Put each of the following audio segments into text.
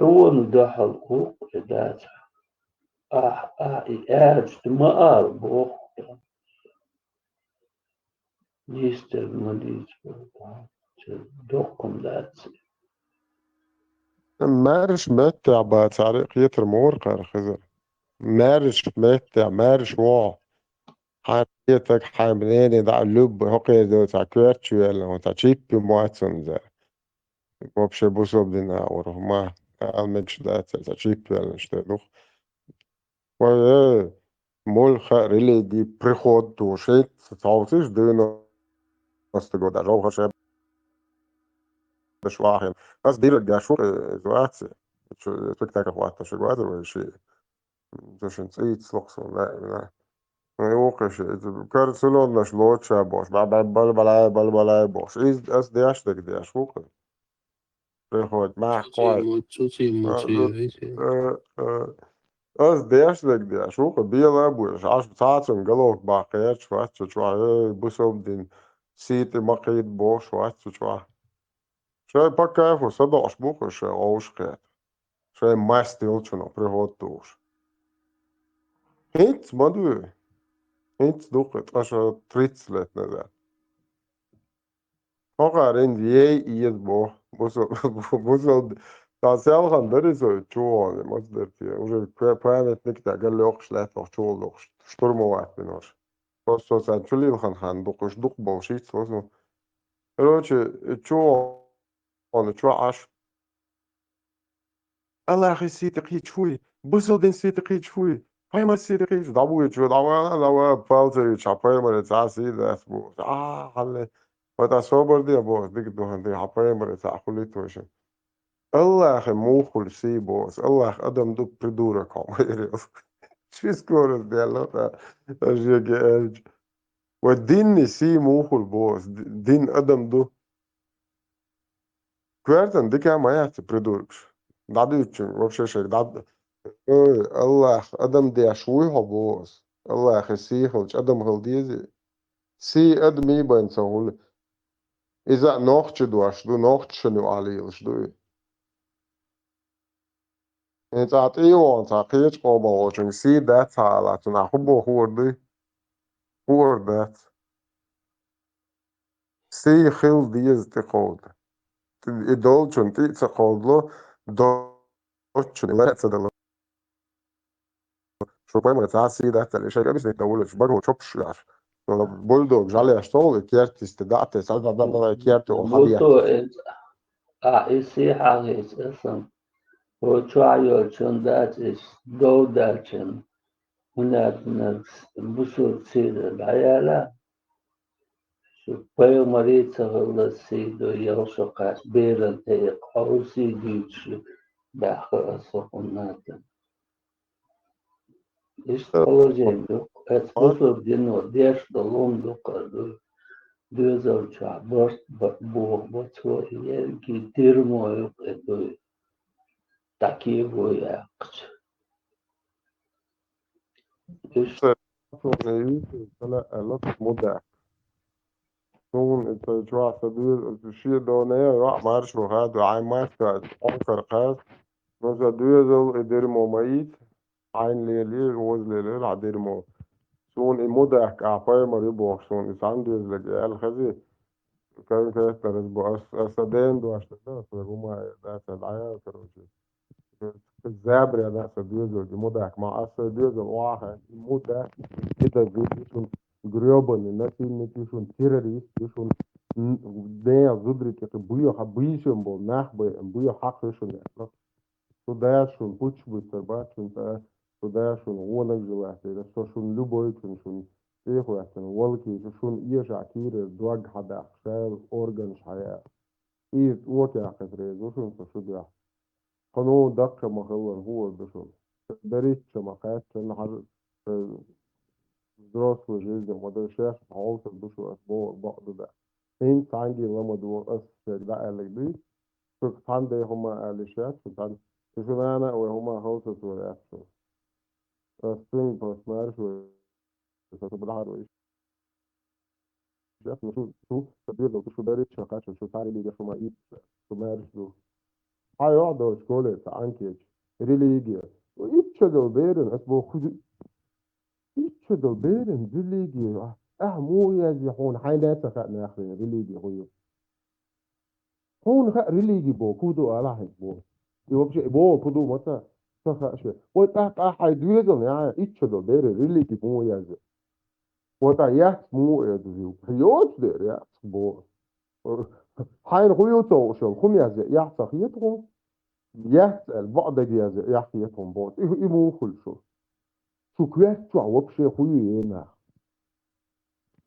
أول دخل قوق ذات إعادة ما أربوخ يستر مديد دوكم ذات مارش متع بتعريق يتر مورقر خزر مارش متع مارش وا حريتك حاملين دا لب هقي دو تا كويرتشويل و تا تشيب مواتسون زر بوبش بوسوب دينا ورهما المكش دا تا تشيب نشتلوخ و مول خارلي دي بريخود وشيت تعوتش دينا استجو دا جو خشب بشواحن بس دير الجاشوق زوات تكتاك اخوات تشجوات وشي تشن تسيت سلوكسون لا يوقش كارسلون نش لوتشا بوش بل بلاي بوش اس دي اشتك دي اشوق بريخود ما قوي Tutti motivi. اس دي اشتك دي اشوق بيلا بوش عاش بتاعتهم قالوك باقيات شوات شوات بوسوم دين سيتي مقيد بوش شوات شوات شوي بكاف وصدق اشبوك شوي اوش قيت شوي ما ستيلشنو بريخود دوش هيت مدو هيت دوقت اشا تريتسلت نزل Hogarth ie bo buzo ta selhan der is çoğu mazdır diye. Уже памятник да галлох шлет ох çoğuluk штурмовать минош. Просто sen чулил хан дуkuş duk bolşit sosu. Короче, çoğu onu çoğu aş. Allah hissi tqi çuy. Buzo den si tqi çuy. Payma si tqi davu çuy davu palce çapay mare tsasi das bu. Halle. وتا صوبر دي بوس ديك دوهن دي حباية مرة تعقلي توشن الله أخي موخل سي بوس الله أخي أدم دو بريدورا كوميري شو سكورس دي الله أجي أج وديني سي موخل بوس دين أدم دو كوارتن دي كام آيات بريدوركش دادو يتشن وفشي شك داد الله أخي أدم دي أشويها بوس الله أخي سي خلش أدم خل ديزي سي أدمي بين سهول إذا نوخش دواش دو نوخش شنو عليلش دو انت عطيه انت عقيش قوبا وشن سي دات على تنحبه هو دي هو دات سي خيل ديز تقود إدول شن تي تقود له دوتشن لا تصدق شو باي ما تاع سي دات اللي شيء بس نتقولش بقى وشوبش لاش بولدوج جالي اشتغل كيرت استدعت سالفه كيرت وحبيت بوتو إسي حاجة أساسا وشوية شن ذات إس دو ذاتشن هناك نفس بسوط سيدة العيالة بايو مريض تغلى سيدو يوشقاش بيرن تيق أو سيديتش داخل السخونات إيش تقول دوك أتبصر دينو ديش دلون دوك دوزو شع برست بوه بطو يلقي ديرمو يقدو تاكيبو يقش إيش طلع لطف مدع نون انت شو عصبير الشيء دونية راح مارش وهاد وعين مارش عنكر قاس نوزا دوزو ادير مميت عين ليلي روز ليلي عدير مو سون المدع كعفاية مريبو سون إسان دوز لقيا الخزي كان كيف ترزبو أسدين دو أشتغل فلقوما داس العيا كروشي الزابر يا داس دوزو المدع مع أسدوزو واحد المدع كده زوجي grioban nasi nikishun terrorist kishun dea zudrit ke buyo habishun bo nahbe buyo hakishun ya so dea shun puch bu serba shun ta so dea shun wona gilate da so shun luboy shun eho asan walki shun iya shakir dwag hada khshal organ haya ايه وقت يا اخي شو شو ده قانون دقة ما هو ده شو دريت شمقات شن دراسة جدا وده شاف عاوز بشو أسبوع بعض ده انت عندي لما دور أس ده قال لك دي كنت عندي هما قالشات كنت عندي شو أنا وهما هوسس ويأكسو السن بس ما أعرف بس بالعربي وإيش شاف شو تبي لو شو داري شقات شو تعرف لي شو ما إيد شو ما أعرف شو هيقعدوا شكولة عنك ريليجيا ويتشدوا بيرن اسمه خذ يتشدوا بيرن ريليجيا مو يزيحون حين تفقنا أخي ريليجيا هون خا ريليجي بو كودو على حد بو يوبش بو كودو متى تخاش وتا حد يزون يا يتشدوا بيرن ريليجي مو يزي وتا يا مو يزيو يوت دير يا بو حين غيوتو شو خم يزي يا صخيتهم يسأل بعض جيازة يحكيتهم بعض إيه مو كل شو كويت شو وبشي خوينا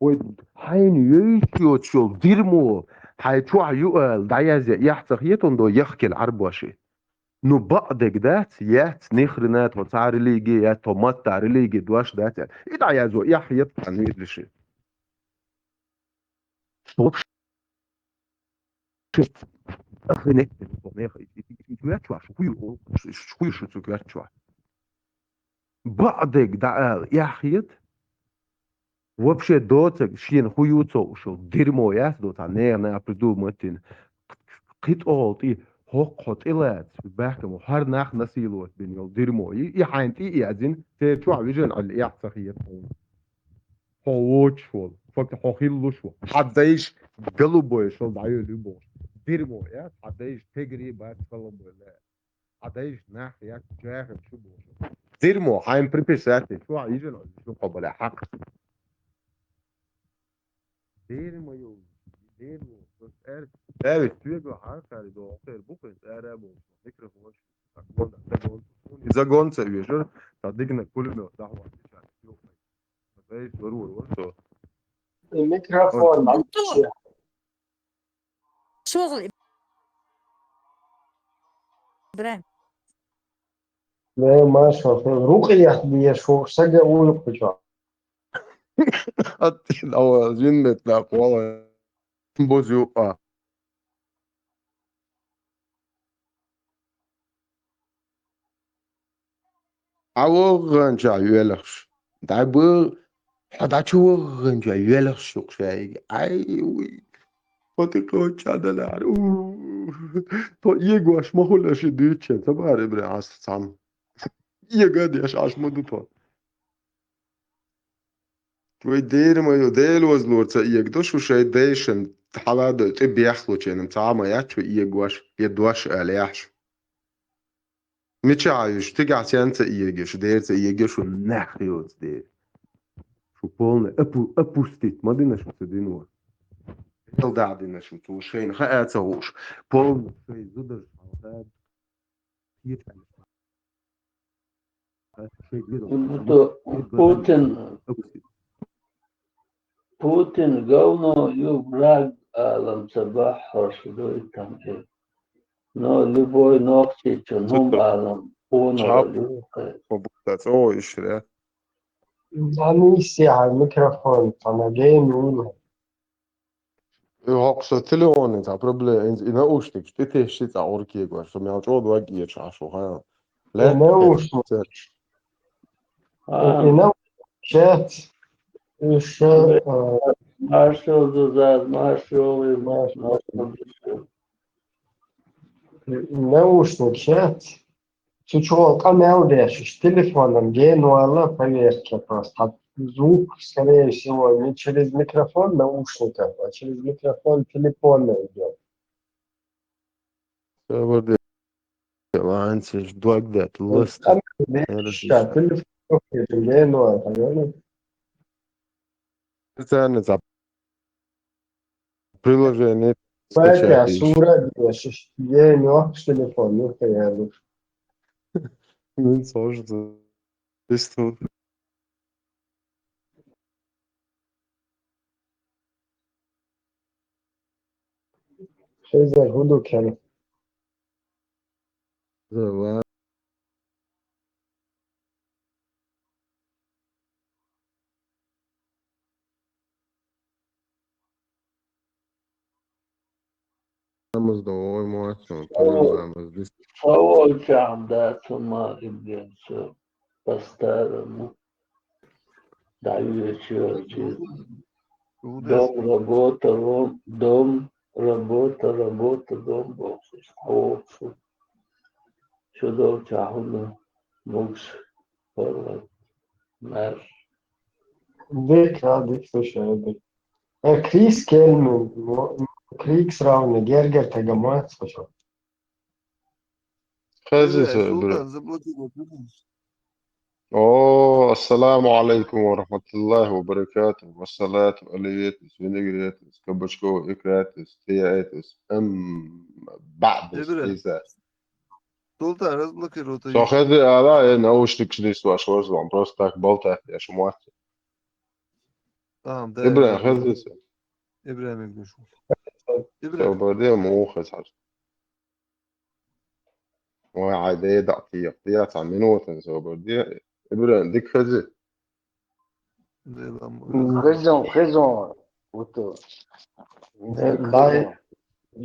وحين يشيو شو ديرمو حي شو يقال دعيازة يحتخيتهم دو يحكي العرب وشي نو بعضك دات يات نخرنات وتعار ليجي يات تومات تعار ليجي دواش دات إيه دعيازو يحيط عن يدرشي وبشي أخنك كويت شو شو كويت شو بعضك دا يحيط Вообще доцэг шин хуюцо ушо дерьмо яс дота не придуматин قيت أوتي هو قتلت بحكم هر نخ نسيلوت بينيو ديرمو حينتي يأذن تشوع ويجن على يعتقيت هو واتشفول فقط هو خيلوشو حدايش قلبو شو دعيو لبو ديرمو يا حدايش تجري بعد قلبو لا حدايش نخ يا جاهل شو بو ديرمو حين بريبيساتي شو يجن على شو قبل حق ديرمو يو ديرمو Evet, sürekli Ankara'da okey bu kez Arabo mikrofon إذا قلت يجر صدقنا كل ما دعوة زي ضروري وصل الميكروفون دكتور شغل إبراهيم لا ما شوف رقية دي شو سجى أقول بجوا حتى لو جنة لا قوة بوزيو عوغن جا يلخش دعبو حدا شوغن جا يلخش شيء أي وي فتكو تشادلار تو يجواش ما هو لش ديتش تبغى إبراهيم عصام يقعد يشعش مدته توي دير ما يدير وزلور يقدوش وشي ديشن حالا تبي يحلو تشين تعما ياتشو يجواش يدواش عليهش مش عايش تقع سيانتا يجيش دير يجيش ونحيوت دير شو بولنا أبو ستيت ما دينا شو تدينوا يل دعدينا شو توشين خاطوش بولنا شوي زودر هاد يتعلم شيء Putin говно и враг Алам Сабах Харшидой там но любой ногти чуном Алам он وبقت أو إيش ده يعني على الميكروفون أنا جاي نقول Också telefonen ta problem i naушник ты te shit a orki go som jag tror då jag chaso ha نوش نوش شات وش Marshall Zuzad, Marshall и Marshall. نوشник شات чего камеудеш телефоном генуала поверьте просто звук скорее всего не через микрофон наушников а через микрофон телефона идет برضه ما انساش دوك ذات لست телефон генуа поняли استنى за приложение Какая скачать сура делаешь генуа с телефона ну من сложно есть тут что за гуду кем زمان مصدوم مؤثر كل Фаол чамда сума имгенсо по-старому. Даю чёрти. Дом, работа, дом, работа, дом, боксус. Фаолсу. شدور جاهل مش فرق مر ذكرى ذيك شهادة Krigskelmen, krigsravne, gerger tegamat special. خازس برا. Sultan zablokir oturmuş. السلام عليكم ورحمة الله وبركاته والصلاة والياتس ونجرياتس كبشكو إكراتس تياتس بعدس Emre, إيسا Sultan razblokir شو oturmuş. خذ على نوش تكشليس واش وزلان بروستاك بلتا يا شموات Tamam إبراهيم dayanamıyorum. خذ İbrahim'e görüşürüz. سو İbrahim. بدي مو خذ حاجة وعادي دعتي قطيات عن منوتن سو بدي إبراهيم ديك خذ Ne lan bu razblok. Raison, вот, Дай,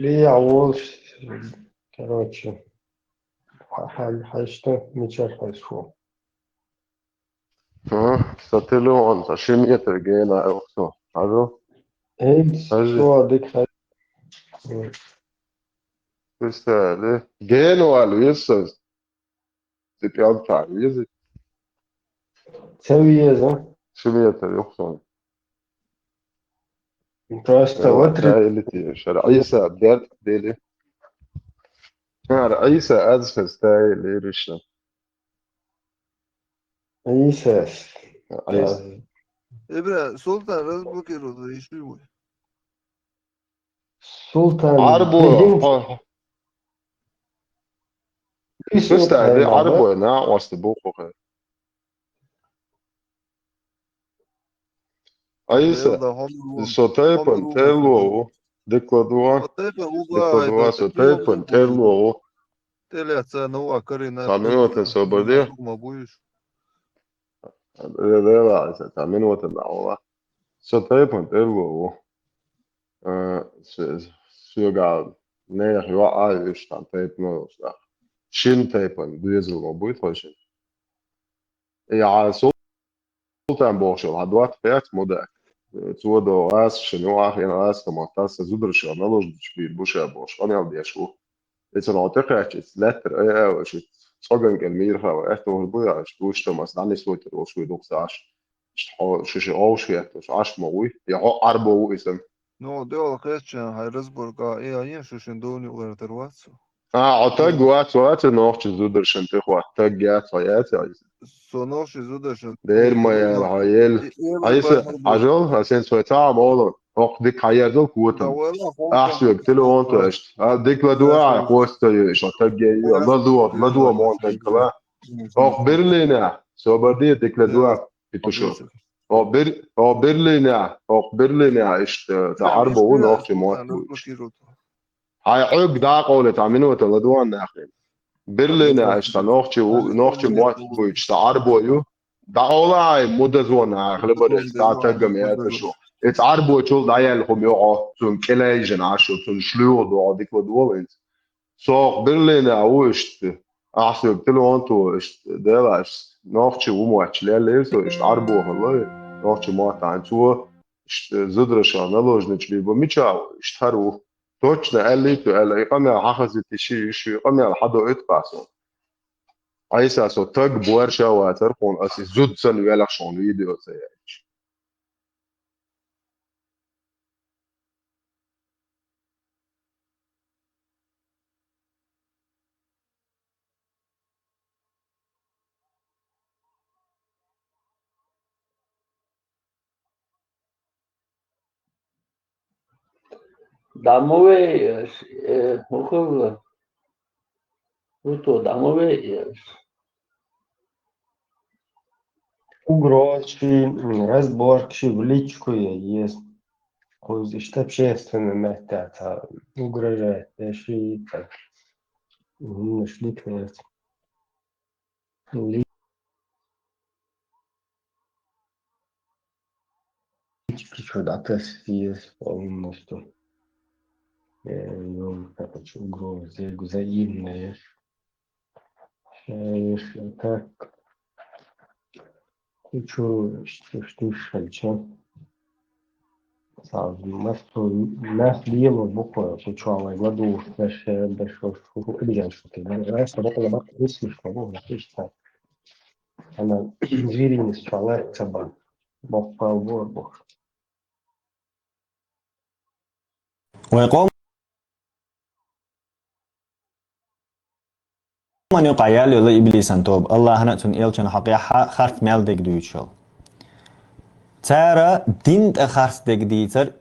Лия Волш, короче, что ничего хорошо. ها ستلو أنت شمية ترجينا أوكسو عارف Эй, خذ что, дык, تستاهل جينو قالوا يسوس تبيض يزي серьезно. شمية تريوكسو Просто вот تايلتي شرعيسة بديت ديلي رئيسة أزفز تايلي رشنا Исес. عيسى İbrahim, Sultan razblokir oturmuş. Işuy. Sultan عربو birinci تستاهل عربو Sultan نا واستبوكو عيسى Yılda hamur سوتايبن تيلو ديكلادوا Otepe uga ديكلادوا da سوتايبن تيلو Teljaca nova karina تعملوا سوبردي sugma buješ. لا تعملوا تنعوا سوتايبن تيلو سيوغا نيخ يوقع يشتغل تايبن شين تايبن بيزو موبويت وشين يا سلطان بوشل هدوات فيات مودك تودو اس شنو اخي اس كمانتاس زودرش نالوج بير بوش انا بدي اشوف It's an authentic letter och sågen kan mer ha ett år börja största mas dan är svårt att så också är ha så avsket och ash موي jag har arbo isem No, deo krećan, haj razborga, ja što še doni u tervatsu. عطاق وقت نوخش زودر شنتي خو عطاق جات حيات Sonoši zudašan. دير ما العيال عايز عجل عشان سويتها موضوع ديك حيادل Da كوتن vela احسو honka يقتلوا انت ايش ديك لا دوا خوست ايش عطاق جاي لا دوا ما انت كلا برلينة سو بدي ديكلادوا بتشو برلينة إيش تعربه ونوخش موت بوش هاي عق دا قولة تعملوا تلدوان ناخين برلينة إيش تنوخش موت بوش تعربه يو دا قولة مدة ناخ لبرس تعتقم يا تشو تعربه شو دايل يقع تون كلايجن عشو تون شلو دو ديكلادوا انت سوق برلينة وشت أحسن قلت له أنتوا ده نوختي ومواتش لا ليسو عربو والله نوختي موات عن سوا زدرش نلوجنش لي بميتشاو اشتهروا توچنا قال لي قال لي قام حخزت شي قام حدا اتقاسو عيسى سو تاج بورشا واترقون اسي زود سن يلا شون فيديو زي Damoveias, Ruto, Damoveias. угрозы, разборки, в личку есть. Что общественно метод угрожает, если так нашли князь. Лички что-то есть полностью. Короче, угрозы взаимные. Так, хочу что шальча. Нас діємо буквою, що чого году без що обіцянку. Раз робота бак висмішно, бо напишеться. Вона звіріність чола цаба. Бог павбор бог. ويقوم من يقعيال يلا إبليسان توب الله هنا تون إلشان حقيقة خارت مال ديك دويتشل تارا دين خارت ديك ديتر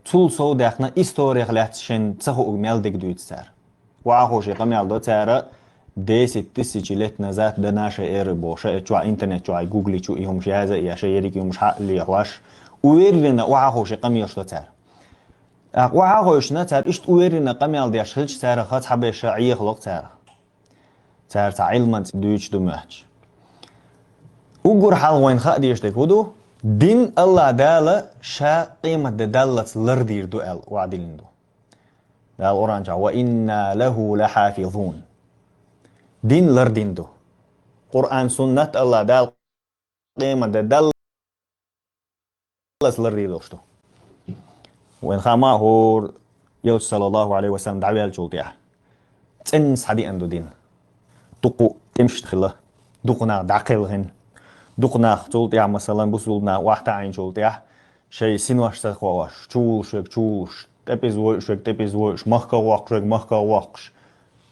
تول سو داخنا إستوريخ لاتشن تسهو مال ديك دويتر وعاهوشي قميال دو تارا 10 тысячи лет назад до нашей эры больше, чуа интернет, чуа гугли, чуа и хумшяза, и аше ерики хумша ли хваш, уверенно уахоши камил что цар. уахошна цар ишт уверенно камил дяш хилч цар хат хабеш عيه خلق цар. цар علمت دويش دماج. وقر حال وين خاديش تكودو دين الله دالا شا قيمة دالت لردير دوال وعدلندو. دال أورانجا وإنا له لحافظون. دين لرديندو قرآن سنة الله دال قيمة دال لرديدوشتو وين خاما هو يوسف صلى الله عليه وسلم دعوة الجولتيح تنس حدي أندو دين دقو تمشت خلا دقنا دعقلهن دقنا جولتيح مثلا بسولنا واحدة عين جولتيح شيء سنواش تخواش تشوش تبيزوش مخكا واقش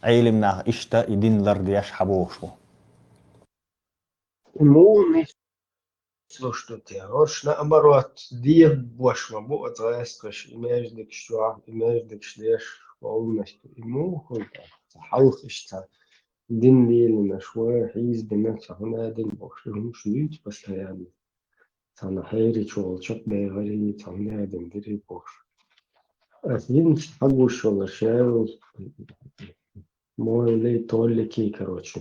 علمنا إشتا يدين لردياش حبوشو. Иммунный что-то. Рош наоборот, диет больше, вот раскош, имеешь дик что, имеешь дик шлеш, полностью. Иммунный, халхишта. Дин дилина швы, хиз бинца, هنا دين больше, муж нить постоянно. Цана хайри чол, чок бейгари, цана дин дири больше. Один حبوشو лошел. Мой лей толики, короче.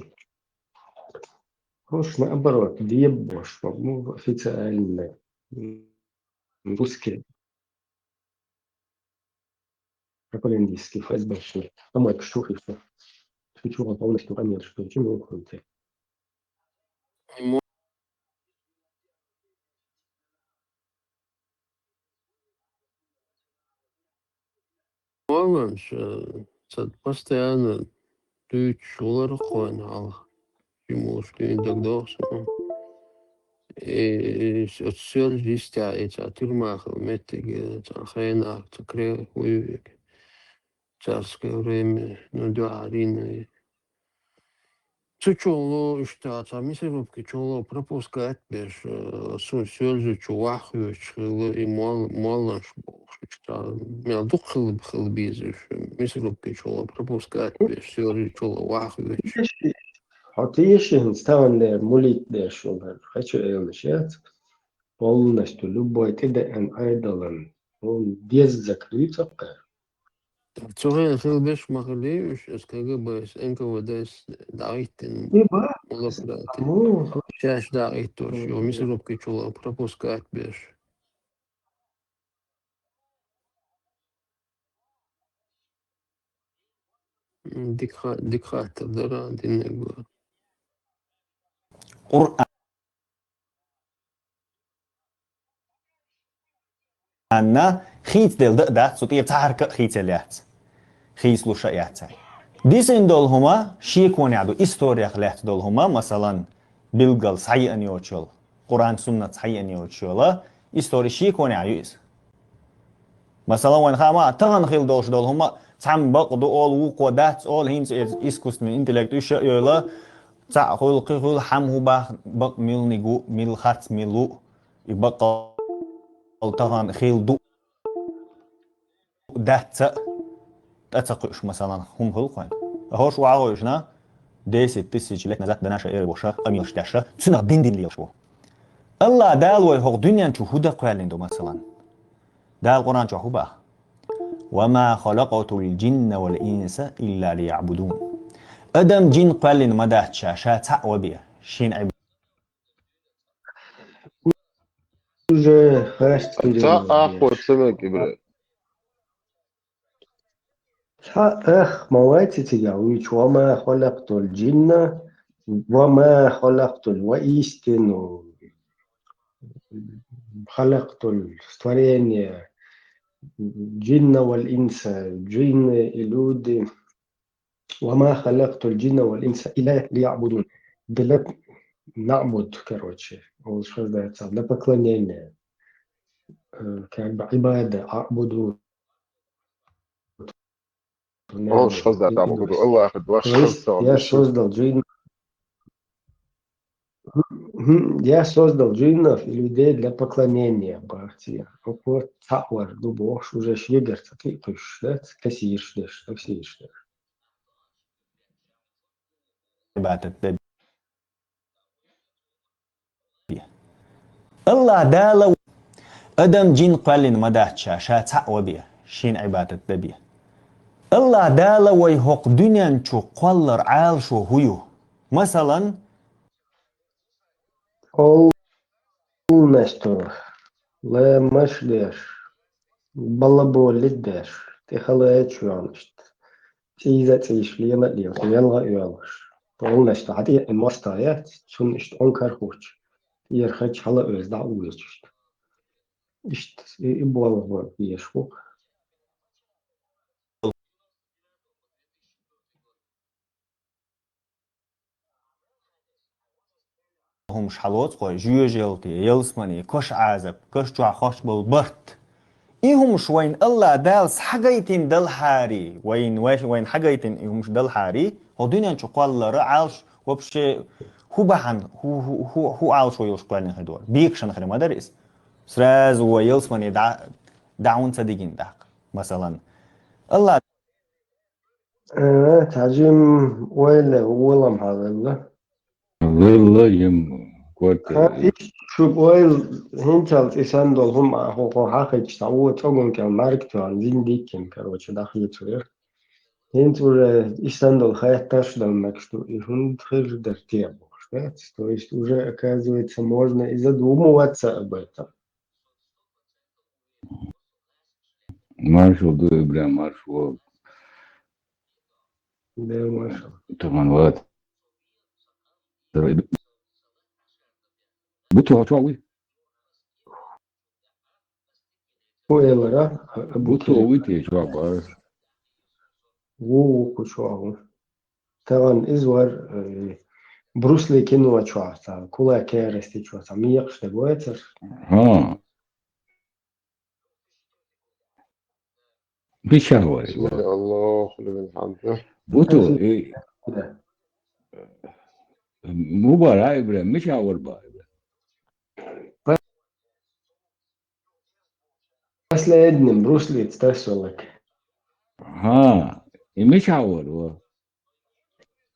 Хош наоборот, дебош, ну, официально. Русский. Пропагандистский, фэсбэшный. А мой кшух и все. Чего полностью понять, что чего уходит. Можно постоянно ты чулар хуанал. Ему что не догдался. И все здесь эти тюрьмах, метки, хрена, цакре, уювик. Царское время, ну да, арины. Чуло, что там, если рубки чуло пропускать без сользу чувахуч, и малыш, что меня духал безиш, если рубки чуло пропускать без сользу чуло вахуч. Хотишь, ставан мулит дешевле. Хочу элшет. Полностью любой ТДН айдолен. Он без закрыться. Цоген хилбеш махалевич, с КГБ, с НКВД, дайтен, молократи. Сейчас дайт тоже, его если рубки чуло пропускать без. Диктатор, да, динего. قرآن خيت دل ده صوتيه تعرك خيت ليات خيس لو شيات ديسين دول هما شيكون يعدو استوريا خلات دول هما مثلا بيلغل صحي ان يوتشل قرآن سنة صحي ان يوتشل استوري شيكون يعيس مثلا وين خاما تغن خيل دوش دول هما تعم بقدو اول وقو دات اول هينس اسكوستمن انتلكت ايش يلا تاع خل حمو بق ميل نيجو ميل خات ميلو يبقى تغن خيل دو دات تتقش مثلا هم خلقين هوش وعاوشنا 10 тысяч лет назад до нашей эры боша амилшташа цуна биндин лишо الله دال وهو دنيا شهودا قالندو مثلا دال قرآن شهوبا وما خلقت الجن والإنس إلا ليعبدون أدم جن قالن مدات شاشا تعوبيا شين عب Уже хаст. Ахуй, цемеки, блядь. مواتي تجاويش وما خلقت الجن وما خلقت الوئيستن خلقت التворение الجن والإنس جن إلود وما خلقت الجن والإنس إلا ليعبدون. Для نعبد, короче, вот что называется, для поклонения, как бы عبادة, أعبد. Вот что за там, Аллах, два То есть я создал джиннов и людей для поклонения Бахти. Вот Тауэр, Дубош, уже Швегерца, ты пишешь, кассиешь, таксиешь. عبادة بيه الله دالو أدم جين قالين مداتشا شا تعوى بيه شين عبادة بيه الله دالو ويهوق دنيا شو قلر عال شو هيو مثلا Полностью. Лемаш деш. Балаболит деш. Ты халаешь юаншт. Тиза тишли на лев. Ялга юалш. Полностью. Хати мостаят. Шун ишт онкар хуч. Ерхач хала özda уйчт. İşte bu yeşu. هم شحلوت قوي جيوجيلتي يلسمني كش عازب كش جوا خوش بالبرت إيهم شوين الله دالس حقيتين دل حاري وين حقيتين إيهم دل حاري هو دنيا شو قال رعالش وبشي هو بحن هو عالش ويلش قلنا هدول بيكشن خير مدرس سراز ويلسمني دعون صديقين داق مثلا الله تعجم ولا هذا. والله يم كوت شوف ويل هنتال تساندل هم هو حقيقة تعود تقول كان ماركتوان زين ديكن كروتش داخل يصير هنتور إستاندل خيط تشدل что и он тоже дартия да? То есть уже оказывается можно и задумываться об этом. مارشال دو إبراهيم مارشال Да, Маша. طبعا وقت بتو هتوعوي Уэллера, بتو ويتي شو عبار كوشواه. طبعا إزور بروسلي كينو شواسا كولا كيرستي شواسا ميق شتبويتر. ها بشهوة الله لمن حمده. بتو إيه مباراة إبراهيم مش أول بار بس لا يدنم بروسلي تسترسلك. ها مش أول هو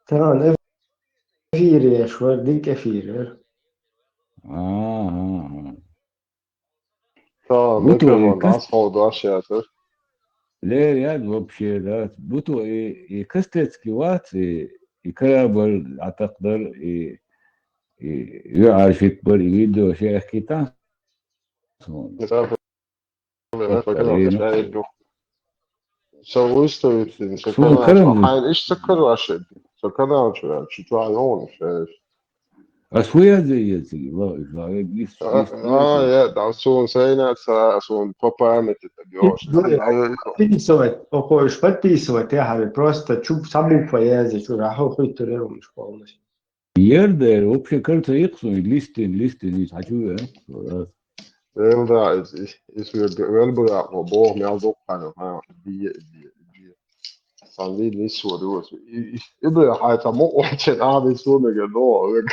طبعا أفيري شوار ديك أفيري. ها Ta بتو mikrofon كست asfaltı aşağıdır. ليه يا بوبشي ذات بتو كستت كيوات يكرابل أعتقد يعرف يكبر يجيده شيء كيتان Misafir فكر bakın إيه arkadaşlar yok. Så udstødelsen, så kan شو man كلام har en ikke så kan du også så kan du også så har nogen أسوية زي والله إسرائيل إبليس ja der er sådan sagen altså sådan pappa med det der Подписывать, хочешь подписывать, я говорю, просто чуп саму поэзию, что раху хоть мش полностью. يرد وبشي كرت يقصو ليستن يتحجوه Vel der is velbedrag på borg med alt opkald og de sådan lidt surt ud. Jeg bliver har taget mor til arbejde så med noget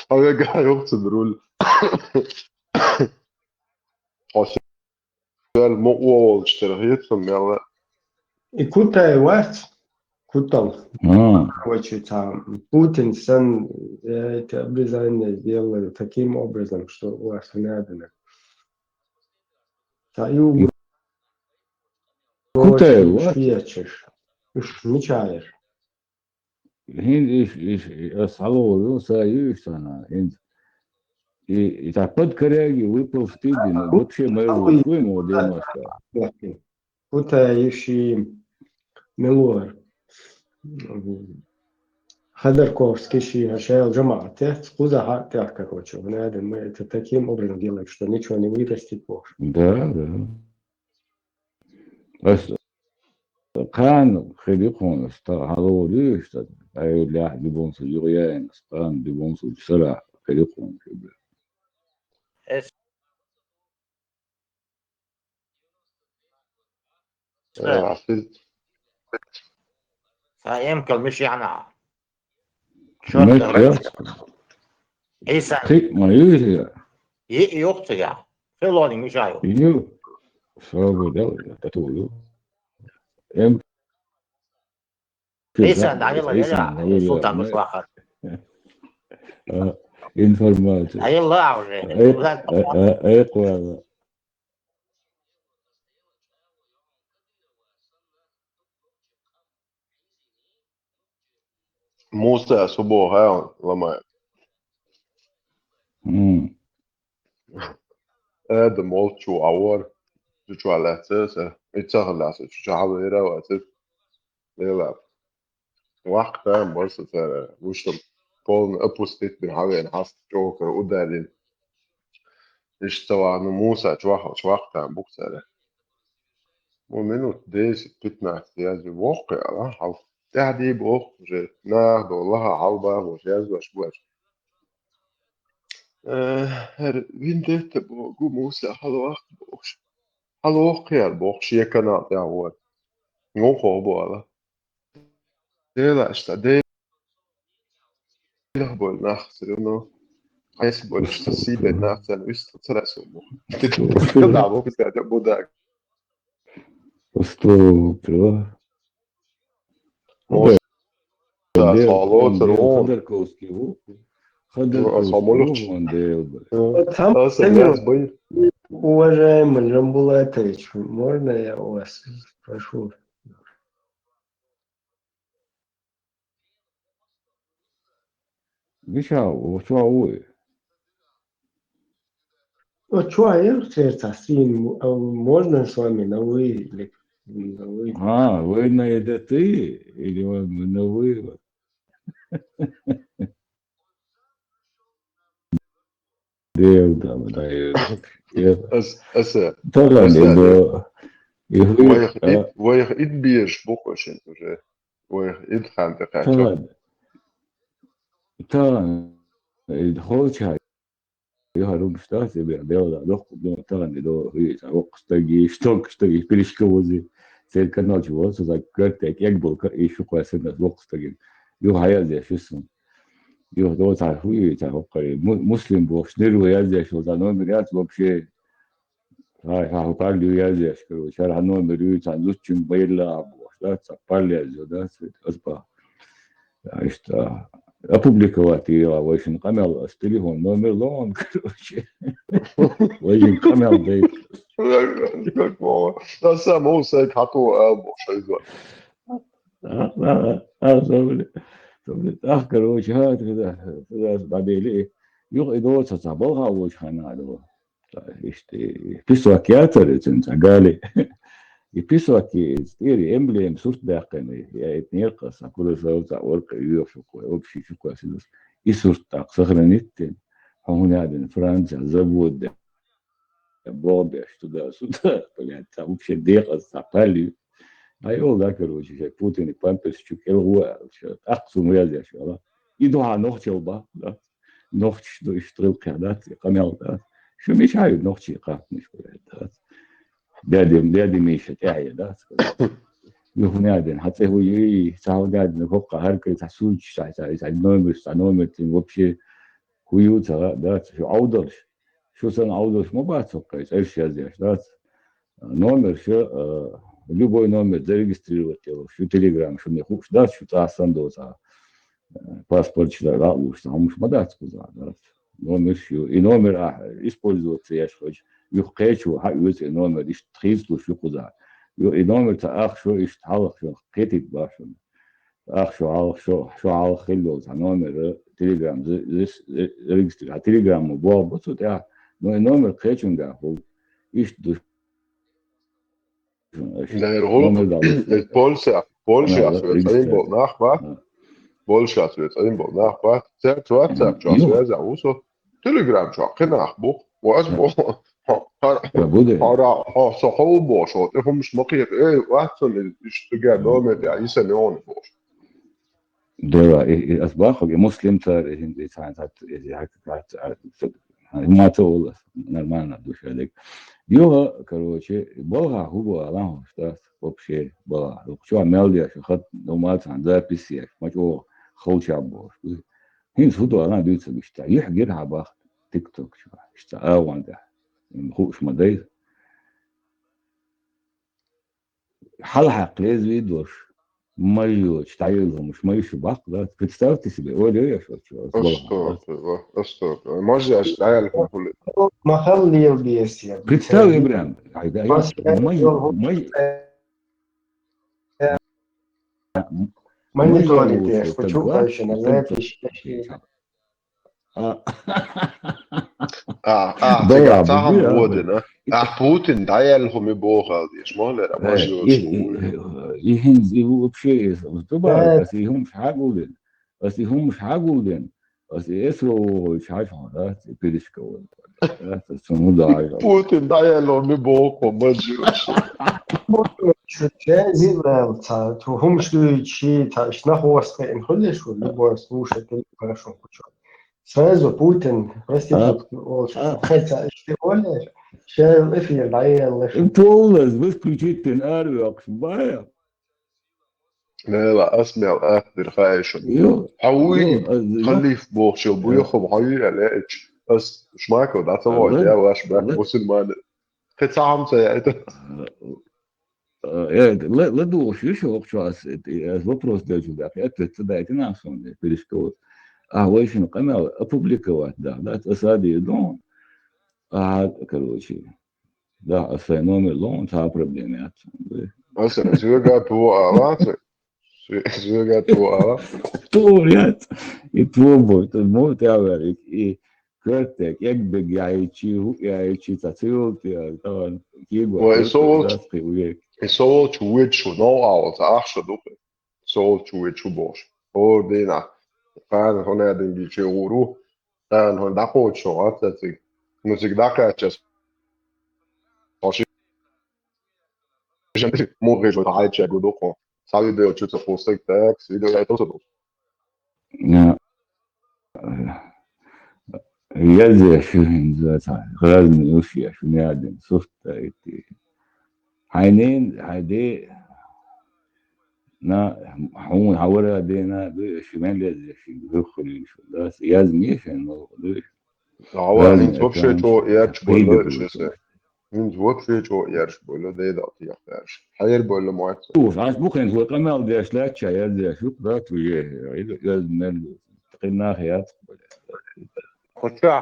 og jeg gør jo til rulle. Og så mor til det som jeg И кутай варт, кутал. Короче, там Путин сам эти обрезания сделали таким образом, что у вас не надо. И كوتا وات вечешь, мечаешь. هند إيش أصحابه يوصى يوصانا هند يتعبد كراجي ويبقى في تيدين بطشي ما يروحوين ودي ماسكا Кутающий мелор. Ходорковский шел жамате, скуда тяжко хочу. Это таким образом делать, что ничего не вырастет больше. Да, да. كان خليقهم هذول يشتغل أي لا يبونسو يغيان كان يبونسو بسرعة خليقهم عفيت فيمكن مش يعني ما شرط يتعرف إيسان خي ما يجي يقطع في لوني مش عايو يجي صابو ده تقولوا يمكن إيسان دعيلا إيسان يلا سلطان هقول مش واخر إنفورماتيف يلا عاوز أي قوة موسى سبو هاي لما آدم molču aur, tu alertes, itse alertes, tu avera alertes, لا وقت بس وش بول أبوستيت بحاجة نحس جوكر ودارين اشتوى نموسى شواخ بوكسر ومنو ديش بتنا احتياج واقع لا حال تهدي بوخ جت ناخد والله عالبا وجاز وشبوش هر وين ديت بوغو موسى حلوة بوخش حلوة خير بوخش يكنا تعود نوخو بوالا ديلا اشتا بول نخسرونه عايز بول اشتسيب نفسن ويستطرسو كل عبو بساعد بوداك أسطورة موسى ديل صالوت رون خدركوسكي هو صامولوش هو ديل الناس بي Уважаемый Жамбулатович, можно я вас спрошу? شو هو Вот что, я сердце можно с вами на вы или на вы? вы на это ты или он на вы ديل ده اس طبعا إذا يهوي ويخ إد بيش بوكوشن ويخ إد خانت قاتشو طبعا الخوش هاي يهرب شتاسي بيلا لوك بيلا طبعا إذا هي وقتاجي شتاجي بيلشكوزي سير كانال جوا سوزا كرتك يقبل كإيشو كويسنا وقتاجي يو هيا زي شو اسمه يو دو تعرفوي تعرفوا مسلم بوش نيرو يا زي شو زانو مريات بوبشي هاي قال لي يا زي شكرا شرح نو مريو تاع لوتشن بيلا بوش لا تقبل زودا أصبح اشتا опубликовати ويشن قمل التليفون نومر لون ويشن قمل ديك ده سامو سيك حطو بوش أيضا أخكر وش هاد كذا بعدين ليه يقعدوا تصابوها وش هنادو إشتي بيسوا كياتر تنتقالي يبيسوا كي ستيري إمبليم سورت داقني يا إتنير قصة كل صوت ورق يوفق ويبشي شكوا سيدس يسورت داق صخرنيتين هون عندنا فرنسا زبود بوب يشتغل سودا يعني تابوش ديق السقالي هايو ذاكر وش شيء بوتين بامبس شو كل هو أقصى ميازي شو الله يدوها نوختي وبا لا نوختي شو يشتغل قيادات قميل ذات شو مش عارف نوختي قاف مش ذات دادي ميشة تعيا ذات يهون عندنا حتى هو يساعد عندنا فوق هركة تحسوج تاع نومر تنوبشي هو يوتا ذات شو عودرش شو سن عودرش ما بعد سوقي إيش يازي ذات نومر شو любой номер зарегистрировать его, что телеграм, что мне хочешь дать, что то сандоса, паспорт что да, уж там уж мадать сказать, номер что и номер использоваться я хочу, я хочу хаюсь номер, и тридцать что куда, и номер то что и халах что кредит башен, что алх хиллос, номер телеграм зарегистрировать, телеграмму бог, вот я, но и номер хочу да, и ده الغلط البولشا عشان بول ناخ با bolšās vietas, imbo, nāk, cert WhatsApp, čās vēzā, uso, Telegram, čā, kenāk, bu, wasbo, så håbo, så det hum smakir, Watson, istugar, domet, ja, isen on, ده أصبح مسلم صار هندي ساعات ما تقول نورمально душа лег. Его, короче, Бога هو الله что вообще Бога. Что мелодия, что хат домат عن записи, ما جو خوش عبور. هين صوته الله بيوصل بيشتا يحجرها باخ تيك توك شو اشتا اوان ده خوش مدايز حلقة لازم يدوش مايو تعيلهم مش مايو شباق ده представьте себе ой я что, можно оставить كل ما خلي البيسي представь Ибрам май мониторите, почему еще на запись. تقع تعهم ودنا بوتين دايلهم يبوغ دي شمال لا ماجي يهنز вообще طبعا بس هم مش هقولين بس هم مش هقولين بس اسمه مش عارف ده بيريسكو بوتين دايلهم يبوغ ماجي هم шли на хвосте, им ходишь, либо слушать, или хорошо почему. Сразу Путин, простите, хотя что более, شايل اثنين العيال انت والله بس كنت نقارب اقسم لا اسمع اخر خايش حوي خليف بوخ بويخم حوي علاج بس مش معك ده طبعا ده واش بقى وصل ما كتعم سيئة لا دوش еще сейчас вопрос даже да это да нас он перескочил وايش نقمع опубликовать да اسادي دون короче да феномен лон та проблемят مثلا زوجة بوقعات زوجة بوقعات طوريات يتوبوا تمو تعرف ايه كرتك يكبق يعيشي تاتيوت طبعا كيبو يصوت ويتشو نوع تعرفش دوبل صوت ويتشو بوش هو دينا فعلا هنا دين بيجي ورو فعلا هنا داخل شو عطتي موسيقى داخل gente morrer de raiva de ego do com sabe deu tudo for stake tax e deu aí todo يزي شو هنزات غرض يوشي شو نادم صفت عينين هدي نا حون حورا دينا شمال يزي شو بيدخل شو ده يزميش انه هو انت وبشي تو ياتش بولو شو انت وبشي تو ياتش بولو ده ده يحتاج حير بولو موت شوف عاش ممكن هو قمال دي اشلاك يزي شو قرات ويه يزمن تقلنا خيات Куча,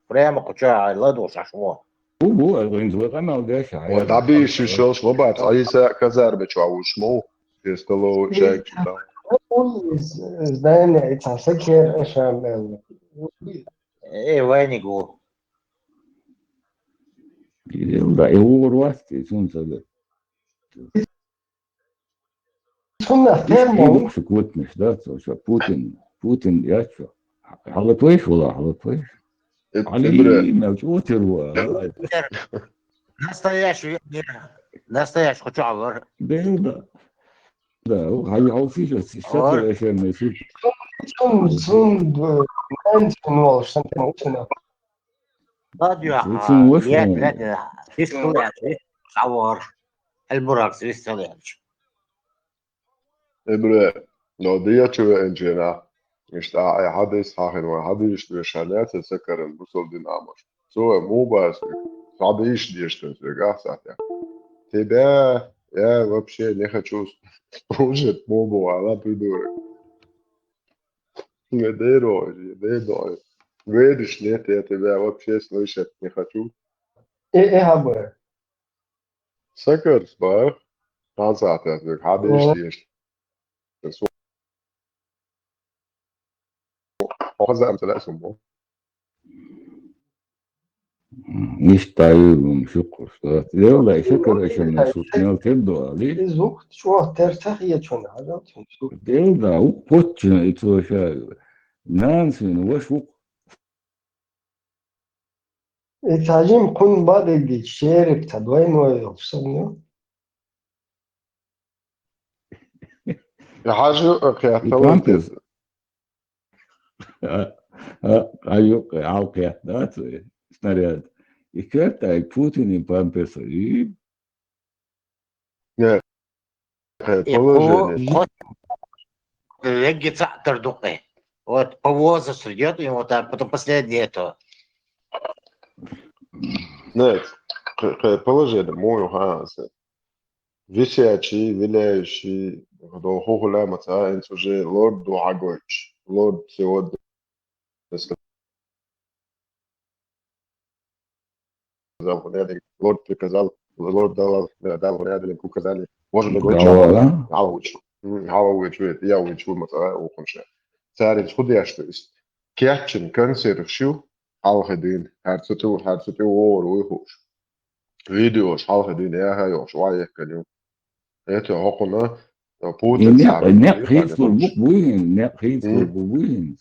прямо куча, ладос ашмо. ودابي شو شو شو بعد عايزة كزار بتشاو شمو يستلو شيء كذا здание это всякие шамел. Вайни гу. هو رواتي شو نسوي كنا فاهمين شو كوت مش ده شو بوتين يا شو حلت ويش والله حلت ويش علي موجود هو Настоящий куча. ده هو في الشكل عشان ما يصير сон انسان شنو شنو راديو لاد فيستولاتي صور البراكس فيستولاتي ابره لو دي تشو انجينا مش تاع حدث حاجه واحد يشتري شالات تذكر البصل دي نعمر سو مو بس صعب يشتري يشتري ساعتها تبا يا вообще не хочу слушать мобу она придурок не дерой видишь нет я тебя вообще слышать не хочу ايه هبه سكر صباح كان ساعتها حد يشتري هذا أمثلة اسمه مش طيب شكر ده والله شكر عشان نشوف نيل تبدو عليه زوق شو ترتاح يجون هذا ده وقت يتوشى ناس من وشوق تعجين كون بعد الشير بتدوين ويوصلني يا حاجة كياتلو يبامبس ايوه عاوكي ده سنارياد يكتا بوتين يبامبس يقو положение. вот легится тардуке. Вот повоза идет, и вот так, потом последнее это. Нет, положение мою хансе. Висячи, виляющий, до хохуля маца, инц уже лорд до агоч. Лорд сегодня сказал, лорд приказал, лорд дал вряд указали. Может быть, دعوة عوج عوج يا وجه مثلا وكمشة ساري خد يشتريس كياتشن كانسر شو حالخدين هرتو وور ويخوش فيديوش حالخدين يا هايوش وايه كانيو ايتو هقنا بوتن سامن النق كان هيت يخوش بوين النق هيت بوين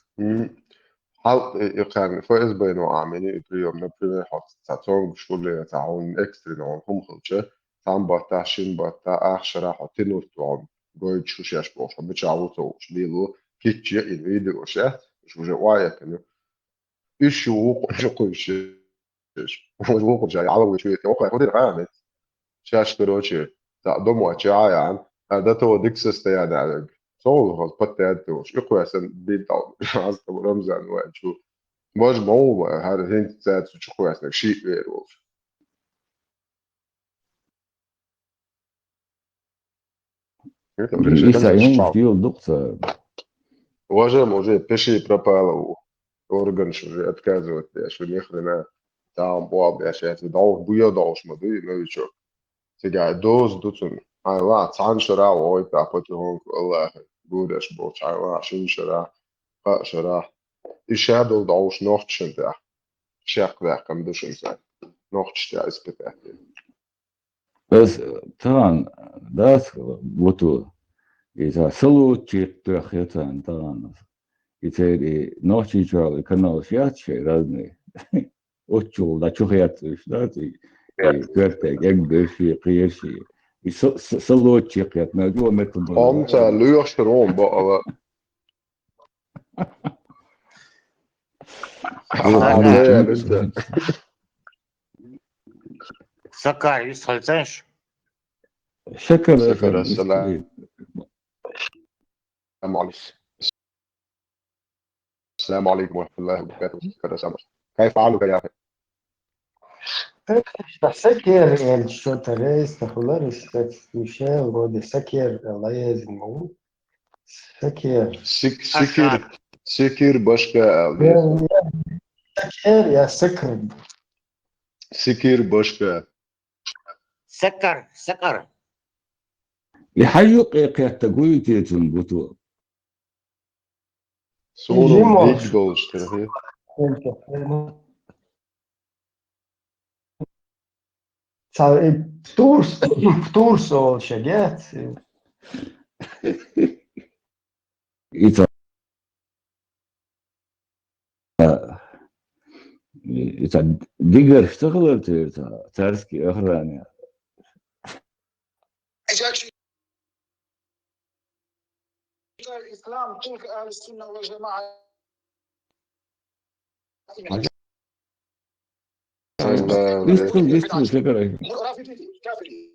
حال كان فايز بينو عاملين يوم نبري حط تاتون شغل تعاون اكسترا نون هم خلشه تعم باتا شين باتا اخشرا حطينو تعاون قوي شو شاش بوش هم بتشعوتو شليلو كيتشي الفيديو شات شو جوايا كانوا ايش وقع شو شو وقع جاي على وجهي وقع خدي العامل شاش كروشي تقدموا اشعاع عن هذا تو ديكسس يعني على صول خلاص بتاعته وش اخويا سن بيت عايز رمزان وشو باش مو هذا هنت ساعات شو اخويا سن شيء غير يسا يوم ستيل دكتور واجه موجه بشي برابالا اورجن شو اتكازو شو نخرنا تاع بواب يا شيخ دعوه بويا دعوش مدي ما بيشوف تيجي دوز دوتون هاي لا تعال شراع وهاي تعبت هون الله جودش بوش هاي لا عشان شراع شراع الشهادة دعوش نوختشن ده شاق ده كم دوش إنسان نوختش ده إسبتاه بس طبعا ده بوتو إذا سلو تشيك تخيطان طبعا يتهيألي نوختي جوال كانوا شيات شيء رازني أوتشو لا تشوخيات إيش داتي كرتك أقدر شيء قير شيء سلو تشيك يات ما جوا متن أنت لو يشترون بقى أنت سكر يصلتنش. شكرا شكرا السلام عليكم السلام عليكم ورحمة الله وبركاته شكرا سامر كيف حالك يا أخي؟ Seker što takoları Michel Rode Seker lazım Seker Sekir başka Seker ya Seker Sekir başka سكر يحيق يتقوي تيتون بوتو Sonra Vigdol'dur. Pturs olacak إذا إذا ديجر اشتغلت إذا تارسكي أخراني الإسلام تلك أهل السنة والجماعة يدخل شكرا رافضي كافري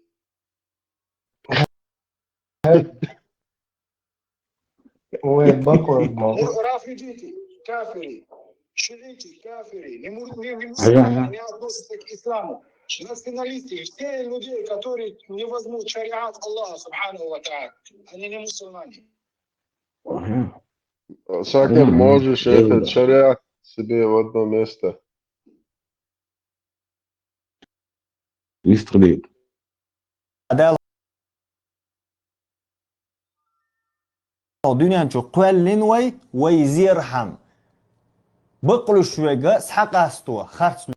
وباكو رافضي كافري شيعيتي كافري не относятся к исламу националисты все люди которые не возьмут шариат Аллаха субхану ва тааля они не мусульмане Sakar možeš ехать шариат себе в одно место. يستغلي دنيا شو قوالين ويزير هم بقلو شوية سحق استوى خرج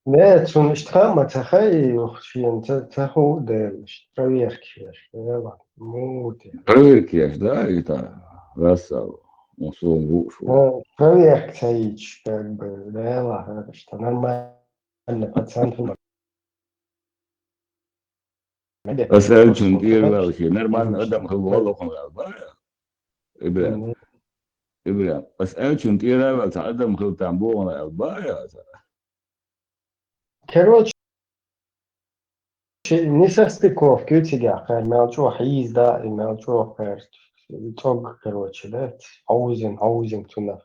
Нет, он штамма цахай, ухшин, цаху делш, проверки, ела, мути. Проверки, да, это раз, он свой ушел. Проверка цаич, как бы, ела, что нормально, пациент, أسأل شنتير لا شيء نرمال أدم هو والله كم غالبا إبراهيم إبراهيم أسأل شنتير لا تعدم هو تامبو ولا غالبا يا Короче, не состыковки у тебя, мелчух езда и мелчух, итог, короче, да, аузин, тунав,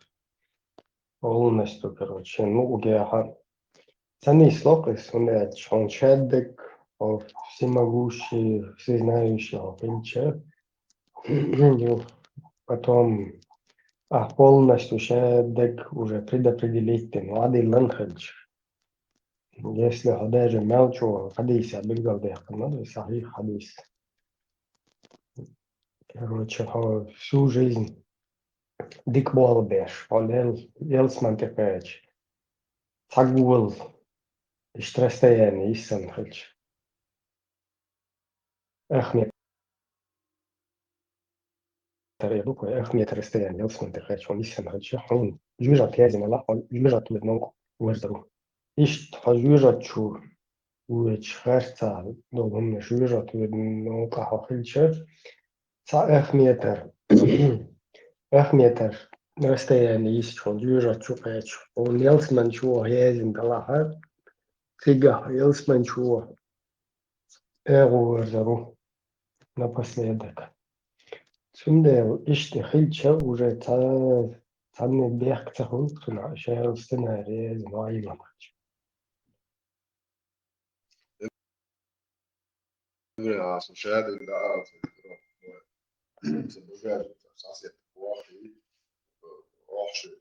полностью, короче, ну, геха. Цени слопы, он шедек, всемогущий, всезнающий, принче, потом, полностью шедек уже предопределить, ну, один ланхедж. Если даже мелчу хадис, я бегал надо сахих хадис. Короче, всю жизнь дик болбеш, он елсман тепеч, цагул, штрастояние, исан хальч. Эхмет, эхмет расстояние, елсман тепеч, он исан хальч. Он жужжат язин, аллах, он жужжат леднок, вырзру. Ишт хажужжат чу, уеч харца, долгом жужжат леднок, хальча. Ca эхметр. Эхметр. Расстояние есть, что жужжат чупач. Он елсман чу, язин, аллах, Фига, елсман вырзру напоследок. Сюндел ишти хильча уже цанный бег цахунктуна, шел сценарий знаю. Слушай, да, забегает сосед плохой, охший,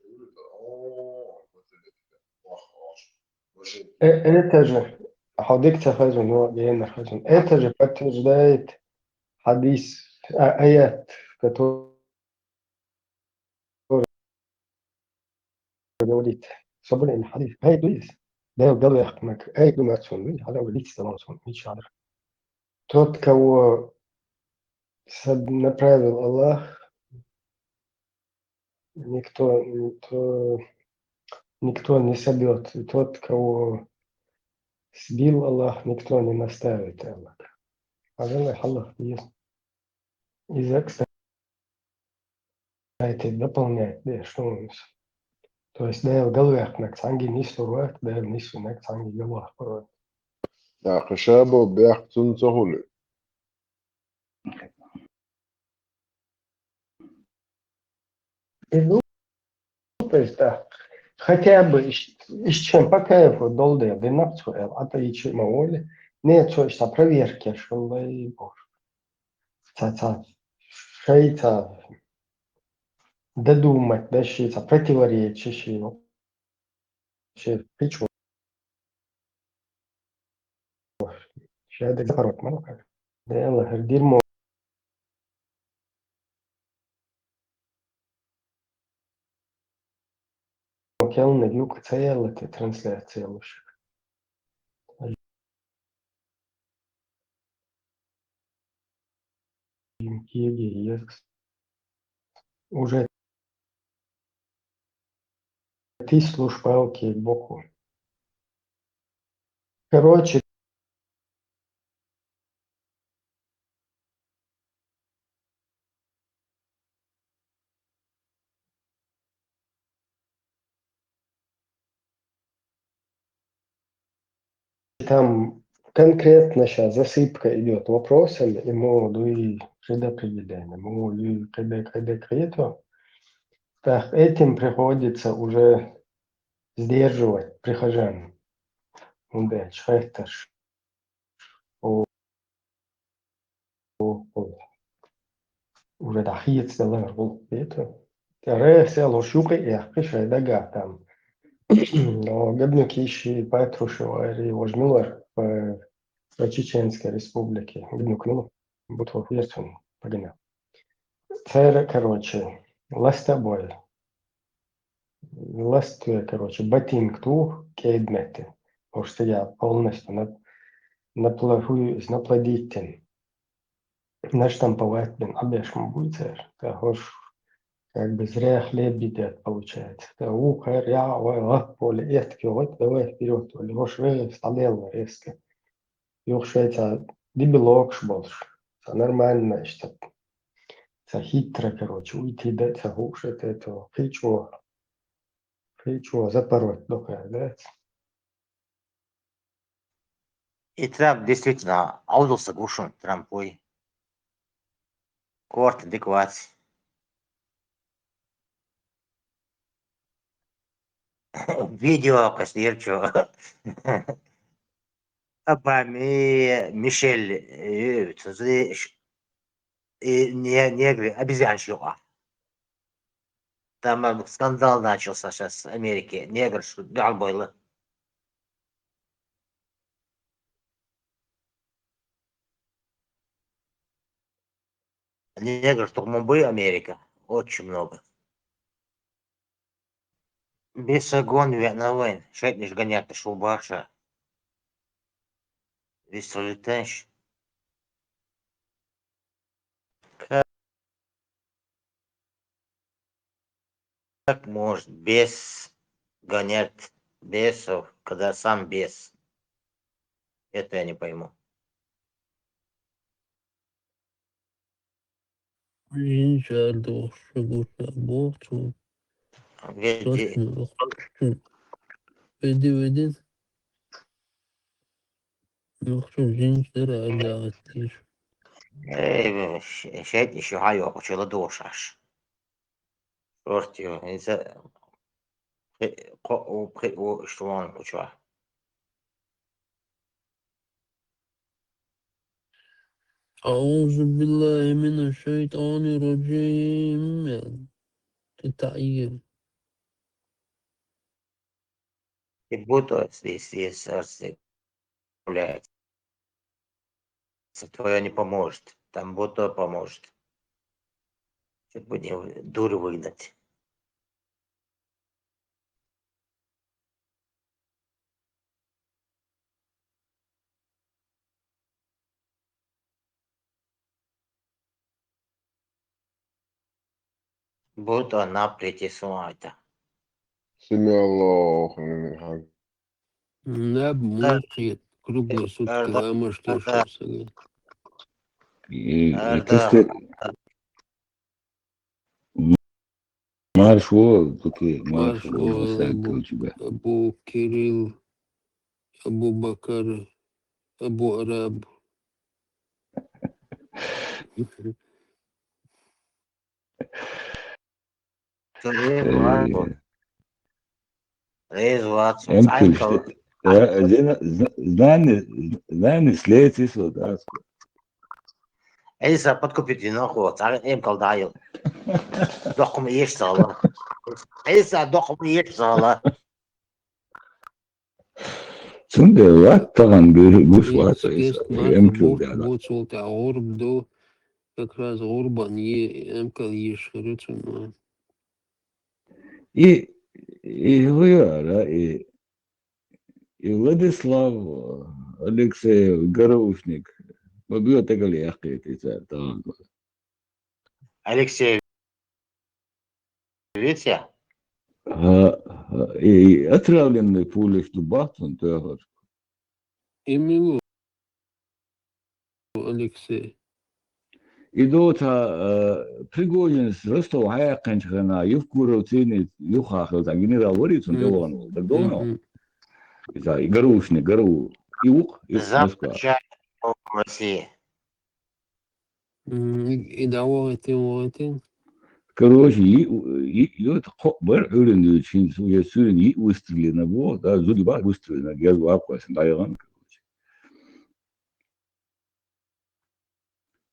Это же, حديقة خزن هو جايين خزن. Это же подтверждает حديث آيات, который говорит, собрали الحديث. هاي دويس. ده يقدر يحكمك. هاي دوما تسون. هذا هو اللي تسلم تسون. مش عارف. Тот, кого направил Аллах, никто не собьет. И тот, кого сбил Аллах, никто не наставит Аллах. Аллах есть. И за, кстати, дополняет, да, что он. То есть, да, в голове на цанги не сурует, да, не сунек цанги головах порой. Да, хашабо бях цун цохули. И глупость, да. Хотя бы, из чем по кайфу долдая, да напцуэл, а то и чем воли. Нет, что есть проверки, что лай бог. Шейца, додумать, да, шейца, противоречащие, вообще, пичу. Шейца, запорот, ну как. Да, лагер, дерьмо. Келна, юг, цел, это трансляция лучше. Уже ты слушай палки боку. Короче, там конкретно сейчас засыпка идет вопросами, ему и предопределение, ему и когда так этим приходится уже сдерживать прихожан. Да, чхайташ. Уже дахиец далар был это. Рейся лошука и ахпиша дага там. Но габнуки ищи Петрушева и Вожмилар в Чеченской республике. Габнук, ну, бутвов версун погонял. Це, короче, ласт тобой. Ласт, короче, ботинг ту кейдмети. Потому что я полностью наплодитель. Наштамповать, блин, обешком будет, ты хочешь, как бы зря хлеб едят, получается. Ты ухар, я, поле, этки, вот, давай вперед, или хочешь, столел резко. Юхшается, дебилок больше. Это нормально, что это хитро, короче, уйти, да, это хушать, это фичу, запороть, только, да. И Трамп действительно аудился гушон Трампой. Корт адекват. Видео костерчу. Обами Мишель, негры, обезьянчуга. Там скандал начался сейчас в Америке. Негр, что было. Негр, что Мумбаи, Америка. Очень много. Без огонь виновен. Шать лишь гонять, ты шубаша. Весь летаешь. Как может бес гонять бесов, когда сам бес? Это я не пойму. Rincardo Sugotabotu Веди. Vedin Yoksa Rincar Alatir Шать еще гайо, почему душаш? Шортио, это что он учил? أعوذ بالله من الشيطان الرجيم تتعير И будто здесь сердце гуляет. Твое не поможет. Там будто поможет. Чтобы не дуру выгнать. Будто она притесует. سمع الله لمن حمده. Наб мухит круглые сутки, а может еще сагат. يكسر مارشو اوكي مارشو Маршал مساك جبا Абу Кирилл, Абу Бакар, Абу Араб. Резу يمكن знание слетис вот аску. Эйса подкупить нахуй, им колдайл. Дохм ешь сала. Эйса дохм ешь сала. Цунде ват таган гуш ват Есть يمكن Марфа да. Буцулта Орб до как раз Орбан Эмкал Ешрицун. И Вера, и Владислав Алексей Горошник. Побьет такали яхты там. Алексей, видите? И отравленный пулей в Бахтун, то Именно Алексей. и до Пригожин с Ростова Хаяканчхана, Ювкуров Цинит, Юхахов, там генерал Ворицун, Девону, так давно. И Горошник, Гору, Юг, Москва. Запчасть в России. И довольно. Короче, и бар öğreniyor için Suriye'nin iyi üstlerine bu da zor bir üstlerine gel bu akvasın dayanan короче.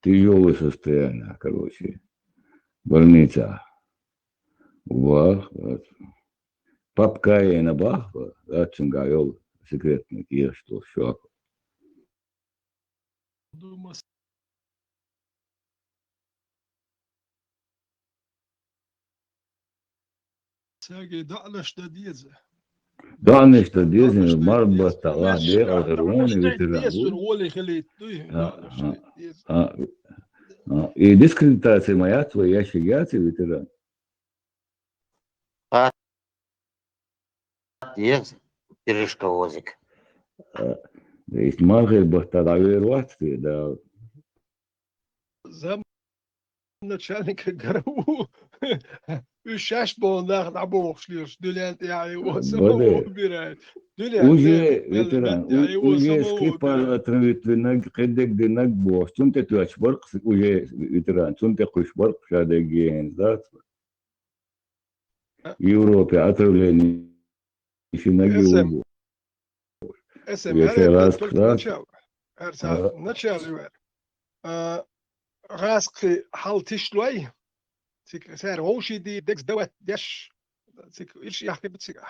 Тяжелое состояние, короче. Больница. Вах, папка и на бах, да, чунгайол, секретный кир, что все. Да, что дизель, марбата, ладе, алгерон, ветеран. И дискредитация моя, твоя щегяция, ветеран. Есть перешковозик. Есть магия, бата, доверваться, да. Начальника ГРУ. Шашбол на бошли, Дулянт его самого Баде. убирает. Уже, ветеран, его уже самого скипал убирает. отравительный, кедек динак бос. Тунте tu açbark, уже, ветеран, тунте кушбарк, шадеген, да. Европе отравление, щенаги СМ, убо. СМ, Я это раз, только раз. начало. Начало. Раски халтишлой. سعر غوشي دي ديكس دوت ديش ايش يحكي بتسيقى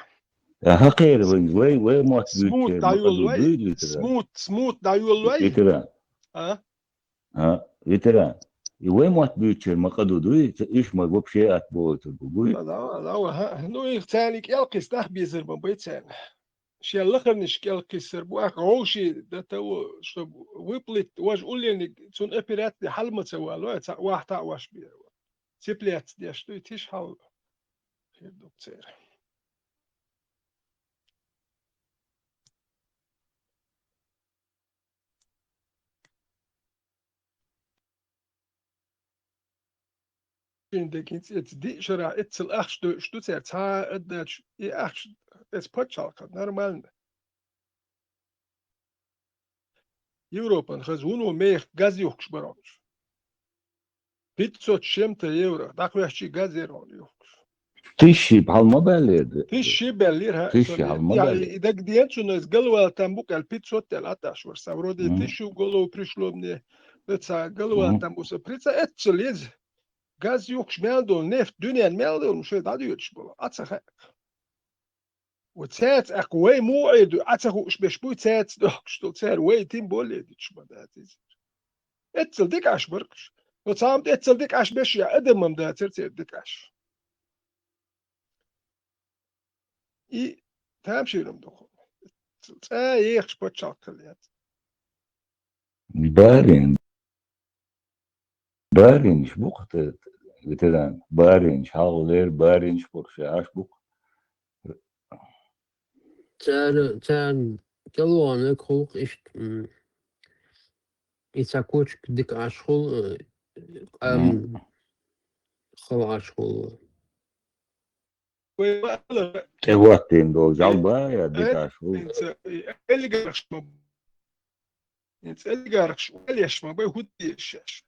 حقير وين ما سموت تبيك ما دايول قدو لوي دوي ветеран. سموت دايول لوي ветеран. اه ветеран. И وين ما تبيك ما قدو دوي ايش ما вообще отбоит البوي. لا ها نو يختاني يلقي ستاخ بيزر بيتسان شي الاخر نش يلقي سربواك غوشي ده تو شو ويبلت واج قول لي تون ابيرات دي حل ما تسوى لو واحد تاع واش بي سيبليت دي شتو تيش حال دكتور Denk jetzt die Schara etzel ach stutz er ta dat ach es potchalka normal. Европа хазуну мех газ юхш барамш. 500 чем-то евро. Так вящи газ ерон юхш. Тысячи بحال باليد. Тысячи беллир Тысячи ما باليد. и так диенчу из голова там букал 500 телаташ варса. Вроде 1000 голову пришло мне. Это голова там буса. Прица это лез. Gaz юхш мелдол нефть дюнен мелдол мшо дадюч было. Ацаха وتسات اقوي موعد اتخو اش بشبو تسات شتو تسار وي تيم بولي ديش بدات اتسل ديك اش بركش وتسام اتسل ديك اش بش يا ادم مم دا ترتي ديك اش اي تمشي لهم دخول تا يخش بتشاكليات بارين شبوق ветеран. بارين شاغلير بارين شبوق شاش بوق. تاع كلوانا كولق إشت إتاكوش ديك عشخول خل عشخول وقتين دول جالبا يا ديك عشو. انت اللي قرش انت اللي قرش اللي يشما بي هو الشاش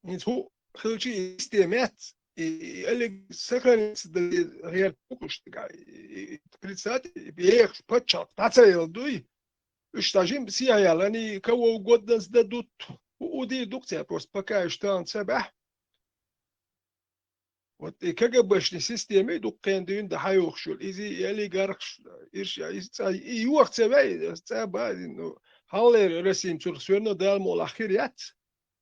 انت هو خلشي استيمات اللي سكن غير بوكش تقع كريسات بيخ باتشات تاتسيل دوي اشتاجين بسيا يالاني كو قدس ددوت ودي دكتور بس بكا اشتان سبح وتي كجبش السيستم دقين دين ده حيوخشل ايزي يلي قرخش ايش يوخ تبعي تبع انه حال رسم ترسونا دال مول اخريات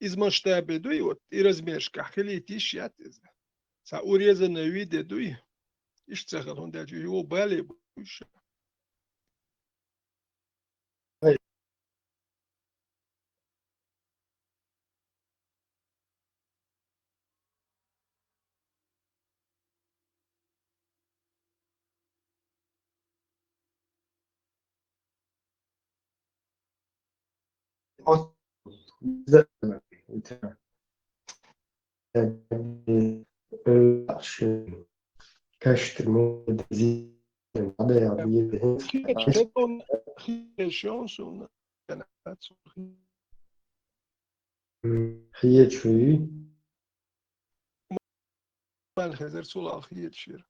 از مشتاب دوي وت يرزمش كحلي تيشيات سا اوريز نوي ده دوي ايش تخل هون ده جو بالي بوش كشت مدزي هذا يعني شانسون هي شوي مال خزر سول اخير شير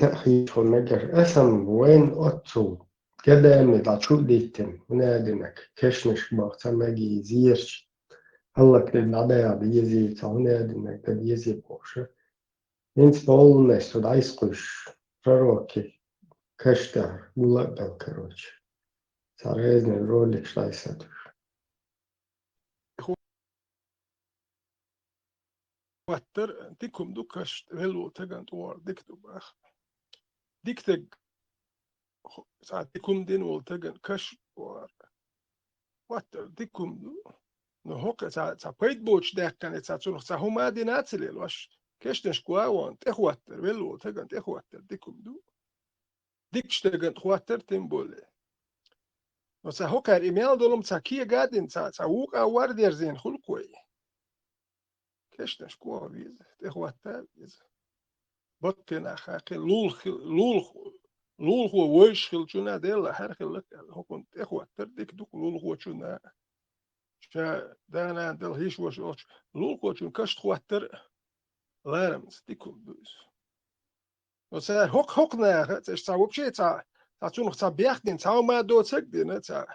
تأخير ونجر أسم وين أتو كده مدع شو ديتم ونادنك كشنش باقتا ماجي زيرش هلا كده عدا بيزي تونادنك ده بيزي بوشة انت طول ناس ودعيس قش فروكي كشتر ولا بالكروش صاريزن رولك لايساتو واتر ديكم دوكاش هلو تجان توار ديكتو باخ ديكتج ساعة ديكم دين والتجان كاش وار واتر ديكم دو نهوك ساعة بيت بوش ده كانت ساعة سونخ ساعة هما دي ناتسلي الواش كيش نشكوا وان تخواتر هلو تجان تخواتر ديكم دو ديكش تجان تخواتر تنبولي وسا هوكار إيميل دولم سا كيه قادين سا ووك أوار دير زين خلقوي كيش نشكوا بيز تخواتر بيز بطن أخاقي لول هو ويش خلجونا ديلا حرق لك هو كنت إخوة تردك دوك لول هو شونا شا دانا دل هيش وش وش لول هو شون كشت خواتر لارمز ديكم دوز وسا هوك نا تا وبشي تا تونخ تا بيختين تا ما دو تسجدين تا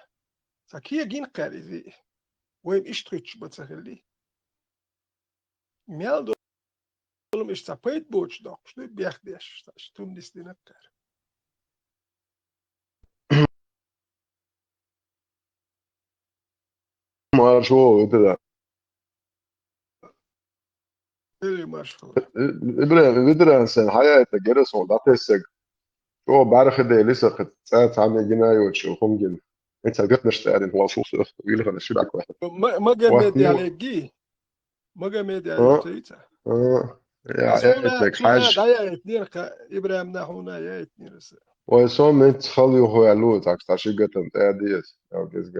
كيه جين قاري زي ويم إشتريتش بتسخلي ميال دولم إش تا بيت بوش دوك شتو بيختيش شتون ديستينك مارشو كده اللي مشهور بدرا sen hayata gerson dateseg o barkhde lisa qed saat am jinayo shulkhum انت قلت نشتغل هو صوص يقول لك انا شو بعك واحد ما قمت وقتي على جي ما قمت على اه جيتا يا سونا لك سونا حاج دايا اثنين ابراهيم نحونا يا اثنين وصوم انت خليه هو يعلو تاك تاشي قتن تاديس او كيس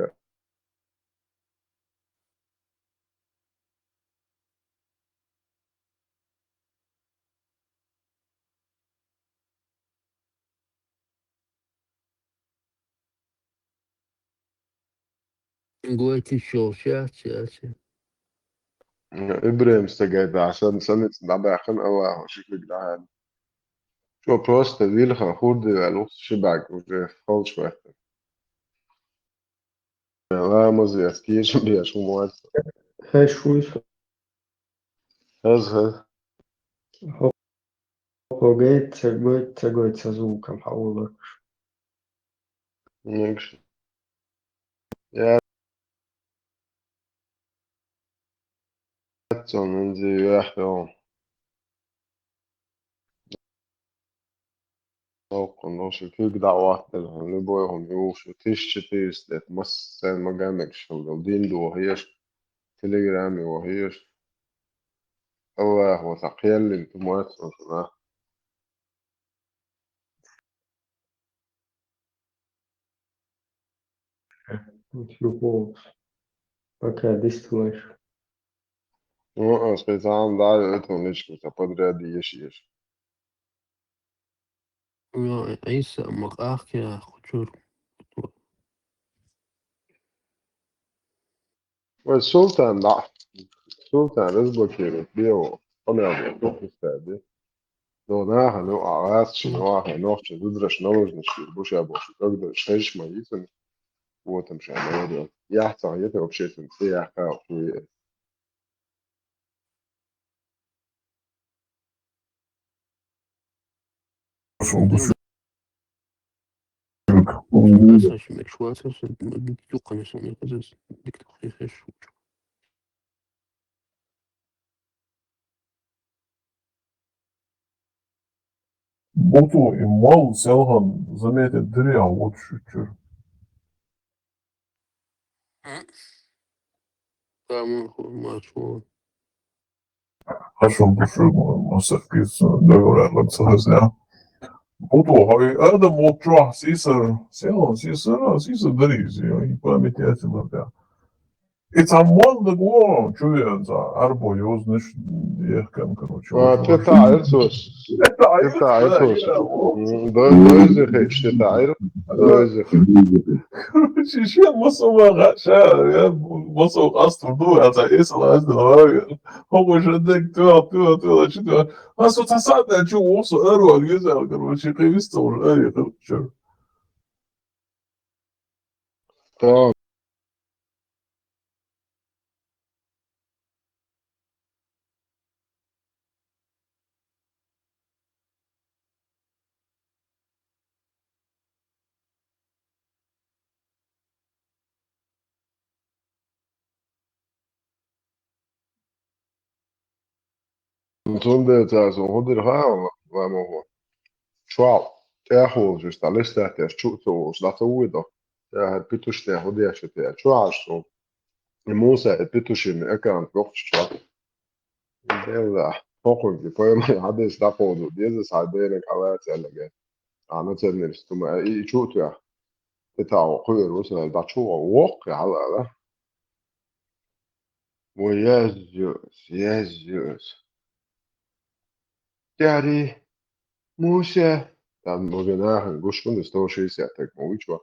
Goethe شوشات ابراهيم استجاب عشان سنة دعبا خن الله شكلك دعان شو بروست ديل خود الوقت شبعك وجه خالص شوية لا مزي اسكيش بيا شو مواد هشوش هز هوجيت سازوكا محاولة نكش يا تون انزي يحيون طوق نوش كيك دعوات لهم لبويهم يوش وتيش تيس ده مس سين مجامعش ودين دو وهيش تليجرامي وهيش الله وتقيل انتم مواسم تلوفو بكا ديستوش Aspeitām daļu nici, tāpat rādījušies. عيسى مقاخ يا خجور والسلطان da. Sultan razblokirao Krievu panelnie izstādi. No nāha āsts nāha nošķi udraši naložnišķi bušāboši когда шесть моитвами вот там шамария. Я хотел это вообще все я хотел. Nasıl meşruatı yok konusunda kızız diktatörlük. Botu и мал селган заметит дыря вот шучур. Tamam maço. Хашон бушур масакис договорят сахазня. Botu havi adam mokçuah sisar селган сисар дыриз и память этим. Это мал да го чует арбо юзнеш ехкан короче. Это айрсус. Это айрсус. Доизых, что айр. Доизых. Короче, еще масова я масов астурду, а за эсэл аздо, хому жадек туа, читва. А со тасадна чу осо эру аргезал, короче, кривисто уже, ари, короче. Да. Zondētājs un Hudir Hāla, vai mo švāl, tēhūl, just tā listēties čūtūs, data uido, tēhēr pituštē hudiešatie čvārs, un mūsē pitušin ekrāna profšķā. Dēlā, pokuņki, poemai hadīs dapodu, diezas haidēne kā lēcēlēgē. Neceļnieris, tumē, I čūtujā, te tā huir uzvēl da čūva, uokki halēlē. O Jēzus. Te arī mūsē, tā mūsē nāhan guškundas to šīs jāteik mūčo.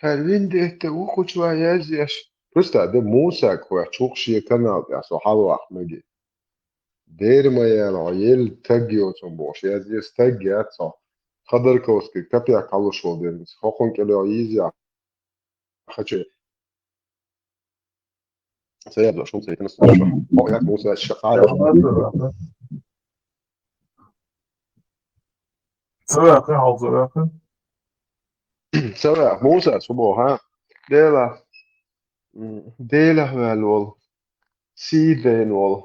Her vindēte uhučvā Jēzies. Prustā, de mūsē, ko čūkšie kanāli, so halvāk megi. Dērmajēlā, jēl tagiot un boš, Jēzies tagiet, so Khadarkovski, kapjā kalušodienas, hokunkelio īzjā, hačē. Sēdošu, mums ir nesošo. O, jā, mūsu vairs šādā. Cilvēki, haldzēvēki. Cilvēki, mūsu vairs ubo, hā. Dēlā vēl ol, sīdēn ol,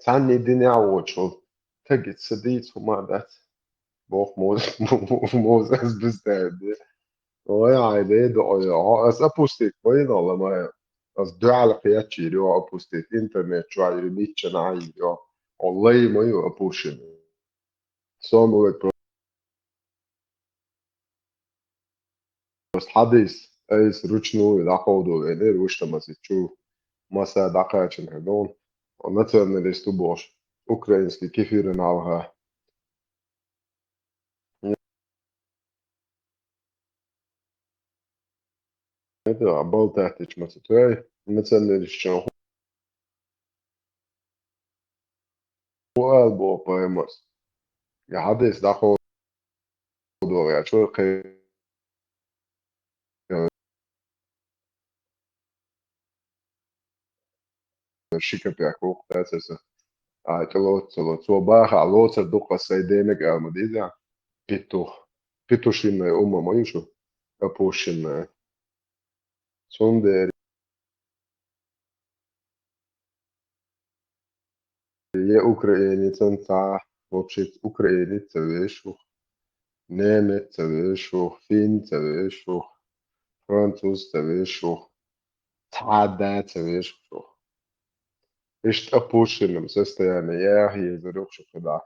sanni dinā očol. Tagad sadīts humādāt. Boh, mūsēs bizdēdi. O, jā, ideedo, o, jā, es apustīt, ko inolamāju. Az dālak jāčīr, jo apustīt internet čvāri ničana āji, jo olai moju apušin. Somulek prost hadis, eis ručnu dakodu veni, ruštamasi ču masā dakāčin hedon. Un nacionalistu boš, ukrainski kifirin alha. Это болтать мацутой, националистичен хуалбо поэмос. Я хадис дахо до я чуркай шикапяку тацеса. Тело цобаха лоца дука сайденек алмадиза. Петушин ума моюшу. Апушин Sonderi je Ukrainicam tā, вообще Ukrainica viešu, Nemeca viešu, Finca viešu, Francūzca viešu, Tādēca viešu. Ist apūšinam sastajāne jāhi zarukšu kadā.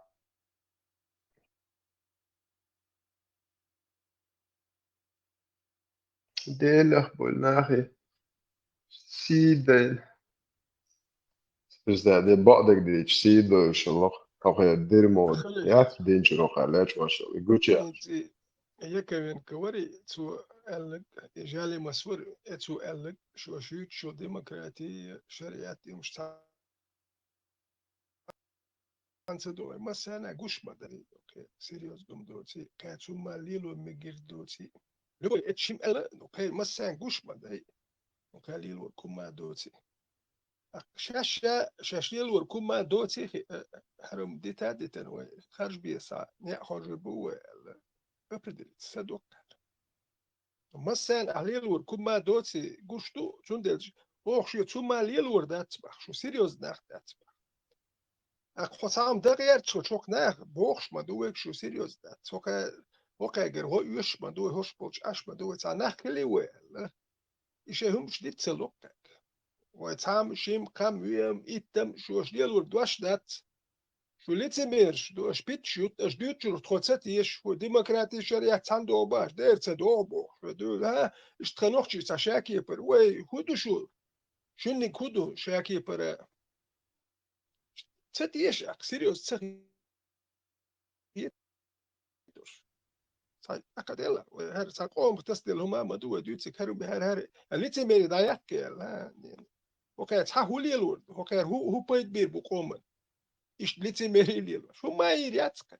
Dēļa bolnāhi sīdēļ. Is dat de badek die ik zie dus nog kan je dirmo ja dintje nog aan let was goed ja يكن كوري تو قالك جالي مسور تو قالك شو شيت شو ديمقراطية شريعتي مش تنسدوا مثلا أنا جوش مدري أوكي سيريوس دومدوتي كاتو ماليلو ميجردوتي لو اتشيم قال أوكي مثلا جوش مدري أوكي ليلو كوما دوتي شاشيل وركوما دوتي هرم ديتا ديتا خارج بيسا نخرج بو أبدل صدق مثلا عليل وركوما دوتي قشتو شون دلج وخش يتوما ليل وردات بخ شو سيريوس نخدات بخ أخوصام دغير شوك نخ بوخش ما دوك شو سيريوس دات وقع جر هو يش ما دو هوش بوش أش ما دو تعناه كلي ولا إيشهم شديد تلوك ويتعام شيم كام ويم إتم شو أشليل وردواش دات شو ليتميرش دو أشبيت شوت أشدوت شو تخوتت يش هو ديمقراطي شريعة تاندو باش دير تدو بوخ دو ها اشتخنوخشي تشاكي بر وي هدو شنك هدو شاكي بر تت يش أك سيريوس تسخي أكاديلا هر ساقوم تستيل هما مدو ديوتسك هرو بهر ليتمير دايك لا وكان تحول يلور وكان هو بيت بير بقومن إيش ليتمير يلور شو ما يرياتك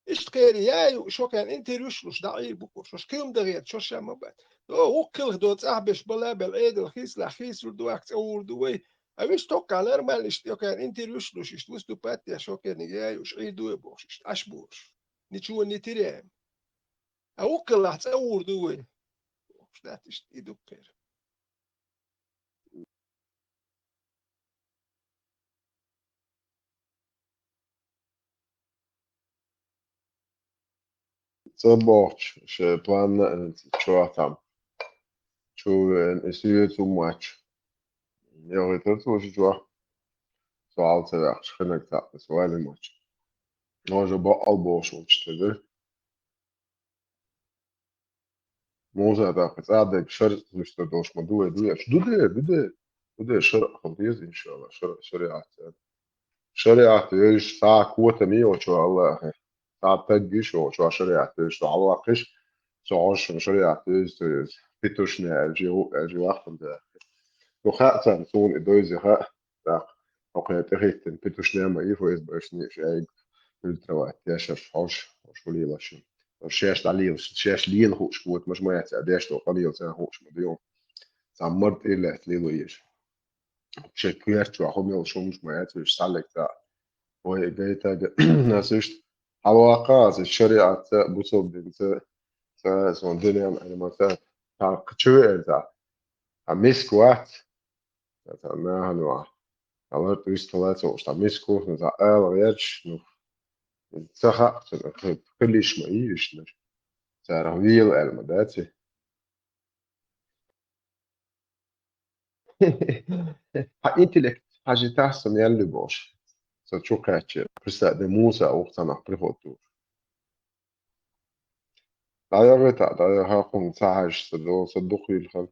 إيش تقيري يا شو كان أنت رشلوش دعير بكور شو كيوم دغير شو شام بعد هو كل دوت أحبش بلا بالعيد الخيس لخيس وردو أكت أو وردوي أبيش توقع نرمال إيش كان أنت رشلوش إيش توستو باتيا شو كان يجاي وش عيدو بوش إيش أشبوش نتشو نتريم أو كل أحت أو وردوي إيش ده إيش يدوكر صباح plan tjoatam. Estuur too much. Jag vet inte vad jag tror. Så allt det där, skillnad det så väldigt mycket. Jag har bara allbås och stöder. Måste det att det شرط مش دوش موضوع دوش بده شرع خليز إن شاء الله شريعة إيش ساعة قوة مية شو الله ساعة تجيش شو شريعة إيش الله قش شو شريعة إيش بتوشنا أجي وقت ده لو خاطر سون إدوزي خا أوكي تريت بتوشنا ما يفوز باشني شيء التروات ياشر حوش ولي لاشين الشاش عليه الشاش لين خوش قوت مش ما يعتداش لو قليل سنة خوش مليون سامرت إلا تليلو يش شكيرت شو هم يوشون مش ما يعتداش سالك تا وهي جايتا ناسشت حواقات الشريعة بوصل بنت سون دنيا أنا ما تا كتشوير تا مسكوات تا ما هنوا على تويستلات وش مسكو تا يرش نو تخا كلش ما يش تعرفيل المداتي intellekt حاجة تحسن يلي باش ستشوكاتش بستخدم موسى وقتنا بريفوتور لا يغتا لا هاقوم تعاش صدقي الخل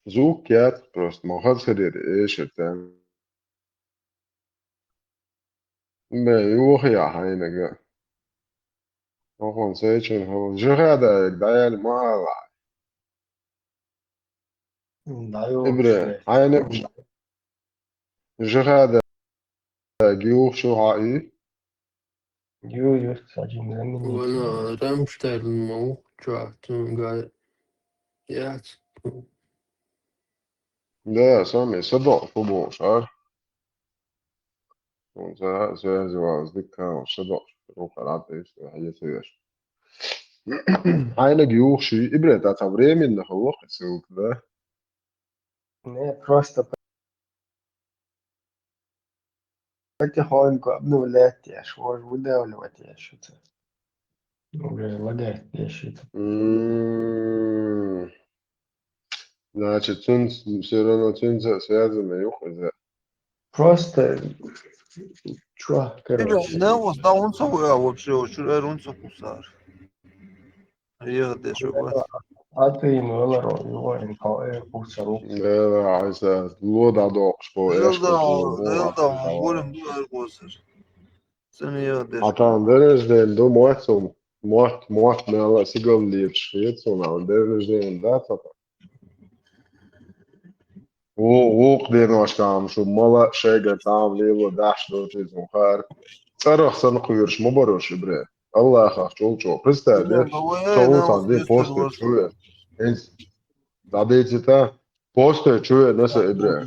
زوكيات بروست ما خد خدير ايش التام ما يوخي يا حينك هاقوم سيشن هو جغادا دايل ما إبرة حينك جغادا جيوخ شو هاي Jo, kстати, на وانا رامشتايل المو جوعتن قاعد يات ده سامي صدق فبوش عارف زواز دكا وصدق روح على ايش هي سيش حينك جيوخ شي إبرة تعتبريه من هو سوق ده Не, просто потихоньку обнулять аж выдавливать что-то. Уже лагать что-то. Значит, все равно связано юхо. Просто, чё, короче. Não, dá um só eu, вообще, шурер un só pulsar. Я deixa вот. А ты ему его пусару. Да, عايز الوضع ضاقش بو ايش Elda, volim duvar gozar. Sen я deixa. Atan derezden do moat nella sigol liet shit so na derezden data. وقدر واشكام شو ملا شيء تعمل لي وداش دو تيزم خار صرخ سنقيرش مبروش بري الله يخاف شو بستا ده شو صار دي بوستر شو انت داديتي تا بوستر شو ناس ابري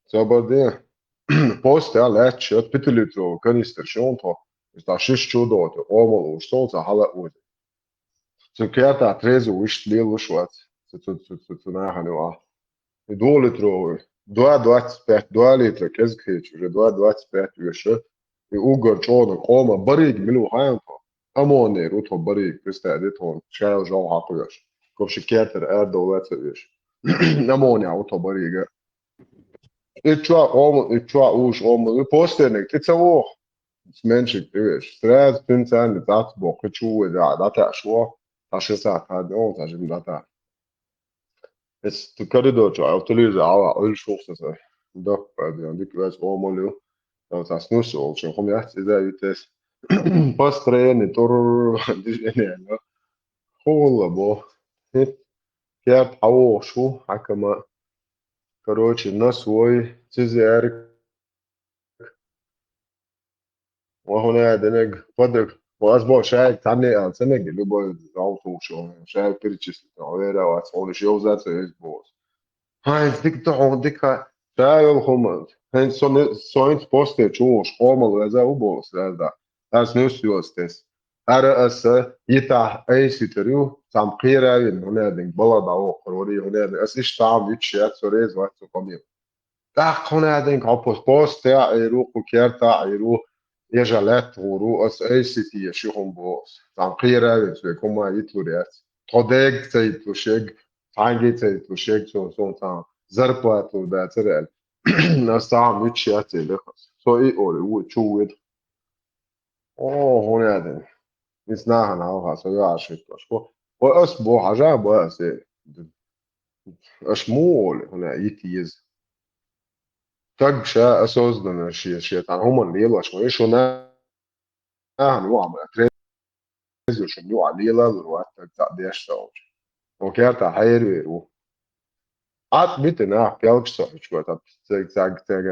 صبر دي بوستر على شات بتلترو كانيستر شونتو استاشش شو دوت اومل وشتوت هلا ود سكياتا تريزو وش ليل وشوات ناهنوا دولترو دوا 25 دوا لتر كزكيتش دوا 25 وش يوغر جون قوما بريق ملو هاينتو اموني روتو بريق بستعدتهم شاو جو حقوش كوش كياتر دولات وش اموني اوتو بريق اتشوا اوش بوسترنك تتسوو منشك وش ثلاث بنتان ذات بوق تشو داتا شو عشان ساعات هذا عشان داتا بس تكرر او تليز على اول شخص ده بعد عندك بس هو مولو لو تسنوس او شو هم يحس اذا يتس باس ترين تور ديش يعني هو بو كيف حو شو حكما كروتش الناس وي تزيارك وهنا دنج بدك واسبوع شاي تعني عن سنة اللي بو زاوتو شو شاي بيرتشس تعويرا واسبوع شو ذات اسبوع هاي ديك تحو ديك شاي الخمر هاي سوينت بوستر شو شقوم ولا وبوس هذا ناس نوس يوستس أرى يتاح أي سيتريو سام قيرا هنا دنج بلد أو قروري هنا أس إيش تعم يتشات سوريز وقت قميم هنا دين كابوس بوست تاع يروح وكيرتا يروح يجالات ورو اي سي تي يشيهم بوس تنقيرة كما يتلوريات توديك تيتلو شيك تانجي تيتلو شيك سون تان زربات وداترال نستعم يتشياتي لخص سو اي اولي وتشويد هنا دين نسناها نعوها سو يعشيك واسبوع عجاب واسي اشمول هنا يتيز تقشى اسوس دنا شي تان هم اللي يلا شوي شو نوع شو نوع اللي يلا الوقت تاع ديش تاو وكيرتا حيرو عاد بيتنا بيلكسو شو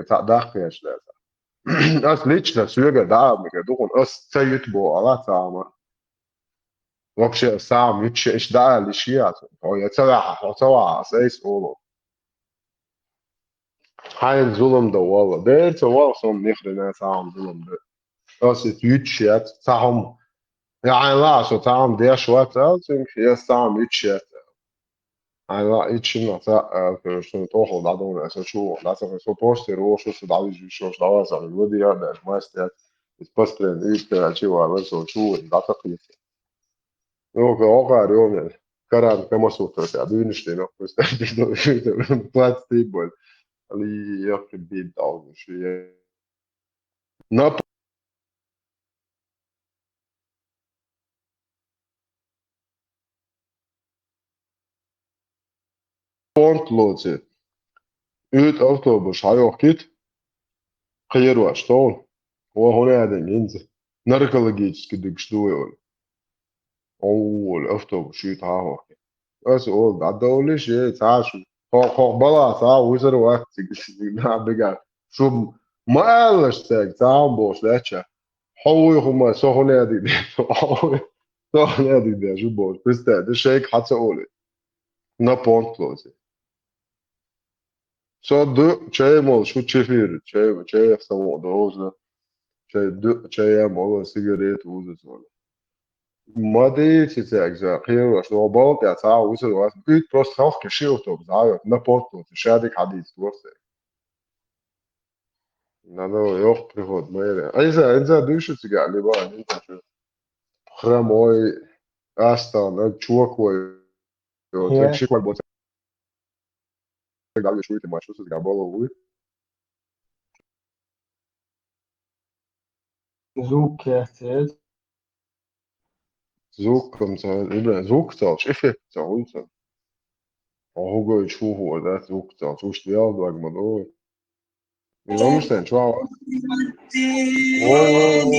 تاع داخ فيش لا اس ليش لا سوغا دا ميغا دوكون اس تايت بو على تاما вообще сам ich da лишиат او يتسوى اساس اولو هاي الظلم ده والله ده تسوى صوم نخرنا سام ظلم ده اس يتشيات سام يعني لا شو تعم دي شوات تنك يستعم يتشيات يعني لا يتشينا تا شو توخو دادون اسا شو لازم شو بوستر او شو سداوي شو داوز على الودي هذا ماستر بوستر ايش شو على شو دا تقيت لو كوكا اليوم كران كما صوت تعبين اشتينا بس بلات ستيبل اللي ياخد بيت داون شويه ناب بونت لوتي ut autobus har ju åkt خير شلون هو هنا هذا ينزل نركلجيتش كدك شدوي أول أفتو شيت هاهو بس أول بعد أول شيء تعاشوا خو بلا تعا وزر وقت نعم بقى شو ما قالش تاج تعا بوش لاتشا حوي هما سو هنا دي حوي سو هنا دي شو بوش بس ده شيك حتى أولي نا بونت لوزي سو دو شيء مول شو تشفير شيء سمو دوزة شيء مول سيجاريت وزة ما دي تتاجزا خير شو بالك يا تعا وصل وقت بيت بروست خوف كشيو تو بزايو نبوتو تشادك حديث ورثة نادو يوق بريهود ما يري إذا دوشو تقع لي بقى أنت شو خرام وي أستان أتشوك وي هي تكشيك وي بوتا قال شوي ما شو تقع بالو وي زوك يحتاج زوك كم إبن زوك تاش إفك تاش هو جو يشوفه ده زوك تاش وش ديال دوغ مدو يومشتين شو عوا واو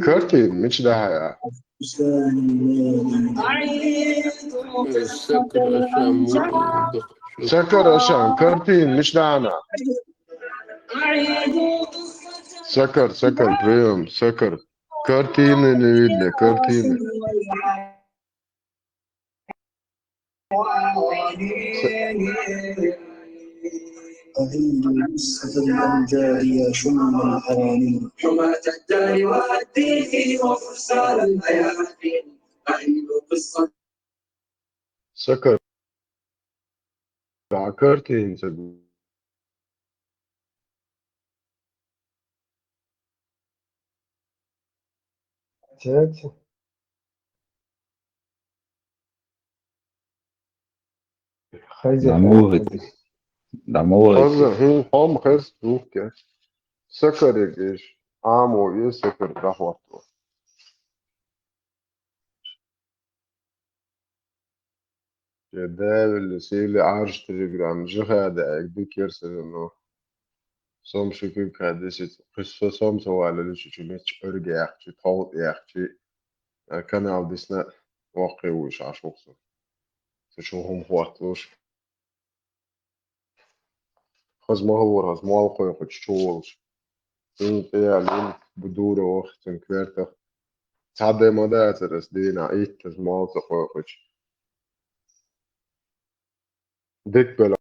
كرتي مش ده سكر أشام سكر عشان كرتي مش دعنا سكر بريم سكر كرتين اللي كرتين أهيل بالسفر الأمجاد يا شم الحرامين حماة الدار والدين وفرسان الميادين أهيل قصة سكر كرتين يحتاج خيزة دعموه دعموه خزن هي هم خز دوك سكر ايش عامو سكر قهوة جدال اللي سيلي عارش تليجرام جخا دا اكدوك يرسل انه som شكل كادسة قصة som سوالة لشي شميتش ارجع يحكي طوط يحكي كان عبدسنا واقعي وش عشوقسا تشوهم وقتوش خز ما هو هز موالقو يخد شوالش إن قيالين بدورة وقت كويرتا تعدي مدى ترس دينا إيت تزمالت خوخش ديك بلا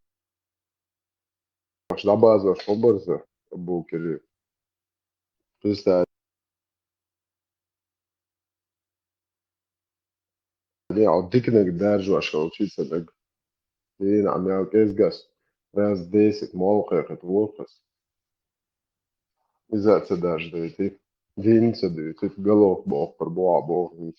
مش دابا خبرزة أبو كريم لسه دي عوديك دارجو عشان شي صدق دين عم يعمل كيس قاس راس ديسك موقع كتوقس إذا تصدقش ديتي دين صدقتي تقلوك بوقر بوع بوع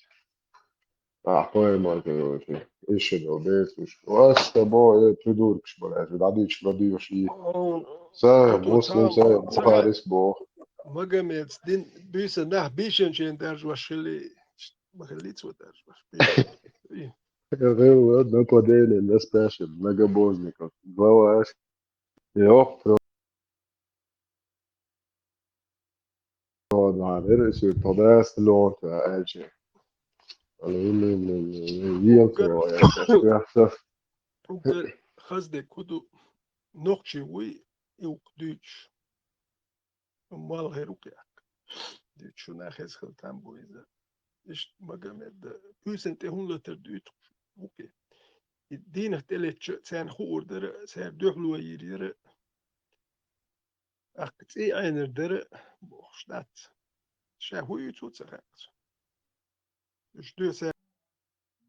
أحوال ما كانوشي إيش لو بيت وأشتا بو تدوركش بلا عديش بديوشي ساي Auto مسلم tal, ساي maga صارس بو magamets din büsen nach bischen chen der jwashli magalits wat der jwash. غير ودنا كودين الناس باشل مجا بوزنيكا بواش يوفر مع الرئيس الطباس لون تأجي يلتو يحسف Ugar khazde kudu noqchi wi iuk düch mal heruk yak. Düch nach es khaltam bu iza. Ish magamed büsen te 100 düt. Okay. الدين اختلت سان خور در سان دوحلو يرير أقتي أين در بوخشتات شاهو يتوت سخات إيش دو سان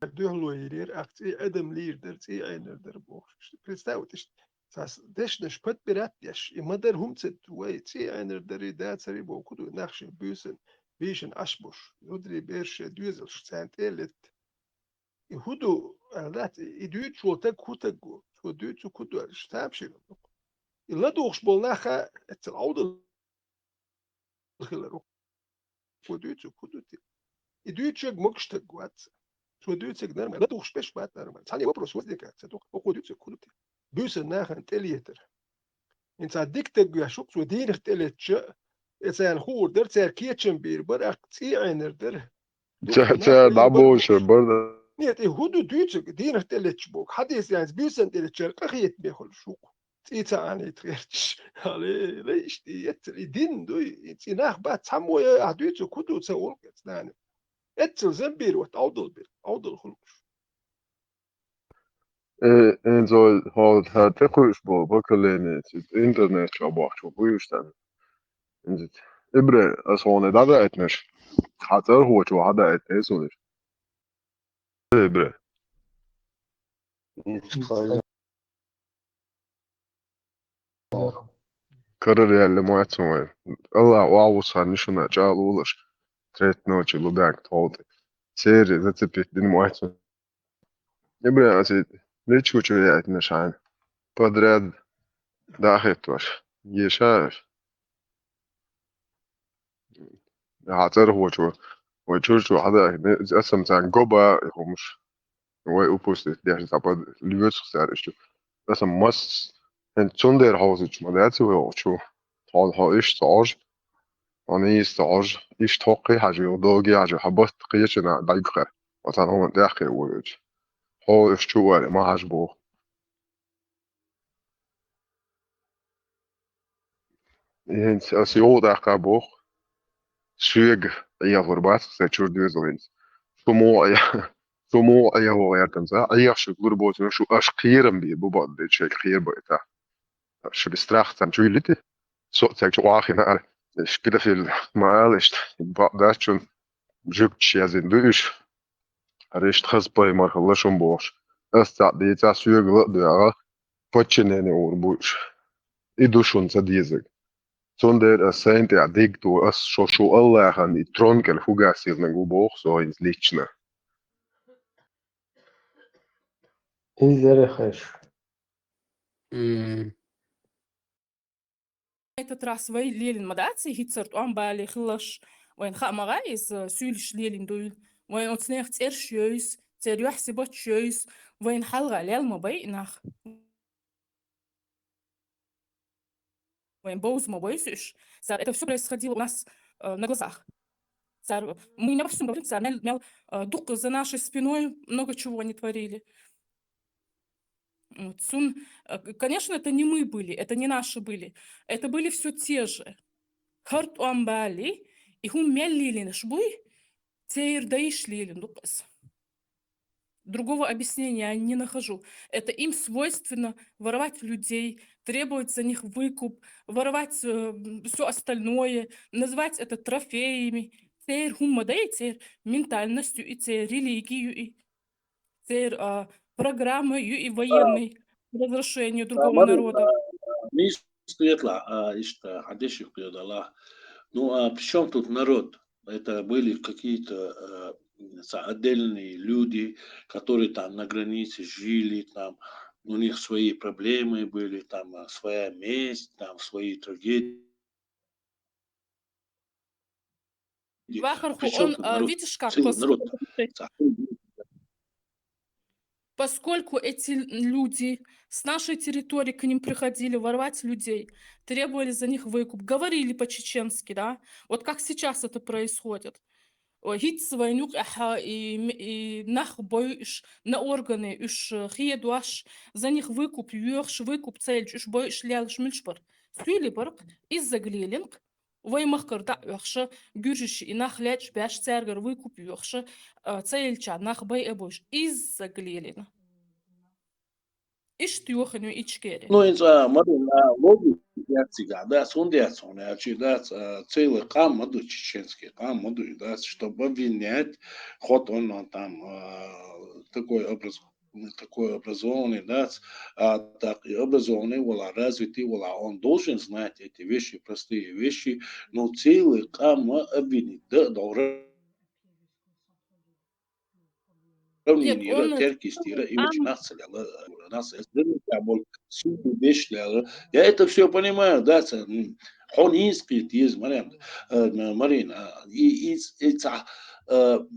دوحلو يرير أقتي أدم لير در تي أين در بوخش представь إيش ساس دش نشبت برات يش إما در هم تد وي تي أين در دات سري بوكدو نخش بيسن بيشن أشبوش يدري بيرش دوزل سان تلت يهودو ذات يدوت شو تك ودوت شو كدو شتابشي إلا دوخش بولناخا العودة الخلارو ودوت شو كدو يدوت شو مكشتك وات شو دوت شو نرمى لا دوخش بيش بات نرمى ثاني وبروس وزدك تصدق ودوت شو كدو بيوس الناخا انتليتر انت عديك تجوا شو شو دين اختلت شو إنسان خور در تركيتشن بير برق تي عينر در دوخش تا ناخا دابوش برد نيت هودو دوتش دين اختلت بوك حديث يعني بيوسن ديت شرق خيت بيخل شو تيتا أنا تغيرش على ليش يتل دين دو يتناخ بات سمو يهديتو كدو تسول كتنان يتل زنبير وتعودل بير عودل خلوش إن زول هاد هتخوش بو بكليني إنترنت شباح شو بيوشتن إنزت إبرة أصونه دا إتنش خاطر هو شو هذا إتنسونش إبرة كرر يالله ما يتسوي الله واوس هنشنا جالولش تريت نوتش لباك تولد سيري ذات بيت دين ما يتسوي إبرة أسيد ليش كوشو يأتنش عين بدراد داخت واش يشاش خاطر هو شو هذا أسم تان جوبا همش هو أوبوست ده تابا ليوتس سارش أسم مس هن چون در هاوزش مدت و شو حال هایش تاج آنی استاج ایش تاقی هجی داگی هجی حبست قیش نه دقیقه مثلا هم دقیقه وجه ها اش شو ولی ما هج بو این سیو دقیقه بو شیگ یا غربت سچور دیوزلینز شو مو ایا هو یارتن زا ایا شو غربت شو اش خیرم بی بو بعد شي خير بقيتا شو الاستراخ تن شو لتي سو تاك شو اخي انا ايش كده في المعالش بعد شون جبت يا زين دوش ريشت خز باي مار خلاشون بوش استا ديتا سويغ دو بوتشنيني اور بوش idushun sadizeg sonder sent ja digtu as šo allahan I tronkel hugasirna guboch so ins lichna إنزل خش Этот раз вай лелин мадаци хитцерт он бали хлаш وين خا مغايس سولش ليلين دول وين اوتسنيخ تير شويس تير يحسبوت شويس وين حلقة ليل ما بيناخ وين боуз ما боисуш صار это все происходило у нас на глазах صار мы не во всем говорим صار мел дух за нашей спиной много чего они творили. Вот, конечно, это не мы были, это не наши были, это были все те же. Харт уамбали, и хум меллилин шбуй, тейр даиш лилин дукас. Другого объяснения я не нахожу. Это им свойственно воровать людей, требовать за них выкуп, воровать все остальное, называть это трофеями. Цер хумма, да, и цер ментальностью, и цер религию, и цер программой, и военной разрушению другого مرة народа. مش يطلع حدش يقيد الله. Ну, а при чем тут народ? Это были какие-то отдельные люди, которые там на границе жили, там у них свои проблемы были, там своя месть, там свои трагедии. Вахарху, При чем он, тут народ? видишь как, Целый народ. поскольку эти люди с нашей территории к ним приходили воровать людей, требовали за них выкуп, говорили по-чеченски, да, вот как сейчас это происходит. Гит свайнук и нах боюш на органы, уж хиедуаш, за них выкуп, юрш выкуп цельч, уж боюш лялш мильшпар. Сюли барк из-за глилинг, ваймахкар да юрша, гюржиш и нах ляч бяш цергар выкуп юрша, цельча нах бай эбош из-за глилин. Иш тюханю ичкери. Ну, из-за логики да, сундяцон, да, целый кам маду чеченский, кам маду, да, чтобы обвинять, ход он там такой образованный, да, так и образованный, вала развитый, вала, он должен знать эти вещи, простые вещи, но целый кам обвинить, да, Нет, он я это все понимаю, да, он искрит из Марина, и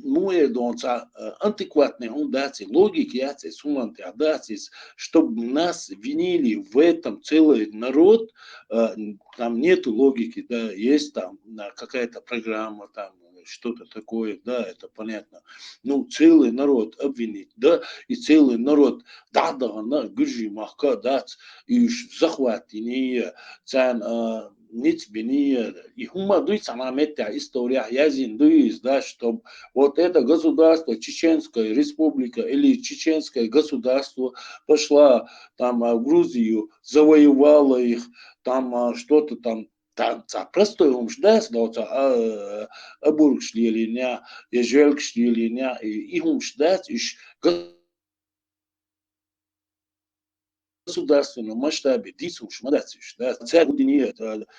муе донца антикватные ондации, логики яцы, суманты адации, чтобы нас винили в этом целый народ, там нету логики, да, есть там какая-то программа, там что-то такое, да, это понятно. Ну, целый народ обвинить, да, и целый народ, да, на гюржи махка, да, и захват, и не, цен, ниц бини, и хума дуйца на метя история, язин дуйс, да, чтобы вот это государство, Чеченская республика или Чеченское государство пошла там в Грузию, завоевала их, там что-то там, простой умждас, да, обургшлилиня, ежелкшлилиня, и умждас, и государственном масштабе дисуш мадациш, да, царь удиния,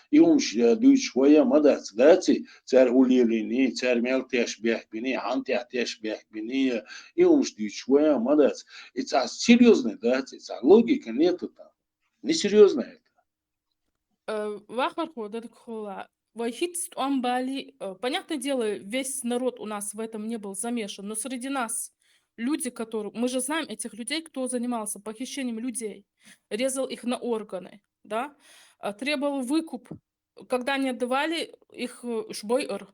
и умш дуйч воя мадац, да, царь улилини, царь мелтеш бяхбини, антиатеш бяхбини, и умш дуйч воя мадац. Это серьезно, да, это логика нету там, несерьезно это. Вахарху, да, такого. Вахит Амбали, понятное дело, весь народ у нас в этом не был замешан, но среди нас люди, которые... Мы же знаем этих людей, кто занимался похищением людей, резал их на органы, да, требовал выкуп. Когда они отдавали их шбойр,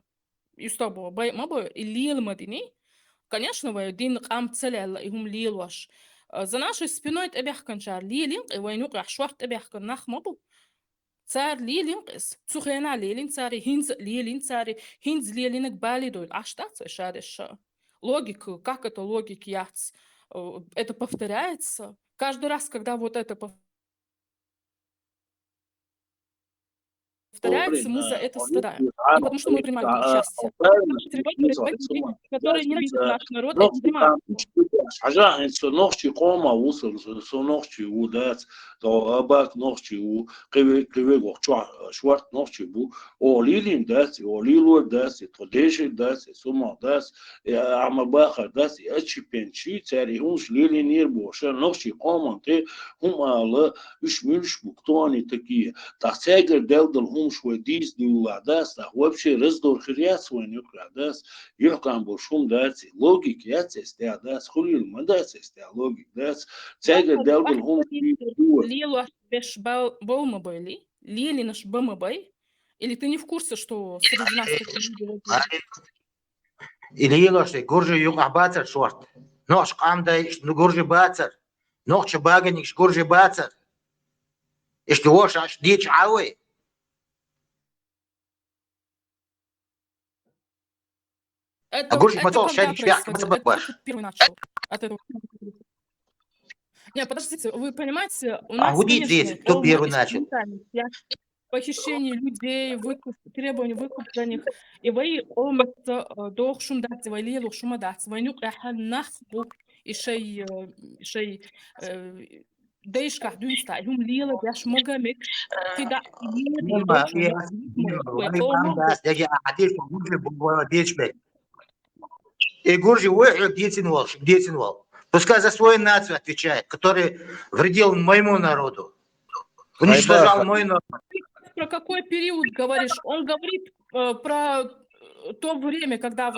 и что было, мабой, и лил мадини, конечно, вайдин кам целяла, и хум лил ваш. За нашей спиной табяхкан шар лилин, и вайну рашварт табяхкан нах мабу. Цар лилин قص سخينا ليلين цари хинз лилин цари хинз лилинок балидой а что это шариш логику как это логики яц это повторяется каждый раз когда вот это повторяется мы за это страдаем и потому что мы принимаем участие которые ненавидят наш народ и занимаются حاجة نوختي قوما وصل نوختي ودات تو أباك نوختي وقوي شوارت نوختي بو أوليلين دات أوليلو دات توديش دات سوما دات عم باخر دات أشي بنشي تاري هونش ليلين يربو عشان نوختي قوما تي هم على إيش ملش بكتواني تكية تحتاجر دلدل هم شوي ديس ديولا دات وابشي رزدور خريات وين يقرأ دات يحكم برشوم دات لوجيك يات استيا دات خليل ما دات استيا لوجيك دات تاجر دلدل هم Лилу беш боума бойли, лили наш бома бой, или ты не в курсе, что среди нас такие люди? Или елоши, горжи юга бацар шорт. Нож камда, ну горжи бацар. Нож чабаганик, горжи бацар. И что вош, аж дичь ауэ. Это когда происходит? Это только первый начал. от этого. Не, подождите, вы понимаете, у А нас, вот конечно, видите, кто полно первый начал. инструментальных похищение людей, выкуп, требования выкуп за них. И вы омет дох шум дать, вы лилу шума дать, вы нюк эхан нахбу, и шей дейшках дюнста, юм лила бяш магамикш, кида лила и Нема, дойчу нюк вы وأنا о بعمل мохбу. بس دقي عديش وجورجي بابا بيشبك и Гуржи выиграл Детин Вал. Пускай за свою нацию отвечает, который вредил моему народу, уничтожал мой народ. Про какой период говоришь? Он говорит про то время, когда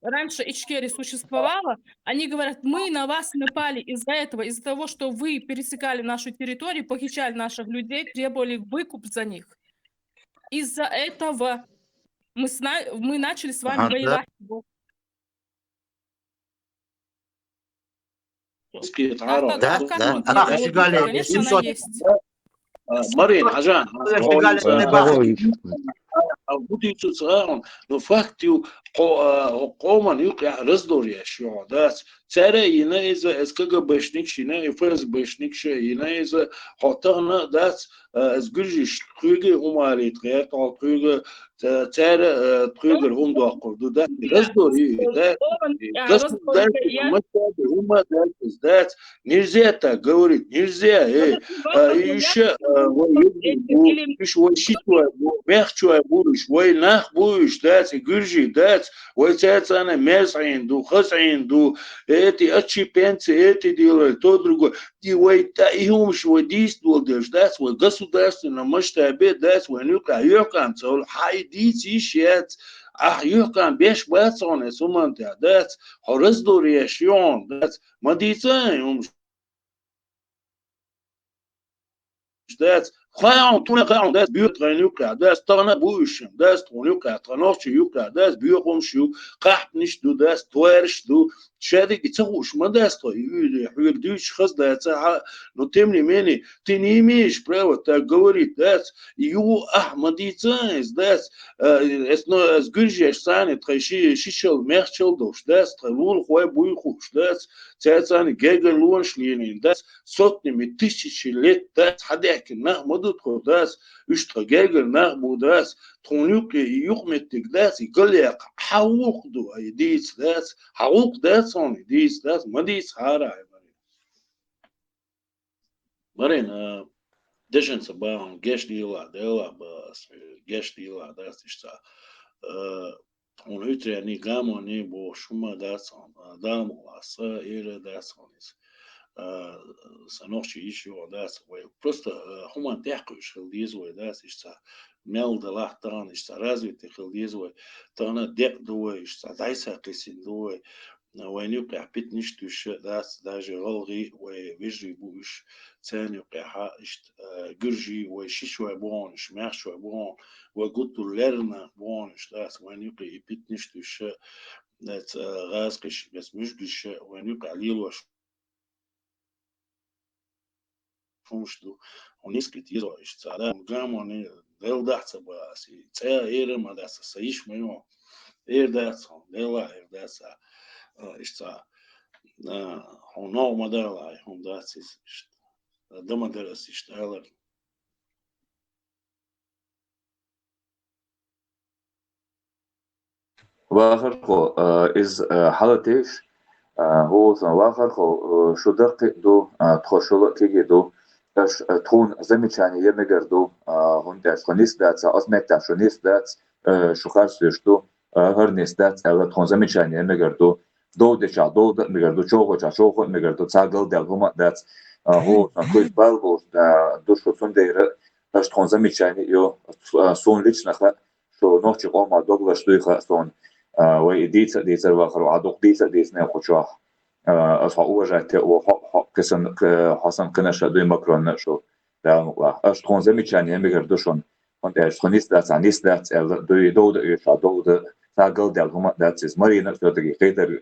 раньше Ичкери существовало. Они говорят, мы на вас напали из-за этого, из-за того, что вы пересекали нашу территорию, похищали наших людей, требовали выкуп за них. Из-за этого мы начали с вами воевать. Конечно, она есть. Марин, Ажан, будете царом, но факту قوما يقع رزدور يا شو داس ترى ينايز اسكجا بشنيك شينا يفرز بشنيك شي ينايز حطنا داس اسجرجش تخيجي همالي تغير تخيجي ترى تخيجي هم دو قردو ده رزدور ده ده هما ده نرزيتا говорит нельзя еще مش وشيتوا بيخشوا بورش وينخ بورش داس جرجي داس ويتات أنا مزعين دو خزعين دو эти отчепенцы эти делают то другое и ويتا يهم شو ديس دول داس داس والгосударственном масштабе дас венюка يوكان цол حيديس يشيت يوكان بيش باتون سومانتا داس حرز دوريشيون داس ما ديتان يهم داس خاون تونه خاون داس بيو ترينيوكا داس تانا بوشم داس ترينيوكا ترانوش يوكا داس بيو قومشو قحط نش دو داس تويرش دو شادك يتسوش ما داس تو يحيل دوش خز داس نو تمني مني تنيميش براو تا говорит داس يو احمد يتسايز داس اسنو از گرجش ساني تخشي شيشل ميرشل دوش داس تلول خوي بوي خوش داس تساني جيجر لونش لينين داس сотнями тысячи лет дас хадяки нах модут дас ушта гегер нах будас тонюки юхметтик дас игаляк хауқду айдис дас хауқ дас он дис дас мадис хара марин дешен сабан гешдила дела бас гешдила дас ишта он утряни гамо не бо шума дас он дамо аса ире дас он санохчи еще дас просто хуман тяхуш хилдизой дас ишта мелда лахтан ишта развитый хилдизой тана дек дуой ишта дайса кисин дуой وينيقع بيت نشتوش داس داجي غلغي ويجري بوش ثاني يقع اشت جرجي وشيشوا بونش ماشوا بون وقلتوا لرنا بونش داس وينيقع بيت نشتوش داس غاسقش بس مش وينيقع ليلوش فمشتو ونسكت يروش تعالى مقاموني دل دحت باسي تا اير ما داس سيش ميو اير داس دلا اير داس اشتا هونو مدلا هون داس دم درس اشتغل واخر خو از حالتش هو واخر خو شو دقيق دو تخشل كيجي دو اش تون замечание يمجردو هون داس خنيس داس اسمك شو نيس داس شو خارج دو هر نيس داس على تون замечание يمجردو دو دشا دو مجردو شوخو مجردو تاغل دال هما داس هو كويس بالبو دو شو سوندير اش تون замечание يو سون лично شو نوتشي قوما دوغلا شتوي سون ويديت ديتر واخر وعدوق ديت ناخوشوح أصح أوجعت وحسن حسن قناش دوي مكرون شو دام أش تكون زميشان يمكر دوشون كنت أش تكونيس دات عنيس دات دوي دود يش دود تاجل دال هما دات إز مرينا تودي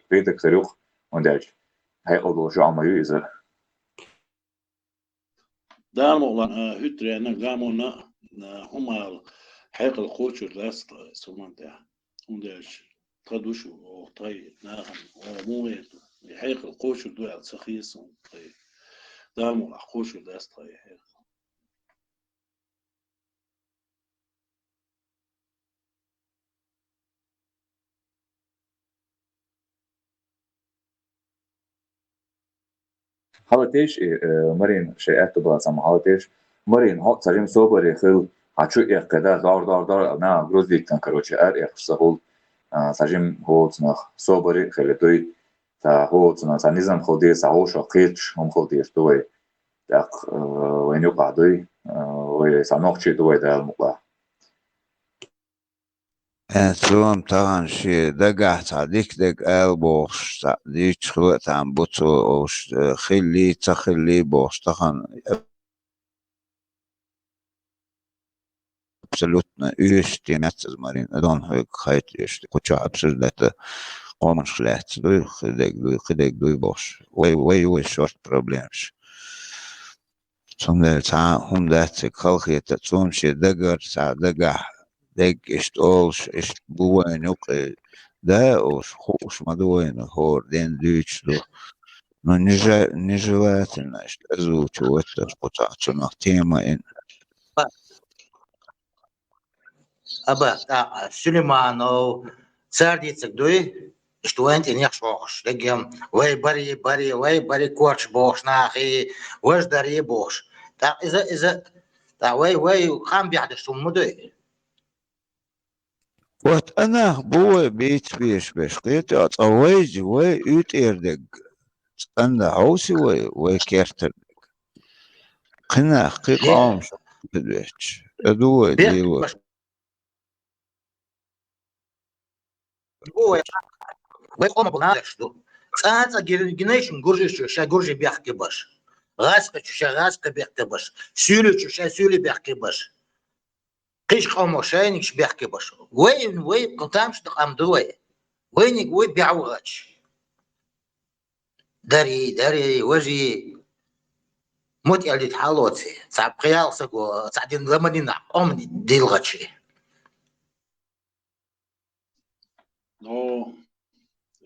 فيدر كريوخ ونداش هاي أولو شو عم يوزر دام والله هتري أنا قامونا هما حيق الخوشر لاست سومان ده ونداش تدوشو أو طي ناهم أو مويت يحيق القوش دو على سخيس طيب دامو القوش داس طيب حالتيش مرين شيئات تبغى سما حالتيش مرين هات سجيم صوبري خل هتشو كده دار نا جروزيك كان كروتشي سهول سجيم هو تنخ صوبري خل دوي تا هو تنخ نظام خودي سهو شقيتش هم خودي دوي داق وين يقع دوي وسانوخشي دوي ده المقع سوام طبعا شي دقع تعديك دق بوش تعديك خلوت عم بوتو اوش خلي تخلي بوش طبعا absolutna üsteenätses marin don hög heitlist kutsa absolut qoman schlecht khideg du bosh way short problems som ta hum dat khalkhiyat tsum shi dagar sa daga deg ist ols ist buwen ook da os khos madoen hor den duits do но нежелательно озвучивать репутацию на тема أبا سليمانو سارديتك دوي اشتوانت إن يخشوش لقيم واي بري كورش بوش ناخي واش داري بوش تا إذا تا واي قام بيحدث شو دوي وات أنا بوي بيت بيش قيت أويج وي يتيردق أنا عوسي وي كيرتر قنا قي قام بدوش أدوي ديلو واي قام بنادش دو ساعات جنيشن جورجي شا جورجي بيحكي باش غاسك بيحكي باش سولي بيحكي باش قيش قوم شاينكش بيحكي باش وين قطامش تقام دوي وين بيعوغاتش داري وجي موت يالدي تحالوتي صعب قيال سقو سعدين لمدينة قوم دي الغاتشي نو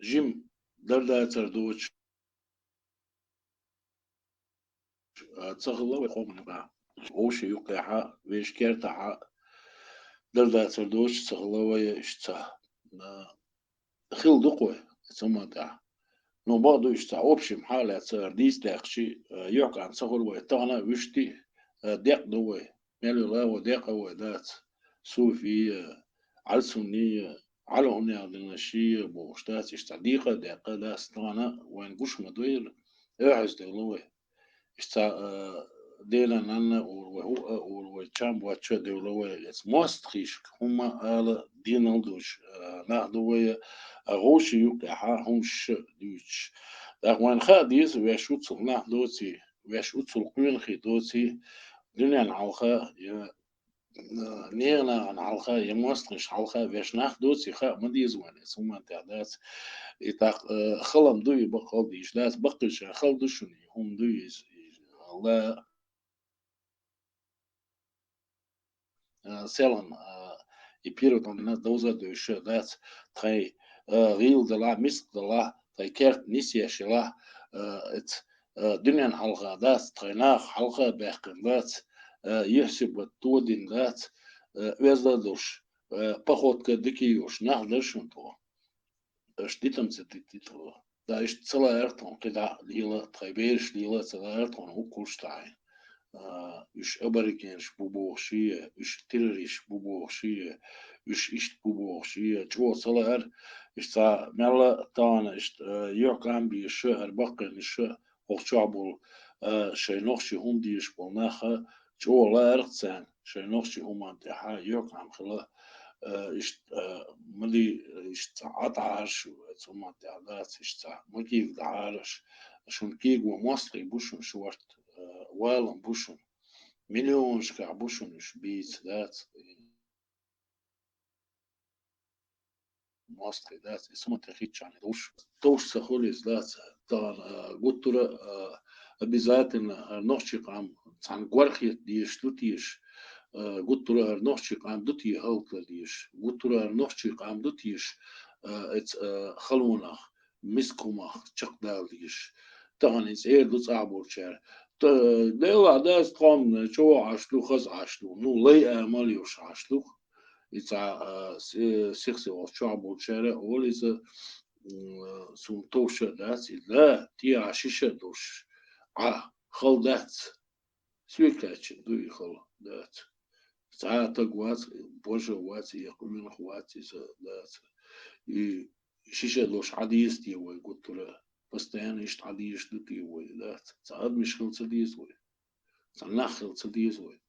جيم دردا تردوش تسغلا ويقوم نبع وش يقع ويش كيرتع دردا تردوش تسغلا ويشتا خيل دقوة ثم تاع نو بعضو يشتا وبشم حالة سرديس تاخشي يوقع عن سهل ويتغنى ويشتي ديق دوي ميلو لا وديق ودات سوفي على سنية على هني عندنا شيء بوشتات يشتعديقة دقة داس طانا وين قش مدوير اعز دولوه اشتا ديلا نانا وهو ويتشام واتشا دولوه اس موست خيش هما آلا دينا دوش ناخدوه غوش يوكا همش دوش داك وين خاديز ويشوتسل ناخدوتي ويشوتسل قوين خيدوتي دنيا نعوخا نيغنا عن حلقة يموستنش حلقة باش ناخدو سيخا مديز وانا ثم تعدات يتاق خلم دوي بقال ديش داس بقش خلدو شني هم دوي الله سيلان يبيرو تننا دوزا دوش داس تخي غيل دلا مست دلا تخي كيرت نسيا شلا ات دنيا حلقة داس تخيناخ حلقة باقن داس يحسب التودين دات ويزدادوش походка дикиюш нахдашун то штитам цетитито да ist цела ертон кида лила трайбеш лила цела ертон укуштай üş abarigenş buboşiye üş tiririş buboşiye üş iş buboşiye ço salar işte mella tana işte yok am bir şehir bakın işte hoşçabul şey noxşi hundiş bolnaha ço lartsan şey noxşi humantaha yok am khla işte ملي işte عطعش ثم تعدات işte مكيف دعارش شون كيق ومصري بوشون شورت والم بوشون مليون شكع بوشون مش بيت ذات مصري ذات اسمه تخيتش يعني دوش سخوليز ذات طبعا قلت له обязательно نوشيق عم عن قرخيت ديش لوتيش قلت له نوشيق عم دوتي هالك ديش قلت له نوشيق عم دوتيش خلونخ مسكومخ تشقداليش تغنيس دوس عبورشار ديلا داس قام شو عشلو خز عشلو نو لي ماليوش عشلو يتع سيخسي وشو عبورشار وليز سمتوش داس لا تي عشيشة دوش خل دات سويكاتش دوي خل دات ساعات قوات بوجه وات يقولون خوات دات شيشة دوش عديس تي وي قلت له بس تاني اشت عديس دتي وي دات ساعات مش خل تديس وي سنخ خل تديس وي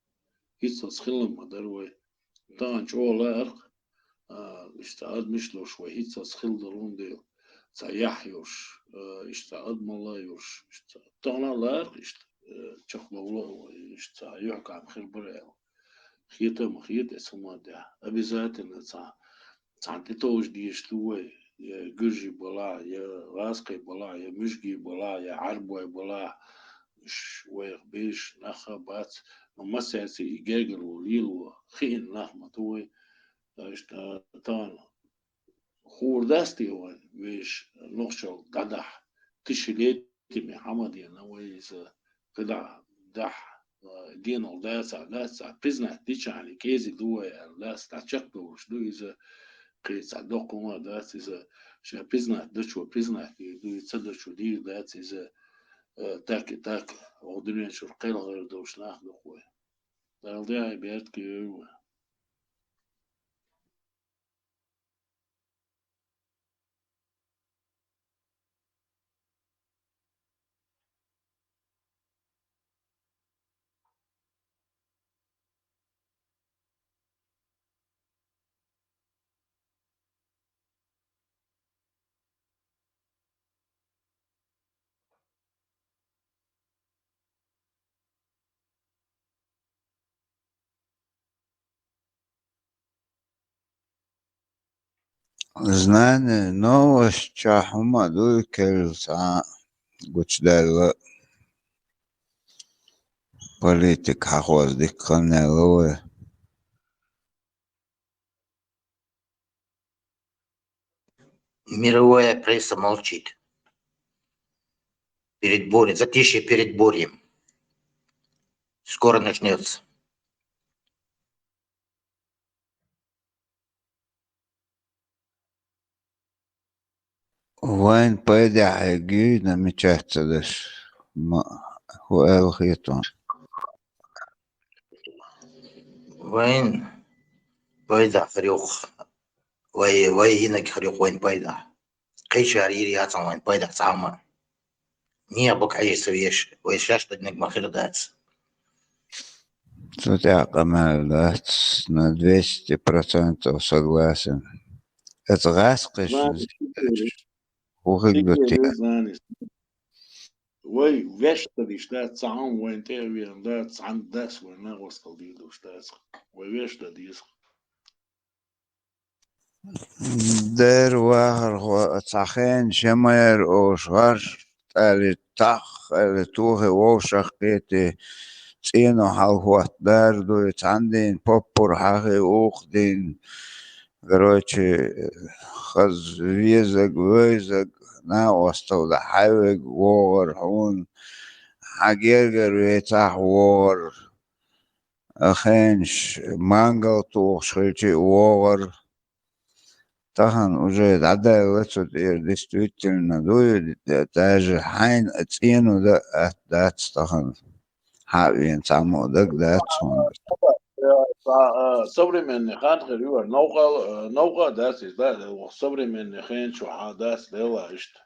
هيتس خلهم مدر وي طبعا شو لا أرق اشتعاد مش لو شوي هيتس خل درون ديل سيحيوش اشتعاد ملايوش طبعا لا أرق اشت شخ بولا اشت يحكى عن خير بريل خيطة مخيط اسمه ده أبي ذات إن تعطيتوش ديش لوي يا جرجي بلا يا غاسقي بلا يا مشجي بلا يا عربوي بلا شوي بيش نخا بات مساسي يجاجر وليلو خين نخمة توي طبعا خور داستي وين بيش نخشل قدح تشليتي محمد ينويز قدح دح دينو داسا بزنا ديش يعني كيزي دوي لاس تشكلو شدو إذا قيس عدوكما داس إذا شا بزنا دشو بزنا دو يتصدر شو دي داس إذا تاك وقدرين شو القيل غير دوش ناخدو خوي دالدي بيات كيو Знание новость чахума дуйкельца гучдала политик хахоз дикканелуэ. Мировая пресса молчит. Перед бурей, затишье перед бурем. Скоро начнется. وين بيدع حقينا متشهتدش ما هو الخيطان وين بايدع فريق وي هناك فريق وين بايدع قيش عريري هاتم وين بايدع تعمى نيا بك عيش سويش ويشاش تدنك ما خير دات تتعقى مالات на 200% согласен. Это غاسقش وخيقدوتي وي ويشتا دي شتات ساعون وين تاوي دات عند داس وين ناغوس قلديدو شتات ويشتا دي در واخر خو تسخين شمير او شغر اللي تخ اللي توه ووشخ قيتي تسينو حالخوات داردو يتعندين بوبور حاخي اوخدين короче خز ويزق ويزق نا وستو دا حيوق وور حون حقيقر ويتاح وور أخينش مانجل توخ شخيتي وور طبعا уже عداوة действительно дует даже حين اتينو ده طبعا حابين تعمو ده صبري من خان خريور نوقا داس ده صبري من خان شو حداس ده اشت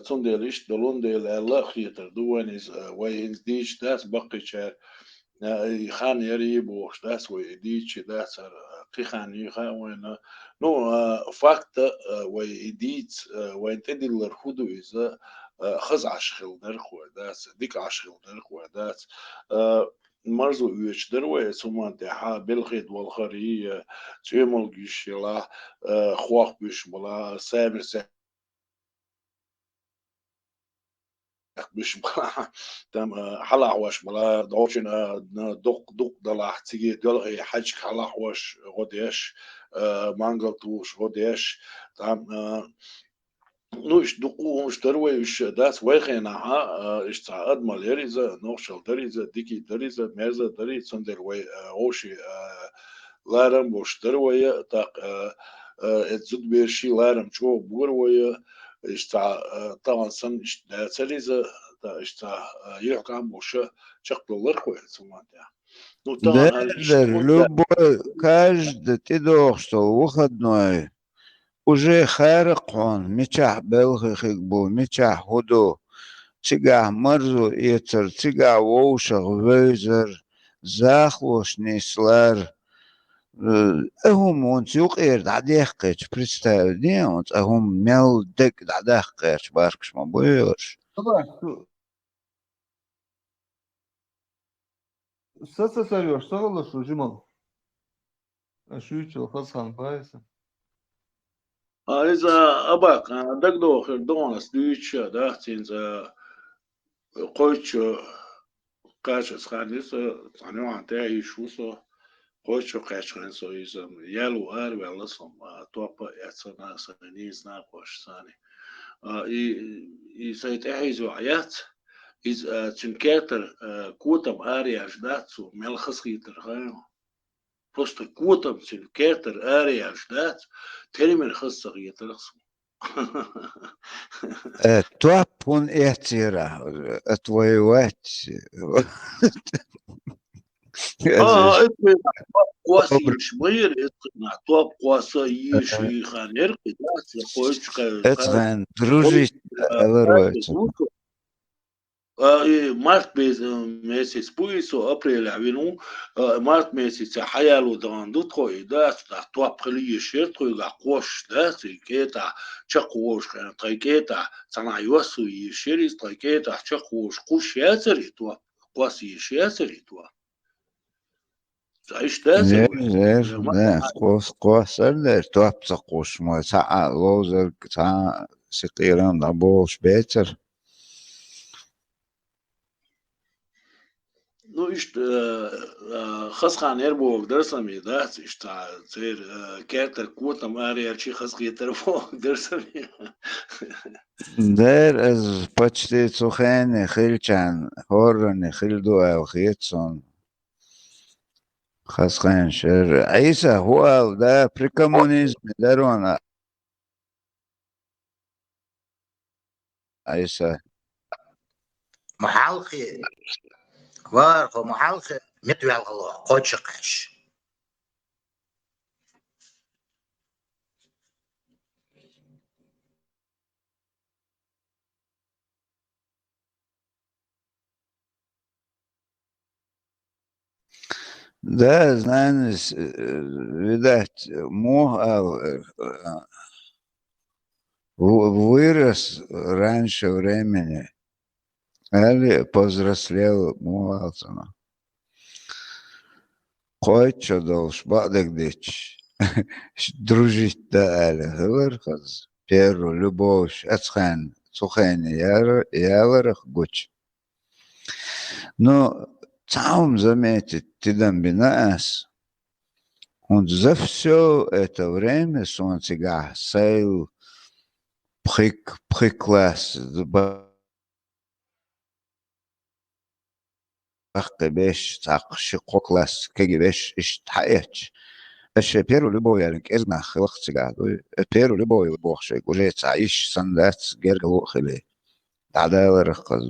تون اشت دلون الله خيتر دوين از وين ديش داس بقي شار خان يريب وش داس ويديش داس قيخان يخا وين نو فاكت ويديت وين تدي الرخودو إذا خز عشخل درخو داس ديك عشخل درخو داس مرزو يوش دروي سومان تحا بالخيط والخري تيمول جيشلا خواخ بيش بلا سامر بيش بلا تم حلا حواش بلا دوشنا دق دلاح تيجي دلغي حج حلا حواش غديش مانجل توش غديش تم Ну, иш дуку штарвай иш дас вайхена иш цаад малериза нохшал дариза дики дариза мерза дари цондер вай оши ларам бош дарвая так эцуд берши ларам чо бурвая иш طبعا سن иш цариза да иш يحكم бош чакдоллар хой цуман да. Ну Да, طبعا иш любой, каждый, ты думал, что выходной уже خارق он, мечах белхих был, мечах худу, цигах марзу ецер, цигах воушах вейзер, захлош неслар, هم يقير دعديخش представь, не он, هم мел дек дعдيخش баркш ما بيرش. طبعا СССР что было служимал? Шучу, Хасан Пайса. إذا أباك دقدو خير دونس ديتش ده تنزا قويتش كاشس خانيس تانيو عن تاعي شوسو قويتش كاش خانسو إذا يالو أر ولا سم توبا يتسنا سنيز ناقوش ثاني إذا تحيزو عيات إذا تنكاتر كوتم أرياش داتسو ملخص خيتر خايو Просто квотам цинкетер ариаш дат термин خص يترخص توابون اعتراف اتويوات اتمنى قواسي شمير اتمنى تواب قواسا يشي خانير قداس لقويتش اتغن دروجي الرويت مارت месяц puiso апрель avinu март месяц хаялу данду тхой да то апрели шертхой га кош да цикета чакош трикета цанайосу и шерис трикета чакош куш яцери то кваси яцери то заиш да زير ده قوس ده تواب تقوش ما ساعة لوزر ساعة سقيران دابوش بيتر Ну, ist خاصة نربو درسمي ده ist زير كاتر كوتا ماري أرشي خاصة يتربو درسمي دير از почти цухene خيلچان هورن خيلدو او خيتسون خاصخين شر عيسى هو ده بريكومونيزم دارونا عيسى محالخي وارخو محالخي متو يالغلو قوتشقش ده знаешь, видать, вырос раньше времени, или повзрослел муалцина. Койчо долж, бадек дичь, дружить да али, хылырхыз, перу, любовь, ацхан, цухайни, яларах гуч. Но сам заметить, ты дам бинас, он за все это время солнцега сейл приклас, بخ بيش تاق شقو كلاس كي بيش اشتحيتش اش بيرو لبو يعني ازنا وقت قاعد بيرو لبو يبوخ شيء قولي تعيش سندات جرجو خلي عداوة رقص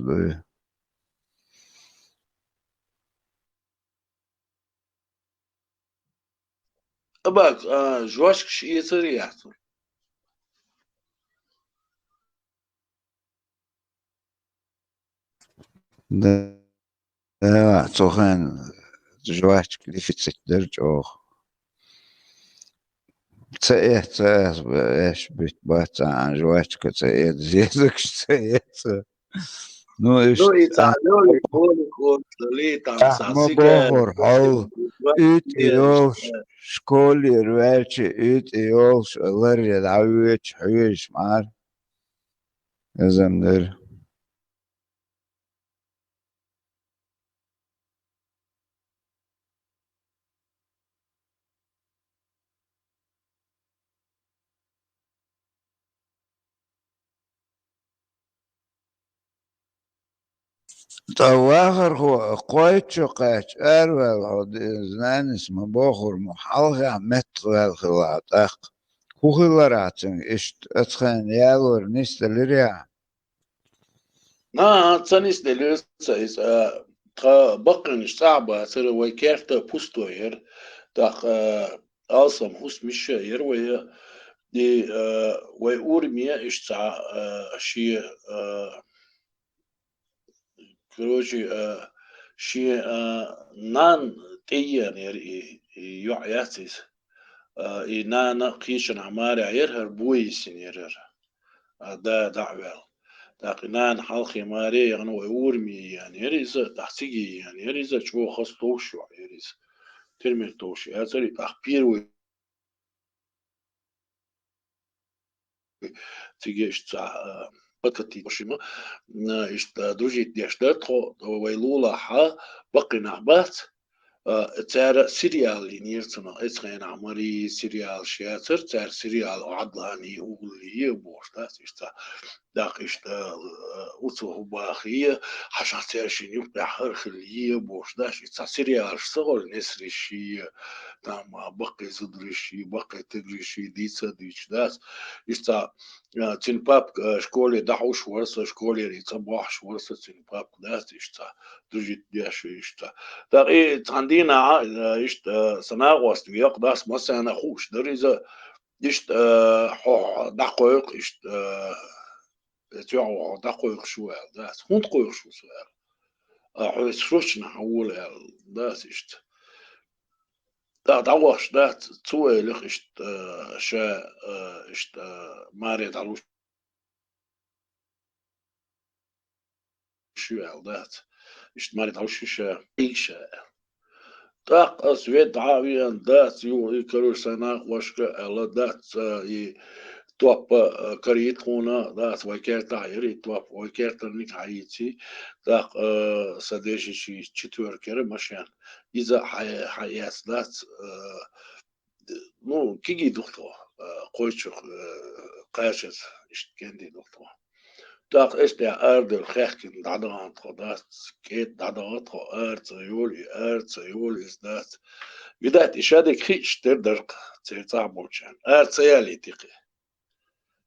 أباك جواشك شيء سريع ده صوخان جواش كليفت درج اوخ تسأيت ايش بيت بات عن جواش كتسأيت زيزك تسأيت نو ايش Ну и تعالوا يقول لي ما تنساسيكا بوخر حول ايت ايوش شكولي روالشي ايت ايوش الله يدعويش حيش مار ازم در تواخر هو قويت شقاش أروال عود زنان اسمه بوخر محلغة متر الخلاط أخ هو خلاراتن إشت أتخان يالور نستلريا تسانيس دليس سايس بقن صعبة سر ويكارتا بوستوير تاق ألسم هوس مش يروي دي ويورميا إشتع شي كروجي شي نان تيان يعياتيس نان قيشن عماري عيرهر بويسين يرهر دا دعوال تاقنان حلقي ماري يعني ويورمي يعني يريز تحسيجي يعني يريز شو خص توشو يريز ترمي توشي هذا تحبير تيجي اشتع بكتي وشيما اشتا دوجي ديشتاتو ويلولا حا بقي نعبات تار سيريال نيرتنا اتخين عمري سيريال شاتر تار سيريال عضلاني وغلي بوشتات اشتا داق اشتا اوتو باخية حشاتر شنيو بحر خليه بوشتاش اشتا سيريال شتغل نسري شي تام بقي زدري شي بقي تدري شي ديسا ديش داس اشتا تنباب شكولي دعوش ورسا شكولي ريتصباح ورسا تنباب داس اشتا درجت دياش اشتا داقي تاندينا اشتا سناغوست ويق داس مثلا خوش دريزا اشتا دقويق اشتا تعو دقويق شوال داس هونت قويق شو سوال حويس شوشنا حول داس اشتا دا دعوش دات توي لخ اشتا شا اشتا ماري دعوش شوال دات اشتا ماري دعوش شا ايشا تاق اسويت عاويان دات يو يكرو سناق وشكا الا دات توب كريت هنا دات وكيرتا يري توب وكيرتا نيك عيتي تاق صديشي شي تشتور كير مشان اذا حياة دات نو كيجي دكتور قويتشو قاشت اشتكندي دكتور تاق اشتا ارد الخيخكن دعدان دات كيت دعدان ارد سيولي ازدات بدات اشادك خيش تردرق تيرتاع بوشان ارد سيالي تيقي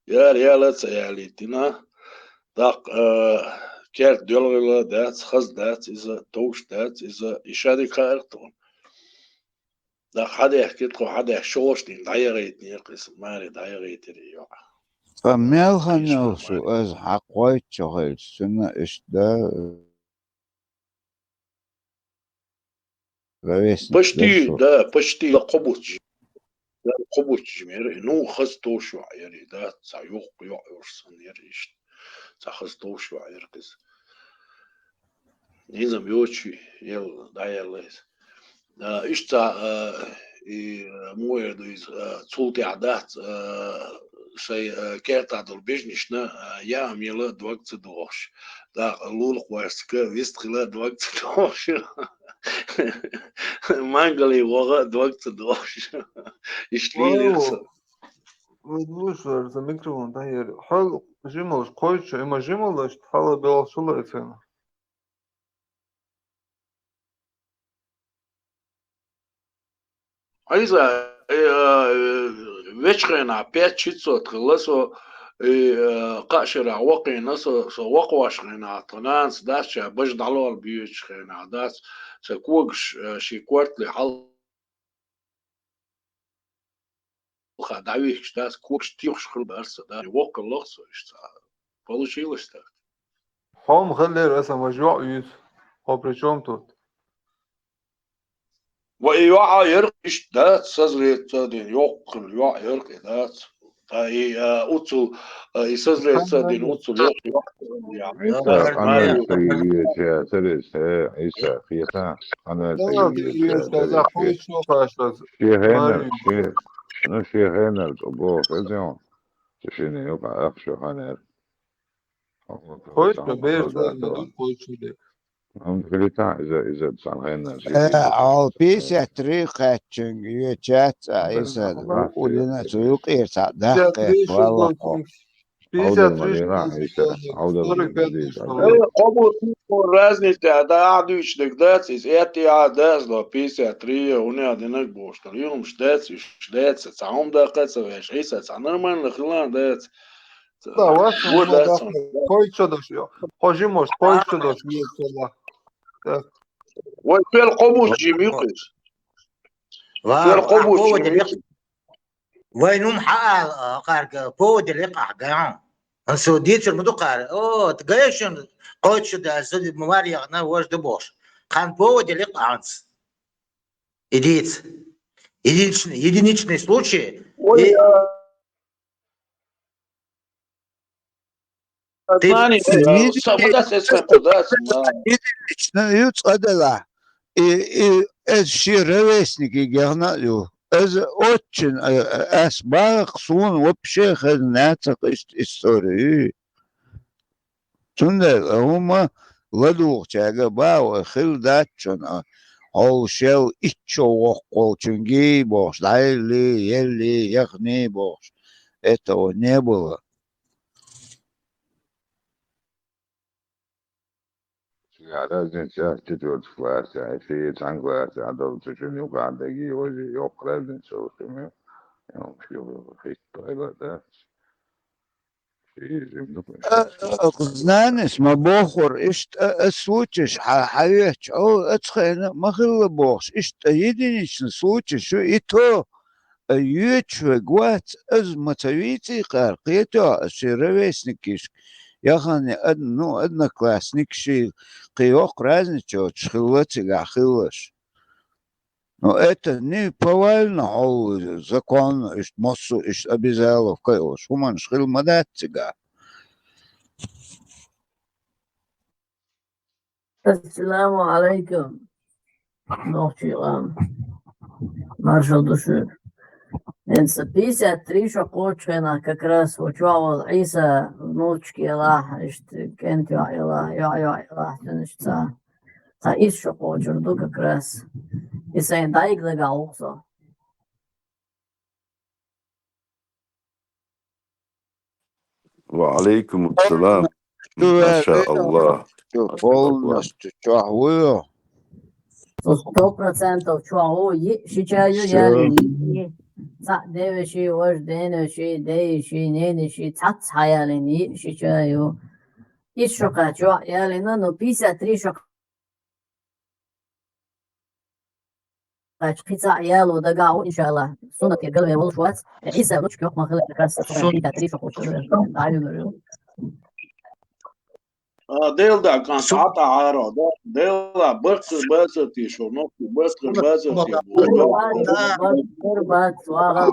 يا ريالة سيالي تينا تاق كيرت دولغلا دات خز دات إذا توش دات إذا اشادك خيرتون دا حدا يحكيتكو حدا يحشوش دين دايغيتني قسم ماري دايغيتي ريوع فميل خنوسو از حقويت شغل سنة اشتا بشتي دا بشتي قبوش دا قبوش جمير نو خزتو شو عيري دا سايوق يورسن يريش ساخزتو شو عير قس نيزم يوتشي يل دايرليس اشتا موير دويز تولتي عدات شيء كيرتا دول بيجنشنا يا ميلا دوقت دوش دا لول قوارسكا ويستخلا دوقت دوش مانجلي وغا دوقت دوش اشليل يخسر ودوش за микрофон тайер хал жималш койчу эма жималаш хала белашула эфена عايزة ويشخنا بيت شيتسو تخلصو قاشر عوقي نسو وقواش خنا طنانس داش باش دالور بيوش خنا داس سكوكش شي كوارت لي حل دعويش داس كوكش تيوش خل بارسا دا وق اللغسو اشتا получилось так хом خلي رسم مجوع يوز هو причём тут ويوعى يرقش دات سازريت دين يوقل يوعى يرقي دات اي اوتو يسازريت دين اوتو عيسى أنا سيدي سرس عيسى خيسان أنا سيدي سرس شيخنا شيخ أنا شيخنا أبو فيزيون تشيني يوقع أخشو هنر خوش بير خوش لي هم كليتا إذا بصنعنا عال بيسة طريقة يجات عيسى ولنا سوق يرتع دقيق والله عودة 53 المدينة عيسى عودة 45 المدينة قبل разница, да, дучник, дец, из эти дец, до 53, у него одинак был, что юм штец, сам да каца, веш, иса, нормально, хлан, дец. Da, vas Вот ma дец. da koji čodoš jo. Hoži moš, koji čodoš je cela. Вот пел قبول جيميكس. пел قبول جيميكس. وينهم حق قارك بود اللي قاع قاعون السوديت المدقار او تقايشن قوتش دا سود مواريا نا واش دبوش كان بود اللي قاعنس единичный случай единичную цадала и эти ровесники гернаю это очень асбак сун вообще хранятся истории тунда هما ладух чага бау хилдачон او شو ایچو وقو چونگی باش لیلی یلی یخنی باش этого не было. разница четверть класса, если там класса, а то чуть не угадали, уже yok разница, вот мы, знаешь, ما بخور إشت أسوتش حياتش أو أتخيل ما خلى بوش إشت يدينش نسوتش شو إتو يوتش وقوات أزمة تويتي قارقيتو أشيرويسنكيش يخاني أدنو أدنى классникши قيوق разничего тшхилати гахилаш. Но это не повально, закон, массу обязалов, шуман шхил мадатига. السلام عليكم نوتيغان маршал души. Энса 53 шокочена как раз учал Иса внучки Аллах, кент я Аллах, тенешца. Та ис шокочер ду как раз. Иса дайг гаусо. وعليكم السلام ما شاء الله полностью чахую. 100% чаху сейчас я девушки уж денежки дейши ненеши цацаялени сейчас еще хочу я лено но 53 шок قطع عيال ودقعوا إن شاء الله صنة القلب يولش وقت عيسى مش كيوك ما خلق كاس صنة تدريش وقوش ديلدا كان عطا عارو ديلدا برقر بازتي شو نوكي برقر بازتي قربت واغا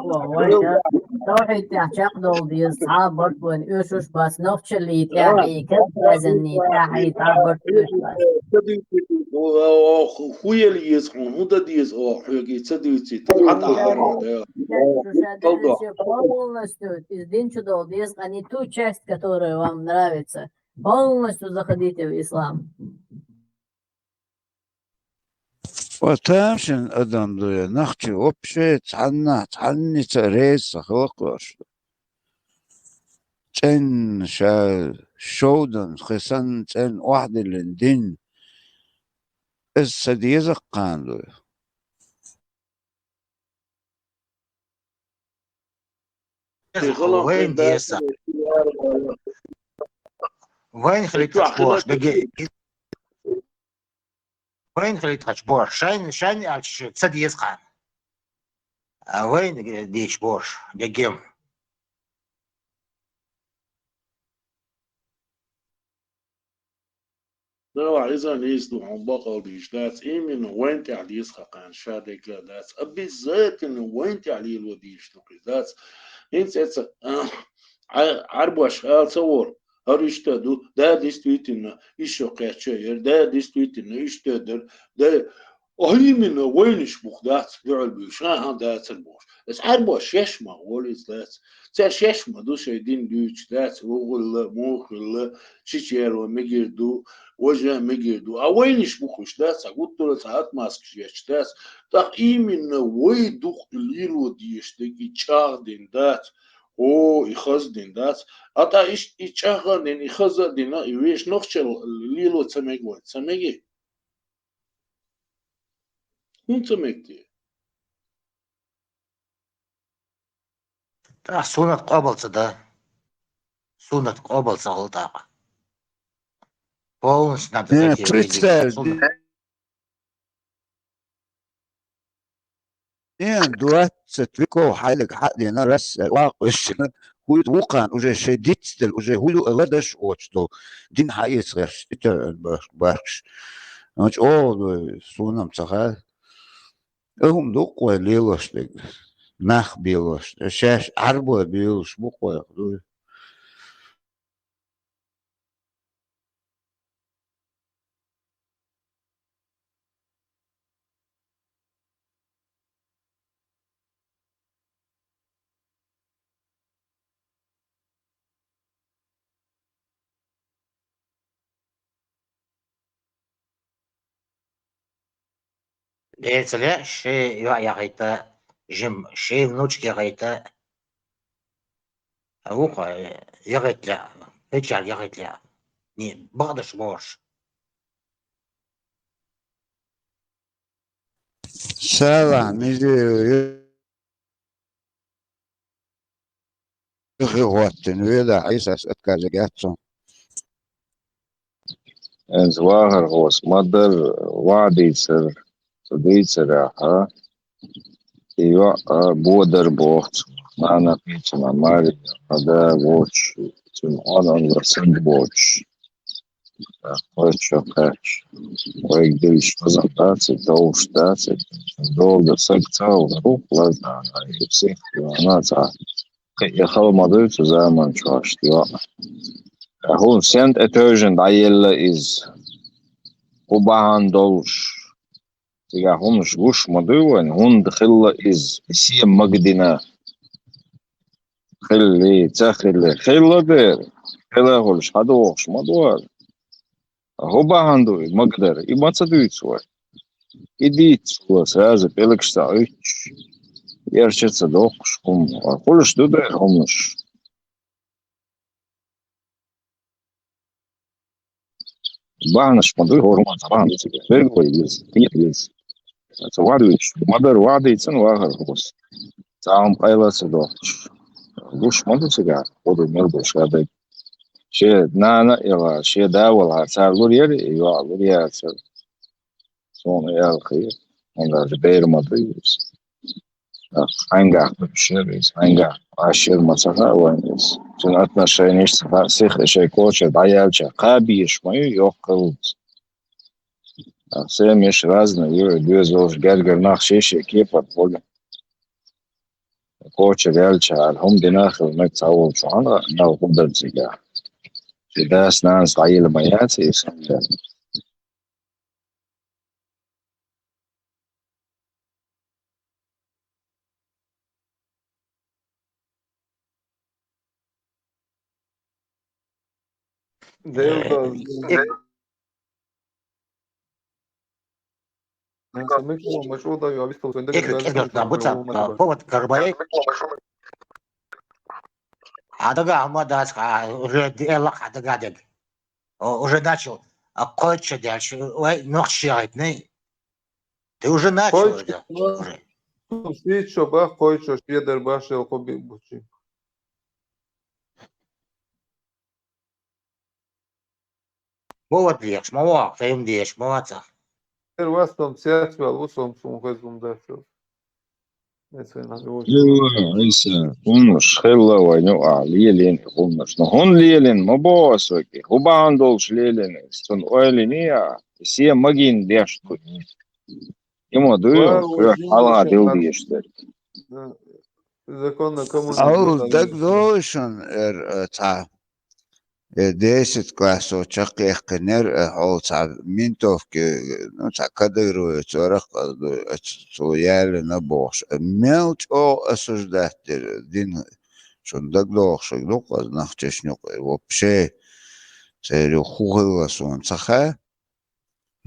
توحي تعشق دول دي اصحاب بركون اوشوش بس نوفش اللي يتلاحي كبازني يتلاحي تعبر خويا اللي يسخون هودا ديز او حيوكي تسديوتي عطا عارو полностью из Динчудол дез они ту часть, которая вам нравится. Полностью заходите в ислам. وتامشن أدم دويا نخشي وبشي تعني تريس خلقوش تن شودن خسن تن واحد لندين السديزة قان دويا وين ديسا وين خليت تحبوش دقيقة وين خليت تحبوش شان تصدي يسقان وين ديش بوش دقيم لو عايزان يسدو عن بقى بيشتات إيمن وين تعلي يسقان شادك لدات بالذات إنه وين تعلي الوديش تقيدات إنت عربو أشغال صور Ариштаду, да, действительно, еще качаер, да, действительно, иштадер, да, а именно войниш мухдат, يعلبوش, да, цербош. بس عربو ششمة وليس ذات، تر ششمة دوش يدين دوش ذات وغل موخل شيشير ومجردو وجه مجردو، أوينش مخش ذات، قلت له ساعات ماسك شيش ذات، تا إيمنا ويدوخ الليل وديش تجي تشاردين ذات. او يخزدين داس اتا ايش يچاغن يخزدين يويش نوخشل ليلو تسميغو تسميغي هون تسميغتي سونة قابل صدا سونة قابل صغلطة полностью надо зайти в религию. Сунна. Не, 20 веков حالك حقنا رس واقش هو وقع уже شديد уже هو غدش اوتو دين حقيقة غش باش نوش او سونام صخا هم دوق وليلوش نخ بيلوش شاش عربو بيلوش بقوا Эцеле ши яғайта жим ши внучки яғайта ауқа яғайтля эчар яғайтля не бадыш бош. سالة ميزي يغواتن ويدا عيساس اتكازيجاتسون زواهر هو مدر وعدي سر صديق سراحة ايوه بودر بوخت معنا بيتنا ماري هذا ووتش تم انا سند ووتش ووتش وكاتش ويقدرش فزنتاتي دوشتاتي دولة سكتة وروح لازم يبسيك وعناتها يخل مدرسة زمان شواشتي هون سنت اتوجن عيلة إز وبعن دولش تيجا هون شوش مدوين هون دخل إز سيم مقدنا خلي تخلي خلا دير خلا هولش هدوش مدوار هو بعن دوي مقدر إما تدوي سوى إديت سوى سازة بيلكش تعيش يرشد صدوقش هم كلش دودر همش بعنش مدوي هو رومان طبعا غير كويس كويس توعدوش مدر وعدي يتسن واخر خبص تعام قايلة صدوقش وش مدو سجار ودو مردوش هذا شيء نانا يلا شيء داول صار لوريري يوا لوريا صون يا الخير عند جبير مدريس هنجح بشريس هنجح عشر مسخة وينس سنتنا شينيش سيخ شيء كوش دعيالش قابيش ما يوقف سامش رازنا يوزوش جرجر ناخشيش كيف أقول كوش دعيالش هم دناخل ما تصور شو أنا ناو قدر زيجا داس ناس عيل ما ياتي سنجا Повод карбай. Адага мадас уже делах адага дед. Уже начал. А койче дальше. Ой, нохшает, не? Ты уже начал уже. Сичо бах койчо шедер башел коби бучи. Повод легш, мова, ты им дешь, молодца. Вастом сятвел, усом сум хезум дашел. ايوه عيسى هونش خلا وينوع ليلين هونش نهون ليلين ما بواسوكي هو باندولش ليلين استن اويلينيا سي ماجين ديشتو يما دويو كيف حالا ديل ديشتر Законно кому أو دقدوشن تاع 10 كلاسو تشقي قنر أو تاع مينتوف كي تاع كدرو تورق سويال نبوش ميلت أو أسجدات دين شون دقدوش لوق نختش نوق وبشي تيرو خوغل سون صخا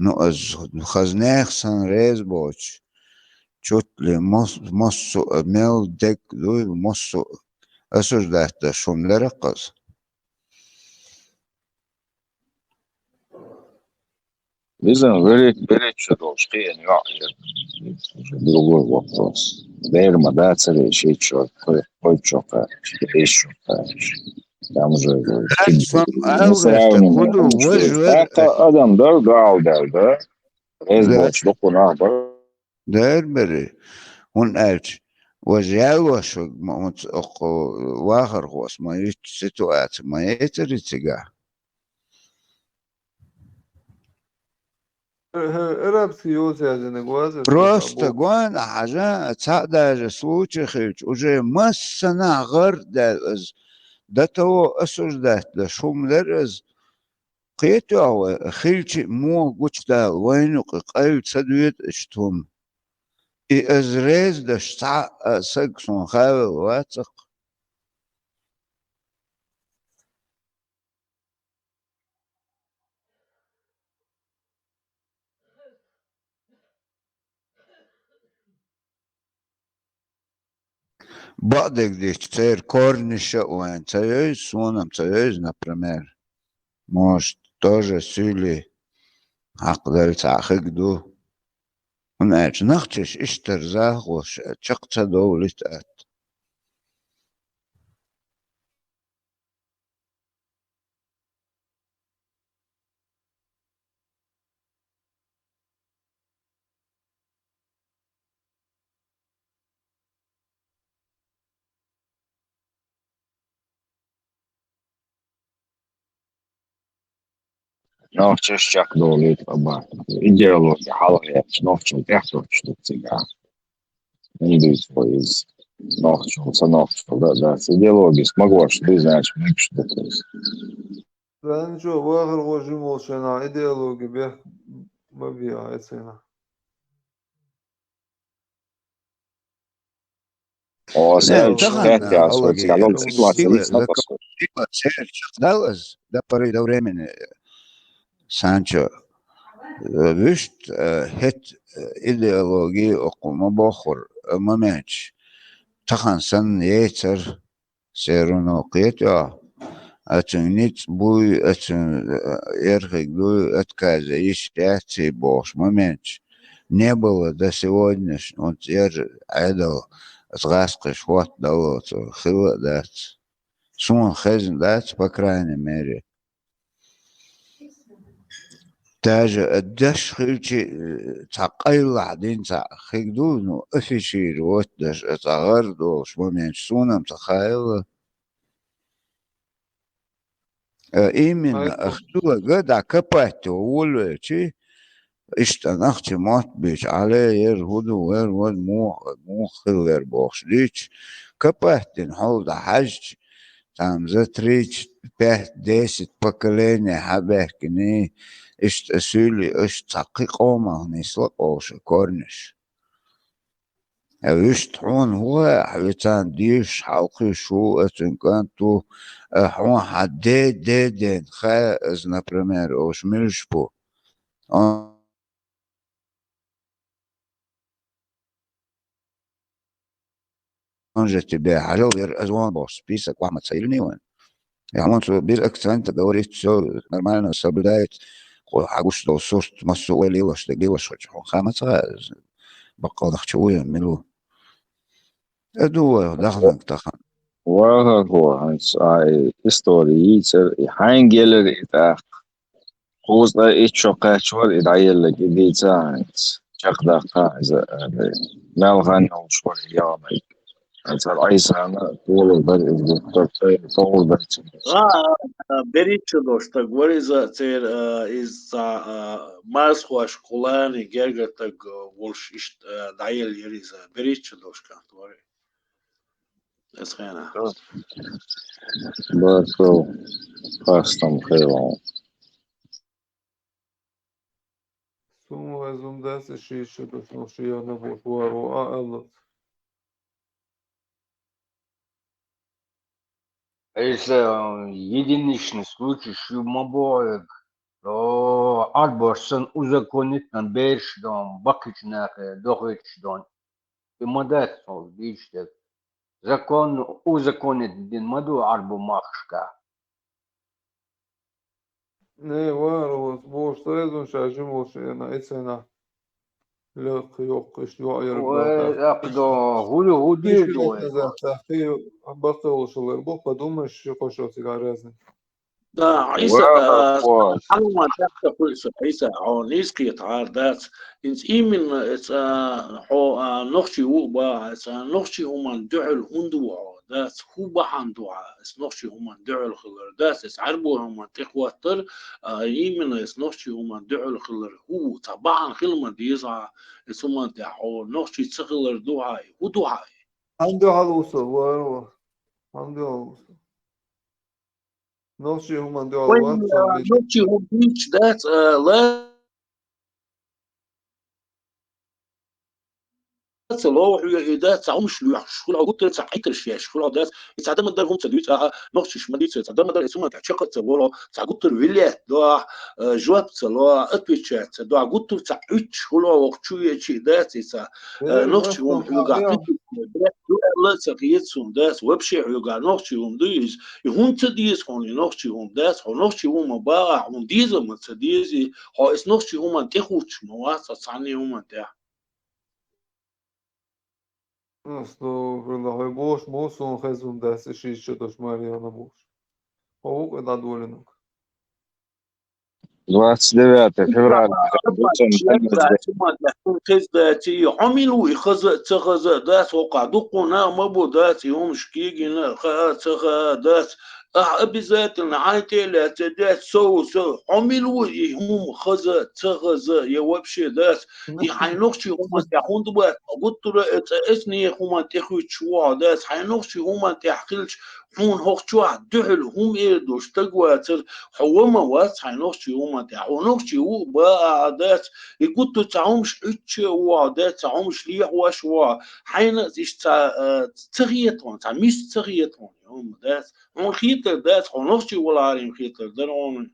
نو از خزناخ سن ريز بوش شوت لي مص ميل دك دو مص أسجدت شملر قص Лиза, беречь должки, другой вопрос. Верма, да, царь, еще что-то, что-то, еще что-то. Там же Сам не Алгашта сравниваем. Куду وجود Adam da, ez boş dokuna bak. ديربري هون ألش وجاوش واخر خوص ما يتسيتوات ما يتري تجاه Арабский озеро, глаза, просто гон حاجة تصعد سوتش خيج وجي مسنا غرد ده تو أسوش ده شوم درز قيتو خيلش مو قوش ده وينو قيل تسدويت اشتهم إزريز ده شتع سكسون خاوي واتق بعدك دي تصير كورنيشة وين تسيز سونا تسيز например может тоже сюли عقدل تعخق دو ونعج نختش اشتر زاغوش تشقت دولة ات Novčeš čak dolit, baba. Ideologija, halajać, novču, tehto, što ciga. Indijs iz novču, sa novču, da, se ideologija smoglaš, da znači, nek što to je. Bence واخر غوجم olsana ideoloji bir mabiya etsena. O sen تخن ja svoj أولي cijalom situacija lica لك سير دلز ده بري دوري من سانشو وشت هت إيديولوجي أقوم بآخر ممنش تخن سن يتر سيرونو قيتا أتنيت بوي أتن يرخي بوي أتكازا يشتاتي бош ممنش не было до сегодняшнего он теперь عدو اتغاسقش وات دوت خلق دات سون خزن دات по крайней мере تاج الدش خلشي تعقيل عدين خيدونو افشير واتدش اتغردو شو من سونا متخيل إيمن أختوه قد عكبته ولا شيء اشتناختي مات بيش عليه يرهدو ويرود مو خير بوخش ليش كبهتن حول حج تام زتريش بهت ديست بكليني حبهكني اشت اسولي اشت تحقيقوما نسلقوش كورنش اشت حون هو حبيتان ديش حلقي شو اتن كانتو حون حد دين خاز نبرمير اوش ملشبو أنجز تباع حاجة غير أزوان بوس بيسك وعمل سيلني وين يعني شو بير أكسنت دوريت شو نرمالنا سبلايت حاجوش لو صوت مسو ويلي وش تجي وش خامس غاز بقى ضخ شوية ملو أدو دخلك تخن Waga ko hans ai historier i hangeler i dag. Hos da ich qachwal i dayel lek i tsant. Chaqda qaza malghan او shwar yamay. Ansar aysana طول البر طول البر. Беричо, что говорит за цер из-за маску школани герга так больше даел ериза. Беричо, что говорит. Эсхена. Барко хастам хелон. Sumu razumda se šiše do snošija na bošvaru a Allah. Если единичный случай, что мобоек, то отборсон узаконит на бершдом, бакичнах, дохичдон. И модет, видите, Закон узаконит дин маду арбу махшка. Ne var o borçlardan şarjım olsun yani etsena. Lök yok işte yok ayırıp وأقدو هولو هودي إيش اللي دوين. تنزل تحتي بقى وصل بقى دومش قشرة سيجارة Da عيسى معلومة تحت كل عيسى عونيس كيت عاردات إنس إيمن إتس هو نختي هو با إتس نختي هم دعل هندو عادات هو بحن دعاء إتس نختي هم دعل خلر دات إتس عربو هم تقوتر إيمن إتس نختي هم دعل خلر هو طبعا خلما ديزع إتس هم دعو نختي تخلر دعاء هو دعاء عنده حلوصة وارو عنده حلوصة نوشي هم عنده when حلوات نختي هم بيتش دات لا صلاح ده تعوم شلوح شغل عقود تعيك الشيء شغل عقود يتعدم الدار هم تدويت نقش مديت يتعدم الدار اسمه تعشق تصور تعقود الولايات ده جواب صلاح اتويتشات ده عقود تعيش شغل وقت شو يشي ده تسا نقش هم يوقع لا سقيت سوم ده وبشي يوقع نقش هم ديز يهون تديز هون نقش هم ده هون نقش هم باع هم ديز ما تديز هو اس نقش هم تخوش مواسط ثاني هم ده استغفر الله بوش موسون خزون دست شیش دوش ماریانا بوش هو قد دولنا 29 февраля عملوا يخزق داس وقع دقنا ما بودات يوم شكيجنا خا داس بذات العايتي لا تدات سو عملوا يهم خزق تخزق يوبشي داس يحينوخشي هما تحون دبات قلت له اسني هما تخوي شوا داس حينوخشي هما تحقلش هون هوخشوا دحل هم دوش تقواتر حوما واس حينوخشي هما تحونوخشي هو بقى داس يقولت تعومش اتش وعادات تعومش ليه واشوا حين إيش تغييتون تعميش تغييتون هم داس هم خيتر داس هنوشي ولا عارين خيتر درون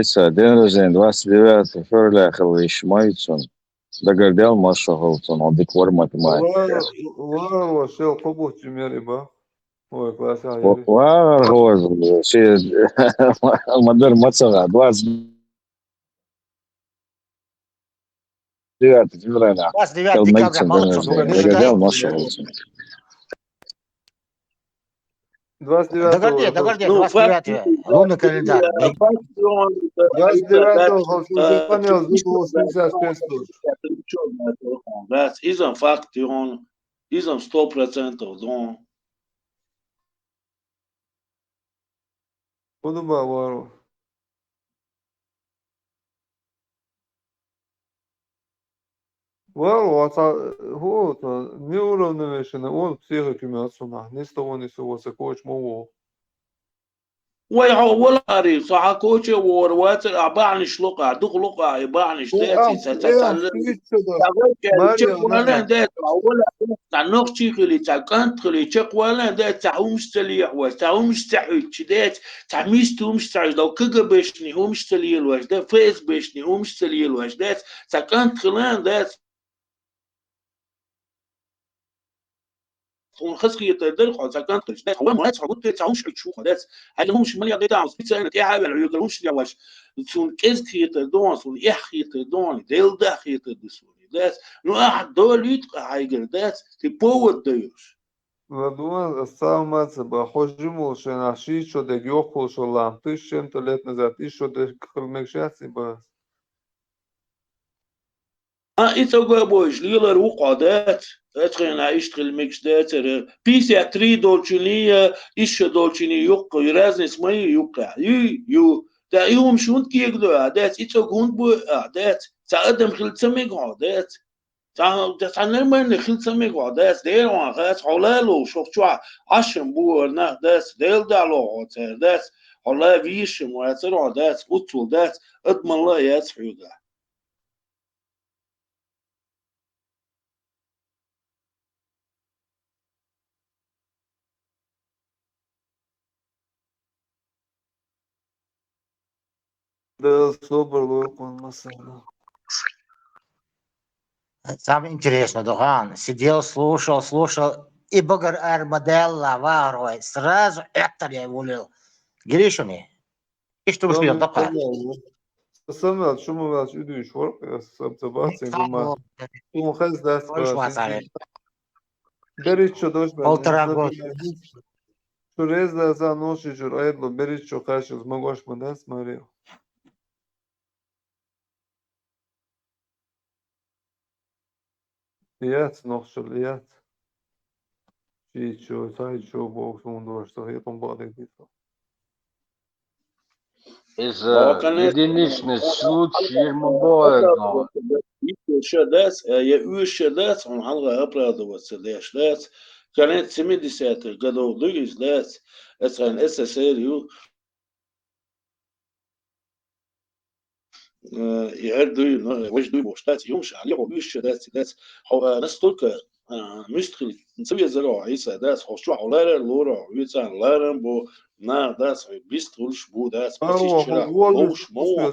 Issa dien rozien 29 февраля خليش مايتسون دقر ديال ما شغلتون عندك ور ماتماتيك والله شو قبوة جميري با هو كلاس عيالي هو شيء مدر متصغى 29 فевраля Вас 9 خل декабря مايتسون دين молодцом. розien دقر ديال ما شغلتون 29 Догорди, 29 лунный календарь. 29 خلصوصي звук 85 туш That's isn't fact on isn't 100% on буду бавару هو неуравновешена он психика отсюда ни с того ни с сего коч мову ولا عارف صح كوتش وروات أبعني شلقة دخلقة يبعني شتاتي ستتعلم ماريو ولا نانا ده ولا تعنق شيخلي تكنت خلي شق ولا ده تعوم مستليح وتعوم مستحيل شدات تعميش توم مستعد لو كجا بيشني هو مستليل واش ده فيس بيشني هو مستليل واش ده تكنت خلان ده خسخي يتدر خلاص كانت كده هو ما يصحى قلت تعوش شو خلاص هل هم مش مليار ديتا عاوز بيتزا انا تي حاجه اللي يقولوش يا واش سون كيز يتدون سون يتدون ديل ده يتدسون ده نو احد دول يتقى هايجر ده تبوت ديوش Ладуан самац бахожимул шенаши что де гёхол шолам 1100 лет назад и что де хлмекшаси бас إتوجا بوج ليلر وقعدات أتخيل أشتغل ميكس داتر بيسي أتري دولشينية إيش دولشيني يوقع يرازن اسمه يوقع يو تا يوم شون كيك دو عادات إتوج هون بو عادات تقدم خلت سميك عادات تا نرمن خلت سميك عادات دير عادات حلالو شوف شو عشان بو نهدات ديل دالو عادات حلا فيش مواتر عادات أطول دات أضمن الله يسحو ده ده صبر ويقون مثلا Самое интересное, Духан, сидел, слушал, и Багар Армаделла, Варвай, сразу это я волил. Гришуни, и что уж я такая. Samuel, شما واسه دویش ورق سبتبات اینگما تو خز دست Больше вас, باشه برید چه داشت من полтора года. شو ریز لازم نوشی جور ایدلو برید چه خش از مگوش من دست ماریو لیت نخشل لیت چی چو تای چو بوکس اون داشته هیتون باده دیتا Из Конечно, единичных случаев бывает, но еще дать, я еще дать, он галга оправдываться, дашь дать. Конец 70-х годов, дышь дать, это СССР, يعدوا وجدوا بوشتات يومش عليه ويش دات هو настолько مشتغل نسوي زراعة عيسى دات هو شو على لورا ويتان لارن بو نا دات بيستولش بو دات بس يشرا لوش مو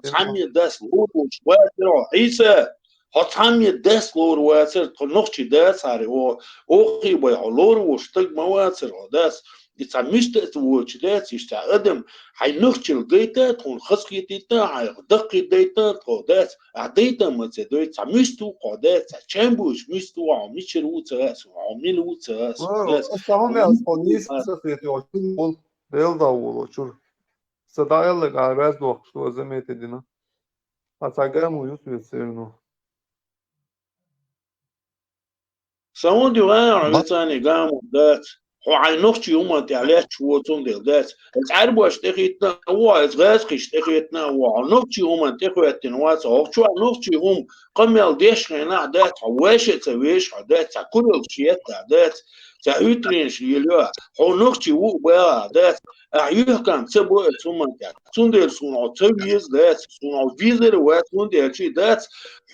سامي دات لوش واتر عيسى هتسامي دات لور واتر تنوخش دات ساري و أخي بي لور وشتق مواتر دات إذا مش تقولش دات يستعدم هينخشل ديتا تون خسكي ديتا هيدقي ديتا تودات عديتا متدوي تمشتو قادات تشامبوش مشتو عميش روتاس وعميل روتاس استهم از خونیس سخیتی آشون بول دیل دا ولو چور صدای لگا راز دوخ شو زمیت دینا حتی مو یوس بسیرنو سوون دیوان عویتانی قامو دات هو هينخشي يوم تعليات شوتون ديل دات العرب اشتخيتنا هو ازغاز اشتخيتنا هو نخشي يوم تخويتن واس هو شو نخشي يوم قمل ديش غنا دات هواش تسويش دات كل الشيء دات تعيترين شيلوا هو نخشي هو بقى دات أعيه كان سبوا ثم تندر صنع تبيز دات صنع فيزر واتندر شيء دات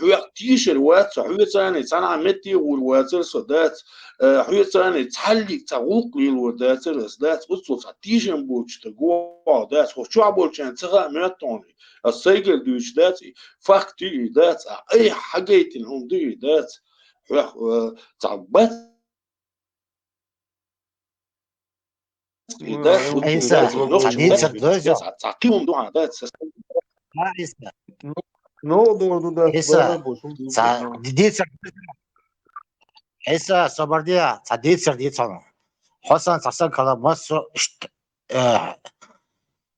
هو تيشر وات هو ثاني صنع متي والواتر صدات هو ثاني تحلي تغوق للودات الأسدات وصل تيجن بوش تجوا دات وشو عبولشان تغا ماتوني السيجل دوش دات فاكتي دات أي حاجة تنهم دي دات تعبت دات عيسى دوزو تعقيهم دعاء دات عيسى نو دور دات عيسى ديتسر عيسى صبرديا ديتسر ديتسر حسن تحسن كلام مصر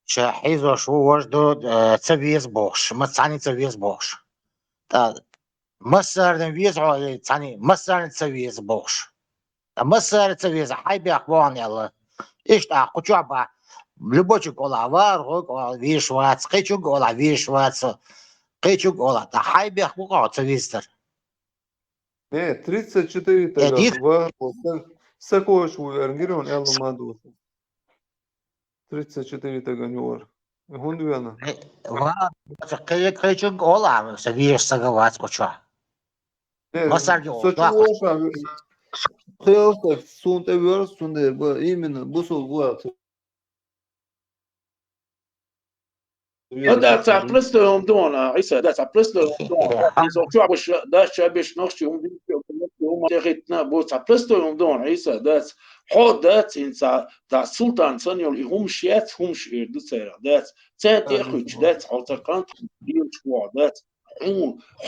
شحيزو شو وجدو تبيز بوش ما تعني تبيز بوش مصر نبيز عوي تعني مصر تبيز بوش مصر تبيز حيبي أخوان يلا إيش تأخذ با любой голова рог виш вац кичу гола виш вац кичу гола та хайбех буга цвистер не 34 тага ва сакош уергирон элмаду 34 тага нюр хундуяна ва кичу гола виш сагавац куча масар сачуоша хелстек сунте верс сунде именно бусул буат هذا بلس لهم دون عيسى ده بلس لهم دون إذا شو عبش ده شابش نخشي هم تغيتنا بوس بلس لهم دون عيسى ده حد ده إنسا ده سلطان سنيول هم شيات هم شير ده سير ده تاني أخوش ده حتى كانت ديال شو ده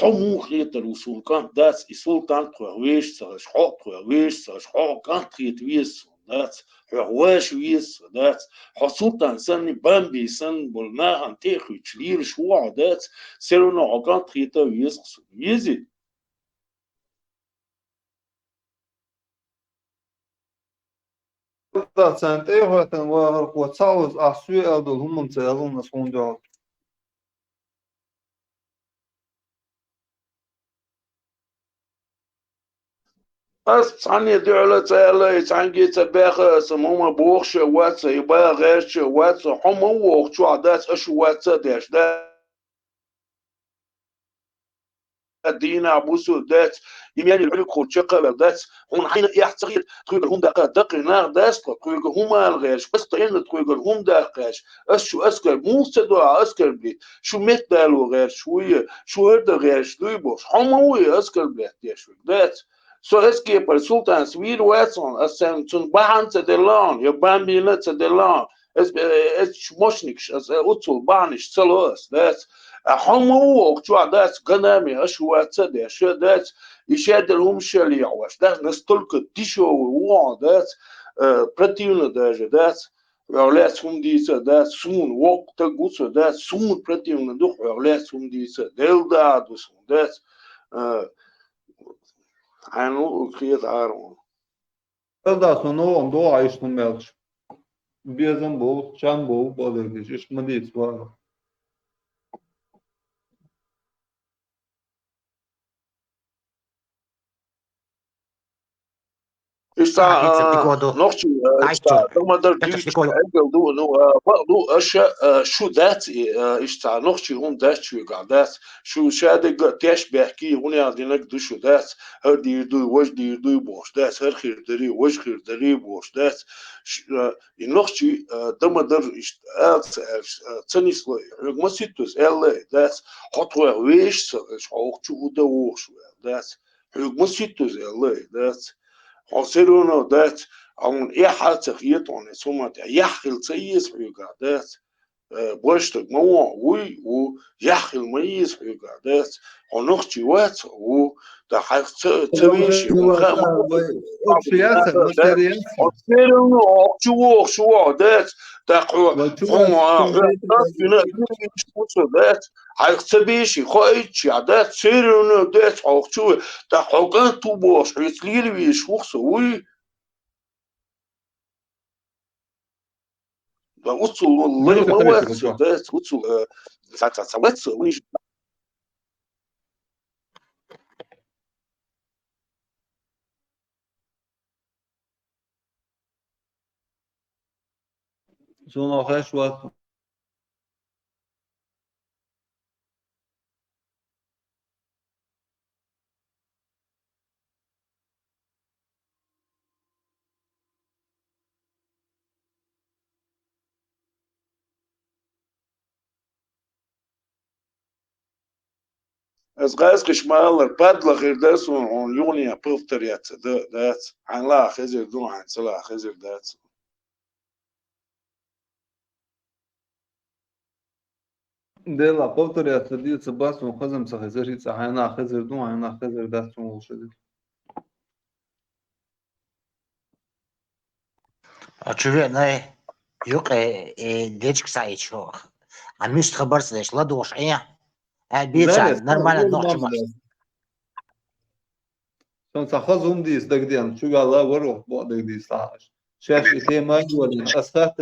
حمو خيط الوصول كانت ده السلطان كويش سرش حق كويش سرش حق كانت خيط ويس ده هواش ويس ده حصولتان سن بامبي سن بولناها تيخو تشلير شوع دات سيرونو عقان تخيطا ويسقسو يزي دا سنتي هوتن و تاوز أسوي أدول هم تيالون نسونجا بس ثانية دولة تالا تانجي تباخ سموما بوخش واتس يبا غيرش واتس حمو وخشو عدات اش واتس داش دا الدينا بوسو دات يميان العلوك خوتشا قبل دات هون حين يحتغير تقول هم دقي نار داس تقول هما الغيش بس طين تقول هم داقاش شو اسكر مو صدوا اسكر بي شو مت دالو غير شويه شو هرد غير شوي بوش حموي اسكر بي شو دات سو اسكي بر سلطان سوير واتسون اسن تون باهان تدلون يا بامبينا تدلون es mošniks, ucul bāniš celos, dēc, homo, čua, dēc, ganami, ašuaca, dēc, ищедер умшели яваш, дēc, настолько дешевый, дēc, противно даже, дēc, является умдица, дēc, сун, вок, так гуца, дēc, сун противно дух, является умдица, делдадус, дēc, ану, криет арон. Делдадус, он доа ишну мелч. Безом был, чам был, подожди, ишь мадиц, вага. نوختي تمدر ديش عقل دو نو بعضو اشياء شو ذات اشتا نوختي هم ذات شو قاعدات شو شادق تاش بحكي هوني عندك دو شو ذات هدي دو وش دي دو بوش ذات هر خير دري وش خير دري بوش ذات نوختي تمدر تنيس ما سيتوس ال ذات خطوه ويش شو دو وش ذات ما سيتوس ال ذات حاصلنا ذات عون إيه حالتك يطعن سمعت يحل سيس حيقع ذات بوشتك موع وي ويحل ميز حيقع ذات ونختي وات و ده حيث تبيشي ونخام حاصلنا أكتوه شو ذات تقوى هم ذات حيثبيشي خايتشي عدات سيرنا ذات حوكتوه تحوكان توبوش حيثليل بيشوخ سوي وصل والله ما واتس ذات وصل ساعات ويش شو نخش وقت أصغاز كشمال الباد لغير داس ون يوني أبوفتر يات دات عن لا خزر دون عن سلا خزر دات ديلا أبوفتر يات دي تباس وخزم سخزر يت عنا خزر دون عنا خزر دات وشدي очевидно يق ديتك سايد شو عميش خبر سدش لا دوش ايه بيتسع نورمال نوع شون سخزهم ديس دقدين شو قال لا وروح بعد ديس عاش شاش إتي ما يقول أسخات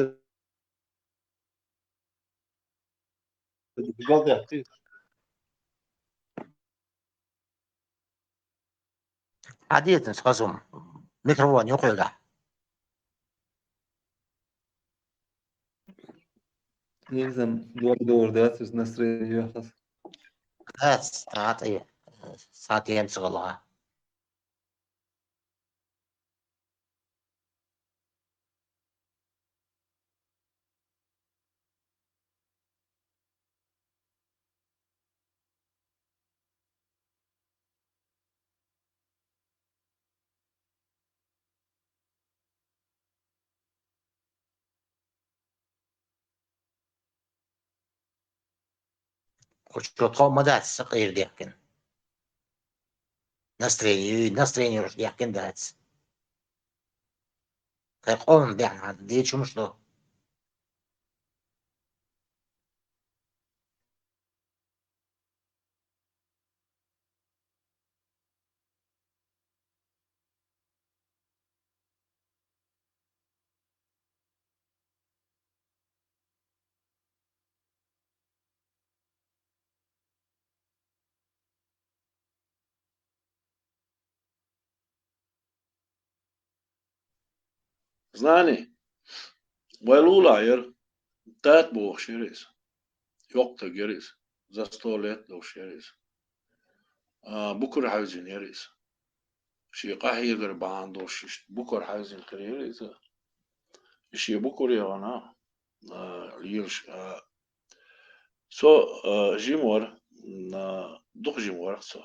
قاضي يحكي عادية تخزم ميكروفون يقول له يلزم دور دات نسري يخص ساعات ساعتين شغلها وشو تقوم مدات صغير ديكن نستريني وش ديكن دات قوم بيعنا ديت شو مش له Znani, Valulajer, tät bohsjeris, jokta geris, za 100 let došjeris. بكرة حاوزين يريز شي قاهي يقر باندوش بكرة حاوزين خيريز شي بكرة يغنا ليش سو جيمور دوخ جيمور سو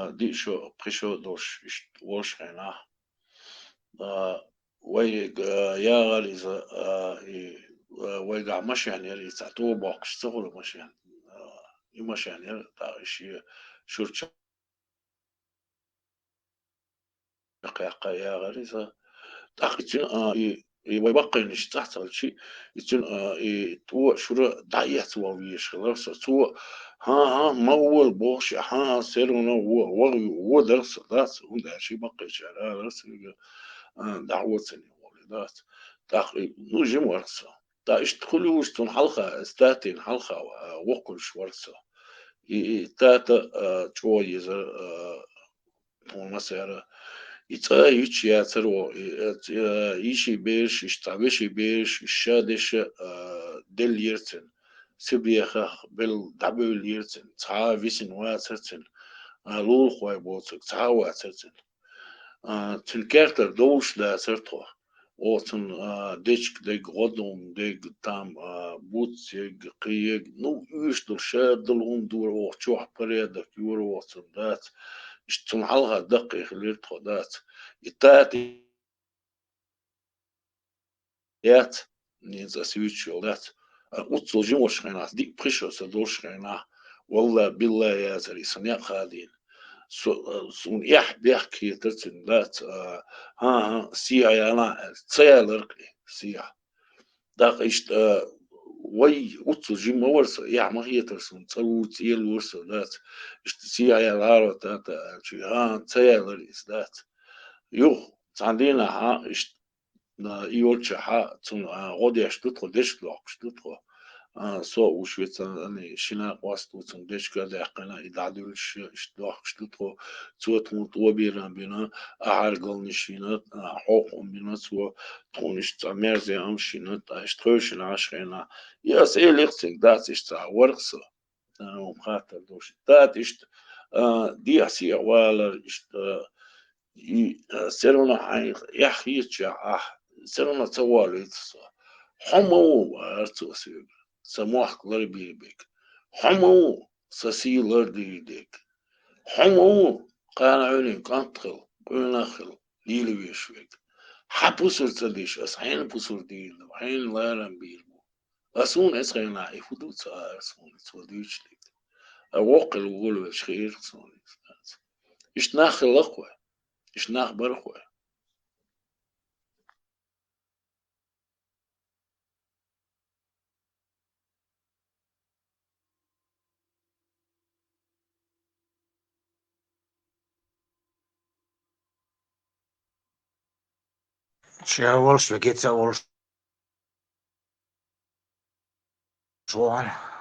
دي شو بريشو دوش وش خينا وي يا غاليزا وي قاع مش يعني يريز تعتو باقش تغلو مش يعني يمش يعني شي شو يا غاليزا تاخذين يبقى نش تحت شيء يتون تو شو دعيت ويش خلاص تو ها ما هو البوش ها سيرنا هو درس درس وده شيء بقى شغال درس دعوة سنة ولدات تاخذ نجم ورثة تا اشتغلوا اشتون حلقة استاتين حلقة وقل شورثة تاتا شوية مثلا يتا يش ياترو يشي بيش يشتعبشي بيش الشادش دل يرتن سبيخ بل دبل يرتن تا فيسن واترتن لول خوي بوتك تا واترتن تنكرتر دوش لا سرتو وتن ديشك ديك غدوم ديك تام بوتس قيق نو يشتل شادل هم دور وشوح بريدك يورو وتن دات اشتم حلقة دقيق اللي تخدات يتاتي يات نيزا سويتش يولات أوتصل جموش خينا دي بريشو سدوش خينا والله بالله يا زري سنيا خادين سون بيحكي ترتن دات ها سيا يا لا سيا لرقي سيا داق اشت وي أوتصل جيم ورس ما هي ترسون تصوت يل ورس دات اشت سيا يا لارو تاتا شي سيا لريس دات يو عندنا اشت يولش تون غودي اشتوتو ديش لوك اشتوتو سو وشويت أنا شنا قاستو تون ديش كذا حقنا يدعدولش اشتوح اشتوتو توت مو بيران بينا أعرقل نشينا حقوق بينا سو تونش تمرزي أمشينا اشتوش نعشرنا ياس إيه ليخسك دات اشتا ورقصة ومخاطر دوش دات اشت دي أسيا ولا اشت سيرونا حين يحييتش سيرونا تواليت حمو أرتو سيب سموح قلبي بيك حمو سسي لردي ديك حمو قان عيني قنطخل قناخل ليلي بيشويك حبوسر تديش أسحين بوسر دين وحين لا رنبيل أسون أسخين عاي فدوت أسون توديش ليك أوقل وقول خير سوني إش ناخل أقوى إش ناخ برقوى شاولش وكيت ساولش شوان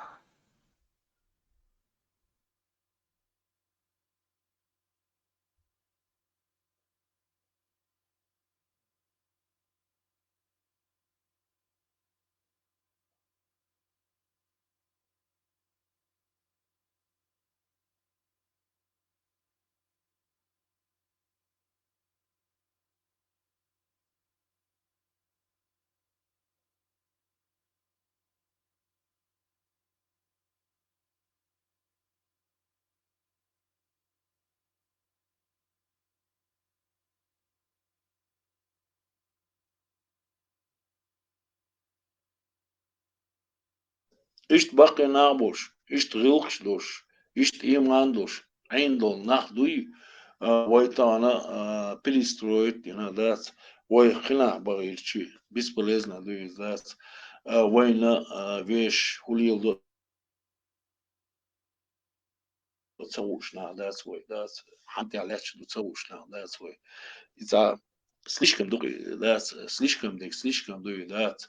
إشت باقي نابوش إشت غلقش دوش إشت إيمان دوش عين دول ناخ دوي ويتانا بليسترويت ينا ذات وي خنا بغيرشي بيسبليزنا دوي ذات وينا فيش هوليل دو تسووشنا ذات وي ذات حتى علاش دو تسووشنا ذات وي إذا سليشكم دوغي ذات سليشكم ديك سليشكم دوي ذات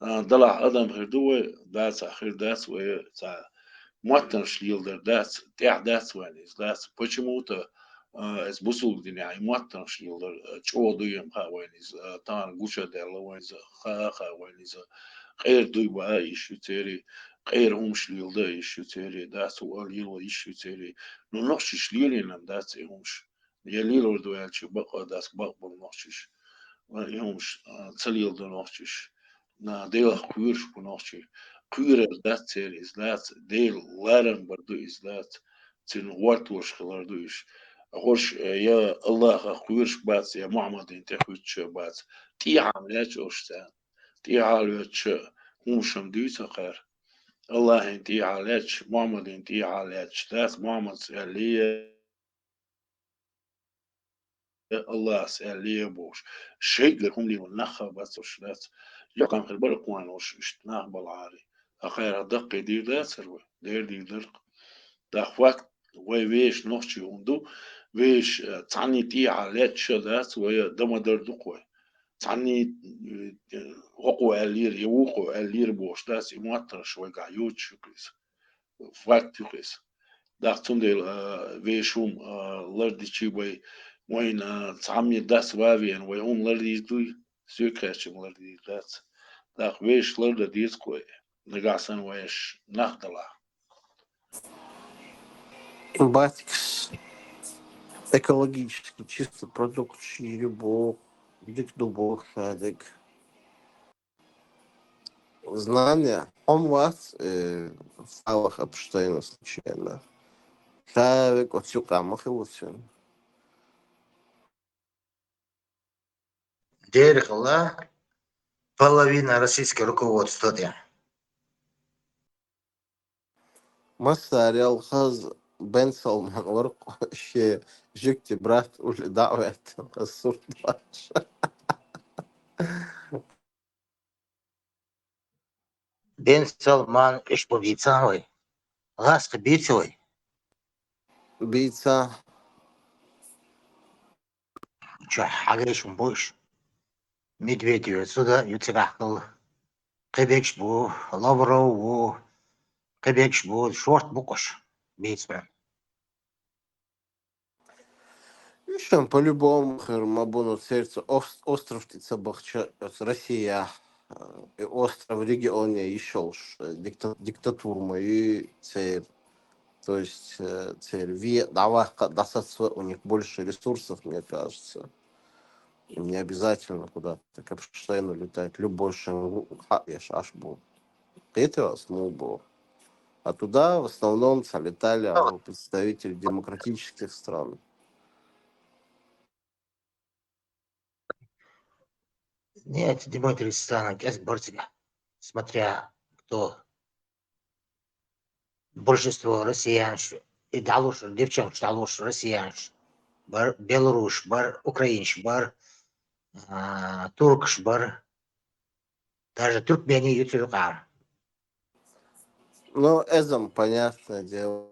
ضلع أدم غير دوي ذات آخر ذات وي ماتن شليلدر ذات تاع ذات وين ذات почему-то es busul dinai matan shilder cho duyem kha وين tan gucha dela وين kha وين غير دوي با يشتري غير هم شليل ده يشو تيري ده سؤال يلو يشو تيري نو نقش شليلي نم ده تيهمش يليل وردو يالشي بقى داس بقى نقشش يهمش تليل ده نقشش نا ديل خيرش بنقشي خير ده تيري إزلات ديل لارن بردو إزلات تين وقت وش خلاردو إيش أخوش يا الله خيرش بات يا محمد انت خيرش بات تي عملات أشتان تي عملات هم شمديت خير الله انتي عليك محمد انتي عليك ذات محمد سألية الله سألية بوش شيء هم لي ونخا بس وش ذات يقام في البرق وان وش اشتناه بالعاري أخيرا دق دير ذات سروي دير درق داخ وقت ويش نوشي هندو ويش تعني تي عليك ذات ويا دم دردقوي تعني وقوة اللير يوقو اللير بوش ذات يموتر شوي قايوت شكريس وقت يقيس داختون ديل ويشوم لردي تشيبوي وين تعمي داس وافيان ويهم لردي دوي سيكاشم لردي داس داخ ويش لرد ديس كوي نقاسن ويش نخدلا Батикс. Экологический, чисто продукт любого. Дик дубов, дик. Знания. Он вас в файлах Эпштейна случайно. Шавик, от сюкамах и вот все. Дерих Allah, половина российского руководства. Масса Алхаз Бен Салман ورق شيء جكتي برات ولا دعوة الصورة Бен Салман إيش ببيتساوي غاس بيتسوي بيتزا شو حاجة إيش مبوش ميدفيديو سودا يتسرحل قبيكش بو لابرو و قبيكش بو شورت بوكش بيتسمع Еще по-любому Мабуну сердце остров Тицабахча, Россия, и остров в регионе еще диктатура и цель. То есть цель. Давай достаточно у них больше ресурсов, мне кажется. Им не обязательно куда-то к Эпштейну летать. Любой я аж был. Это вас был. А туда в основном летали представители демократических стран. Нет, Дмитрий Станок, я Бортига. Смотря кто. Большинство россиян, и далуш, девчонок, далуш, россиян, бар белоруш, бар украинш, бар туркш, бар даже туркмене ютюбар. Ну, Эзом, понятное дело,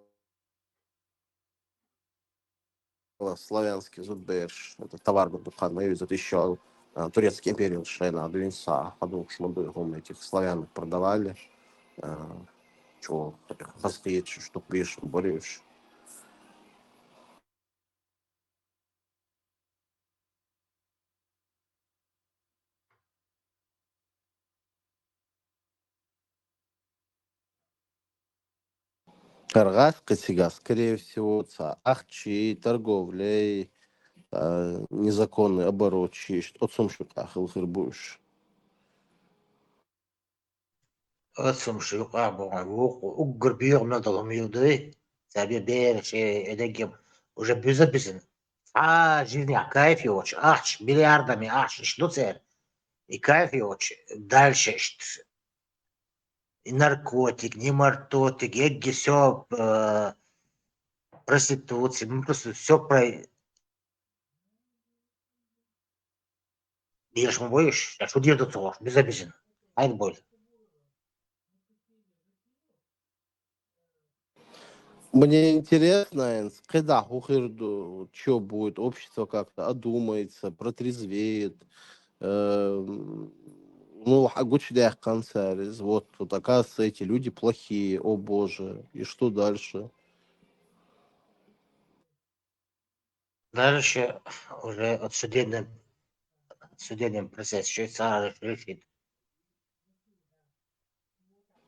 славянский зудберш, это товар Бухар, мы видят еще турецкий империю, Шейна, Адвинса, подумал, что мы этих славянок продавали, чего, хаскиет, что пишешь, борешь. Каргас, Косига, скорее всего, ахчи, торговлей, незаконный оборот, от сумшуках, будешь. أصلا شيء قابو وقر بيوم نضلهم يودي تابي بير شيء إدقيم وجبيزة بسن جيني كيف يوش أحش ملياردами أحش что цель и кайф يوش дальше и наркотик, не мартотик, егги все проституция, мы просто все про бьешь мы боишь, а что делать то без обезен, ай боль. Мне интересно, когда Хухерду, что будет, общество как-то одумается, протрезвеет. Ну, Агуч Концерис, вот тут, оказывается, эти люди плохие, о боже, и что дальше? Дальше уже от судебный процесс Швейцария решит.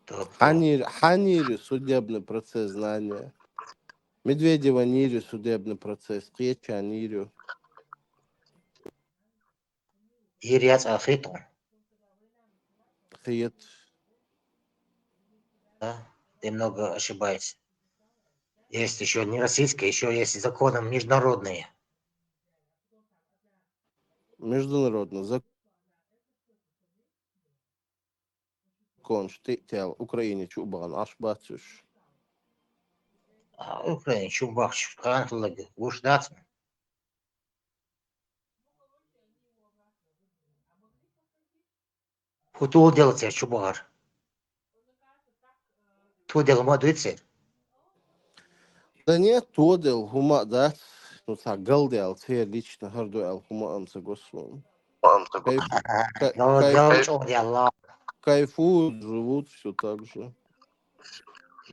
Ханири судебный процесс знания. Медведева Нири судебный процесс. Кьеча Нирю. Ирец Афиту. Хиет. Да? Ты много ошибаешься. Есть еще не российские, еще есть законы международные. Международный закон, что тел Украине чубан, аж бачуш. Украине чубахш, кантлага, гушдац. Хутул делать я чубар. Ту дел мадуице. Да нет, тодел, хума, да. Ну, так, галдел, те лично гардуэл, хума, амсагосвом. Кайфуют, живут все так же.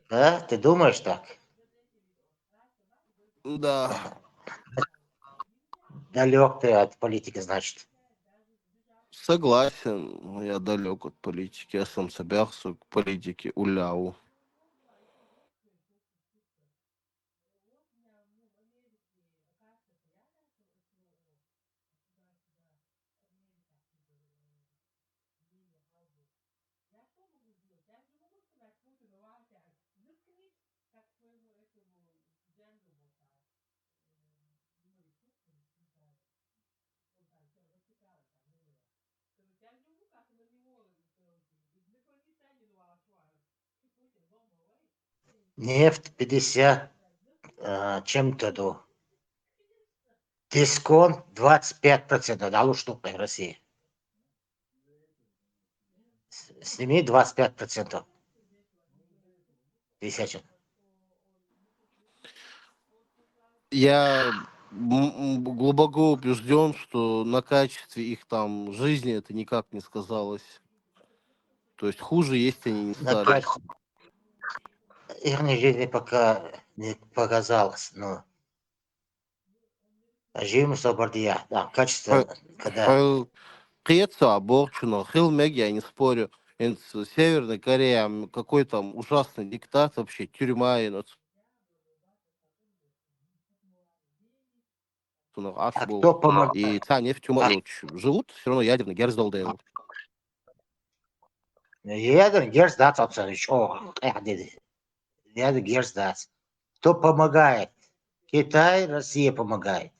Да? Ты думаешь так? Да. Далек ты от политики, значит. Согласен, я далек от политики, я сам собирался к политике уляу. Нефть 50 чем-то до. Дисконт 25%. Да, штука в России. Сними 25%. 50. Я глубоко убежден, что на качестве их там жизни это никак не сказалось. То есть хуже есть они не стали. Их жизни пока не показалось, но живем собордия. Да, качество, когда... Креца, Борчуна, Хилмеги, я не спорю. Северная Корея, какой там ужасный диктат вообще, тюрьма и кто помогает? И та нефть живут, все равно ядерный Герздолдейл. Ядерный Герздат, Абсолович. О, ядерный Герздат. Кто помогает? Китай, Россия помогает.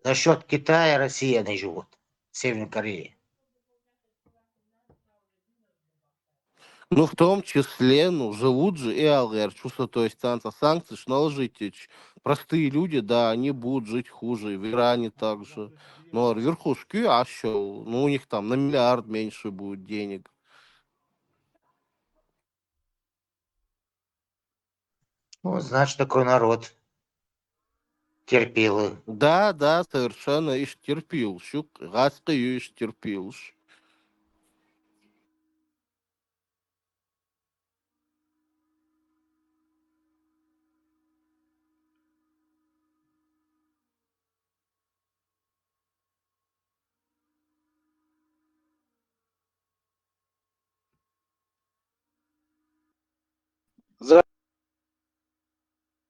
За счет Китая и России они живут. В Северной Корее. Ну, в том числе, живут же и АЛР, чувство, то есть санкции, что наложите. Простые люди, да, они будут жить хуже, и в Иране также. Но верхушки, а что? Ну, у них там на миллиард меньше будет денег. Ну, значит, такой народ. Терпил. Да, совершенно, иш терпил. Щук, гаскаю, иш терпил.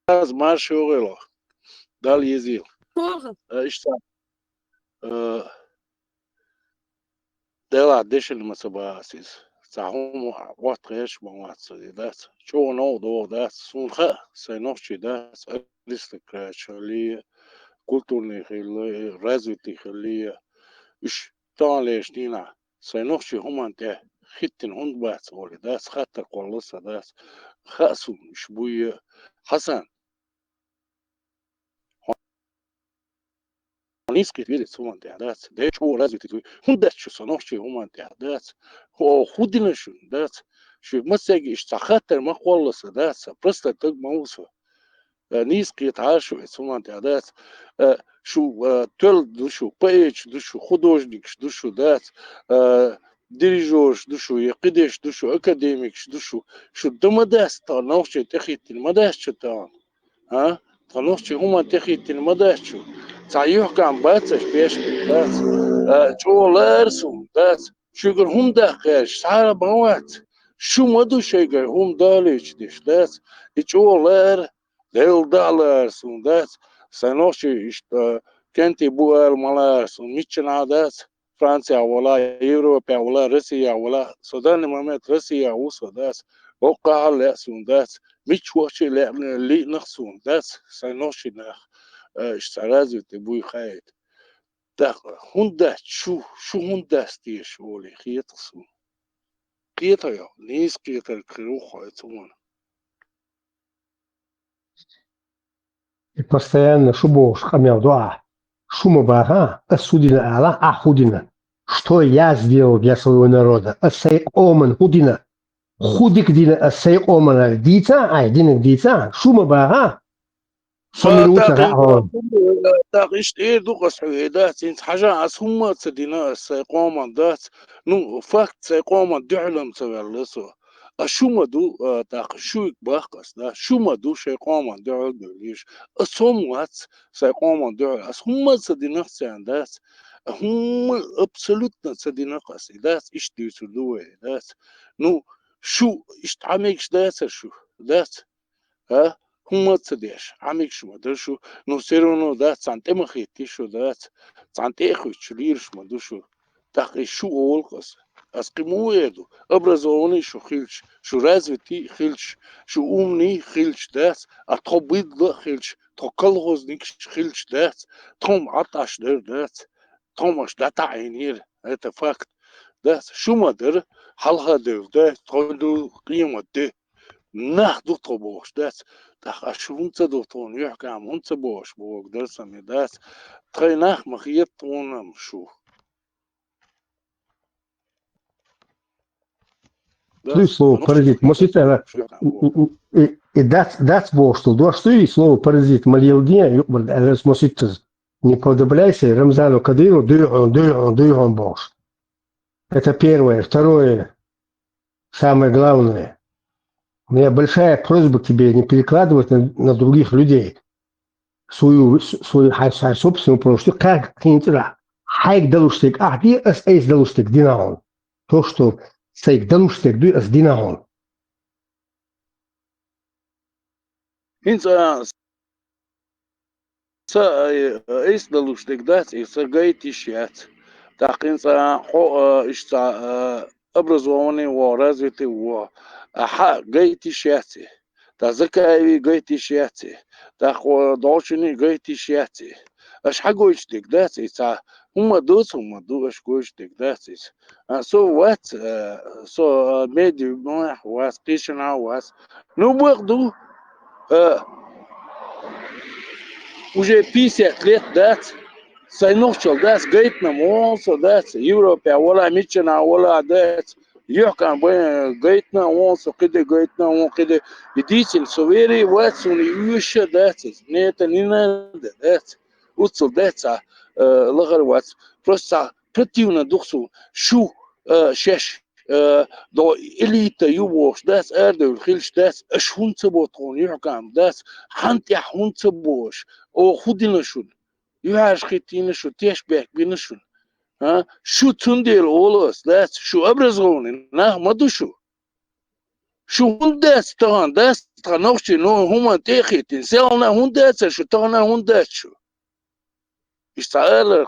Zaz marş yoğuyla. Dal yezil. İşte dela deşil mesela siz. Sahum vaxt geç bağlatsız das. Çoğu ne oldu das. Sunha saynoqçı das. Aristokraçlığı, kulturni xili, razviti xili. İş tanleştina. Saynoqçı humante xittin hund bats oli das. Hatta qollasa das. Xasum iş bu Hasan Niski vidjeti su man dac, da je čuo razviti tu, hunda ću sa nošće uman dac, hudina šun dac, šu masegi šta hatar ma kolla sa dac, prosta tag mausa, niski tašu su man dac, šu töl dušu, paić dušu, художник dušu dac, dirižor dušu, qideš dušu, akademik dušu, šu dama dac ta nošće tehitin madac četan, ha? Tanışçı human tehitin madaşçı. Sayıh kan batış beşki das. Çoğularsun das. Şükür hum da kış. Sara bavat. شو مدو شيء هم دالش ديش داس إيشولر ديل دالر سون داس سنوشي إشت كنتي بوال مالار سون ميتشنا داس فرنسا ولا أوروبا ولا روسيا ولا السودان مامت روسيا وسوداس وقع لا سون داس ميتشوشي لا لي نخسون داس سنوشي نخ اشترازو تبوي خايد دا هوندا شو هوندا ستيش ولي خيطسون قيطة يا نيس قيطة الكروخة يتوان И постоянно шубош хамял дуа. Шумабага, осудина Аллах, ахудина. Что я сделал для своего народа? Асай оман худина. Худик дина асай оман дица, ай дина дица. Шумабага. تاقيش ايه دوقس حويدات انت حاجة اسهما تسدينا سيقوما دات نو فاكت سيقوما دعلم سوالسو اشوما دو تاقشوك باقس دا شوما دو شيقوما دعل دوليش اسهمات سيقوما دعل اسهما تسدينا سياندات هم ابسولوتنا تسدينا قاسي دات ايش ديسو دوه دات نو شو اشتعميكش دات شو دات ها هم تصديش عميك شو مدرشو نو سيرونو دات سانتي مخيتي شو دات سانتي اخو تشليرش مدرشو تاقي شو اولقس اسقيمو يدو ابرزوني شو خيلش شو رازوتي خيلش شو امني خيلش دات اتخبيد لا خيلش تقلغوزنيك خيلش دات توم عطاش در دات تومش داتا عينير هذا فاكت دات شو مدر حلها در دات تقولو قيمة دي ناخدو طبوش دات تخشونت دوتون يحكي عم هنت بوش بوك درس ميدات تخيناخ مخيط ونم شو Ты слово паразит. Может, это и дать Бог, что до что и слово паразит малилдия, может, не подобляйся Рамзану Кадыру, дырон Бог. Это первое. Второе, самое главное. У меня большая просьба к тебе не перекладывать на других людей свою собственную просьбу. Как ты не туда? Хайк далуштик, ты эс далуштик, динаон. То, что Сейк далуштик, ты эс динаон. انت ايس دلوشتك دات ايس جايتي شيات تاقين سا حو اشتا ابرزوني ورازوتي و حق جايتي شياتي تا زكاوي جايتي شياتي تا خو دوشني جايتي شياتي اش حقو اشتك دات ايسا هم دو اش كوشتك دات ايس so what so made you was قيشنا was نو بغدو уже 50 лет дать سينوشل داس جيتنا مونسو داس يوروبا ولا ميتشنا ولا داس يحكم بين جيتنا مونسو كده جيتنا مون كده يديتين سويري واتسون يوشا داس نيتا نينا داس وصل داس لغر واتس بروسا كتيونا دوخسو شو شش دو إليتا يوبوش داس أردو الخيلش داس أشهون تبوتون يحكم داس حنت يحون تبوش أو خدنا شون يعاش خيتينا شو تيشبك بينا شون ها شو تندير أولوس داس شو أبرزوني نه مدو شو هون داس تغنوشي نو هما تيخي تنسالنا هون داس شو تغنا هون داس شو اشتغل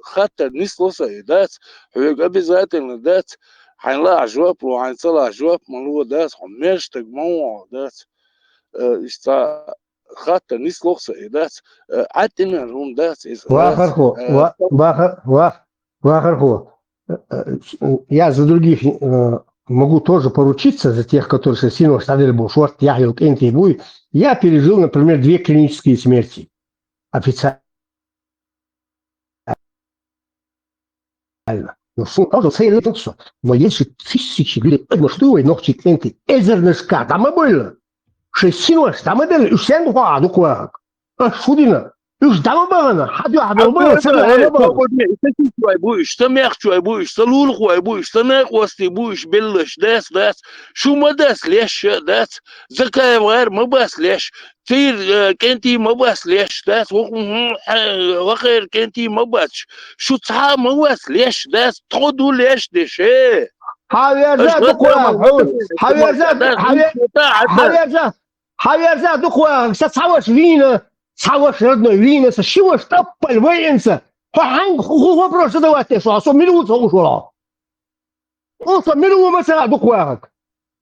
خاطر نيس لوسا داس هو قبل ذاتنا داس حنلا عجواب وحنصل عجواب ملو داس حميش تجمعوا داس خاطر نيس لوسا داس عتنا هم داس Вахарху, я за других могу тоже поручиться, за тех, которые сосино штадель бушуарт, яхил кенти буй. Я пережил, например, 2 клинические смерти. Официально. Но есть тысячи людей, что ногти кенти, эзернешка, там и было. Шесино, там и было, ушен хуа, ну куак. Шудина. Już damo bana, hadi bana, sana bu işte mehçu bu işte lul bu işte ne kosti bu iş belleş des şu madas leş des zakay var ma bas leş tir kenti ma bas leş des وغير kenti ma bas şu ta ma bas leş des todu leş de şey حاويرزا دقوا حاويرزا دقوا 29 родной с чего штаппаль военца هو вопрос задавать что сомневаются ушло он сомневается дقوا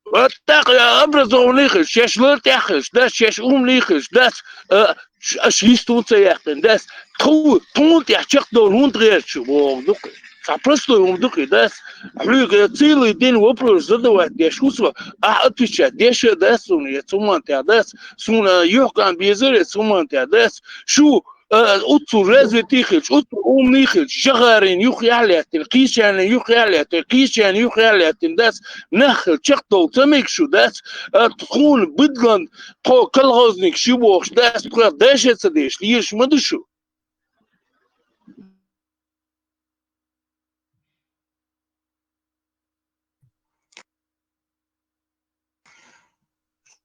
Вот так образованный их, сейчас летяхишь, да, сейчас умных, да, шестунца яхтен, да, тун я чек до лундречь, вот, просто умдуки, да, люди целый день вопрос задавать, я шутка, а отвечать, дешевле, да, суня, суманте, да, суна йоган безере, суманте, да, шу أطو رازي تيخش أطو أم نيخش شغارين يخيالات القيشان يخيالات القيشان يخيالات داس نخل شقطو تميك شو داس تخون بدلن تو كل غزنك شبوخش داس تقول داش يتصديش ليش مدشو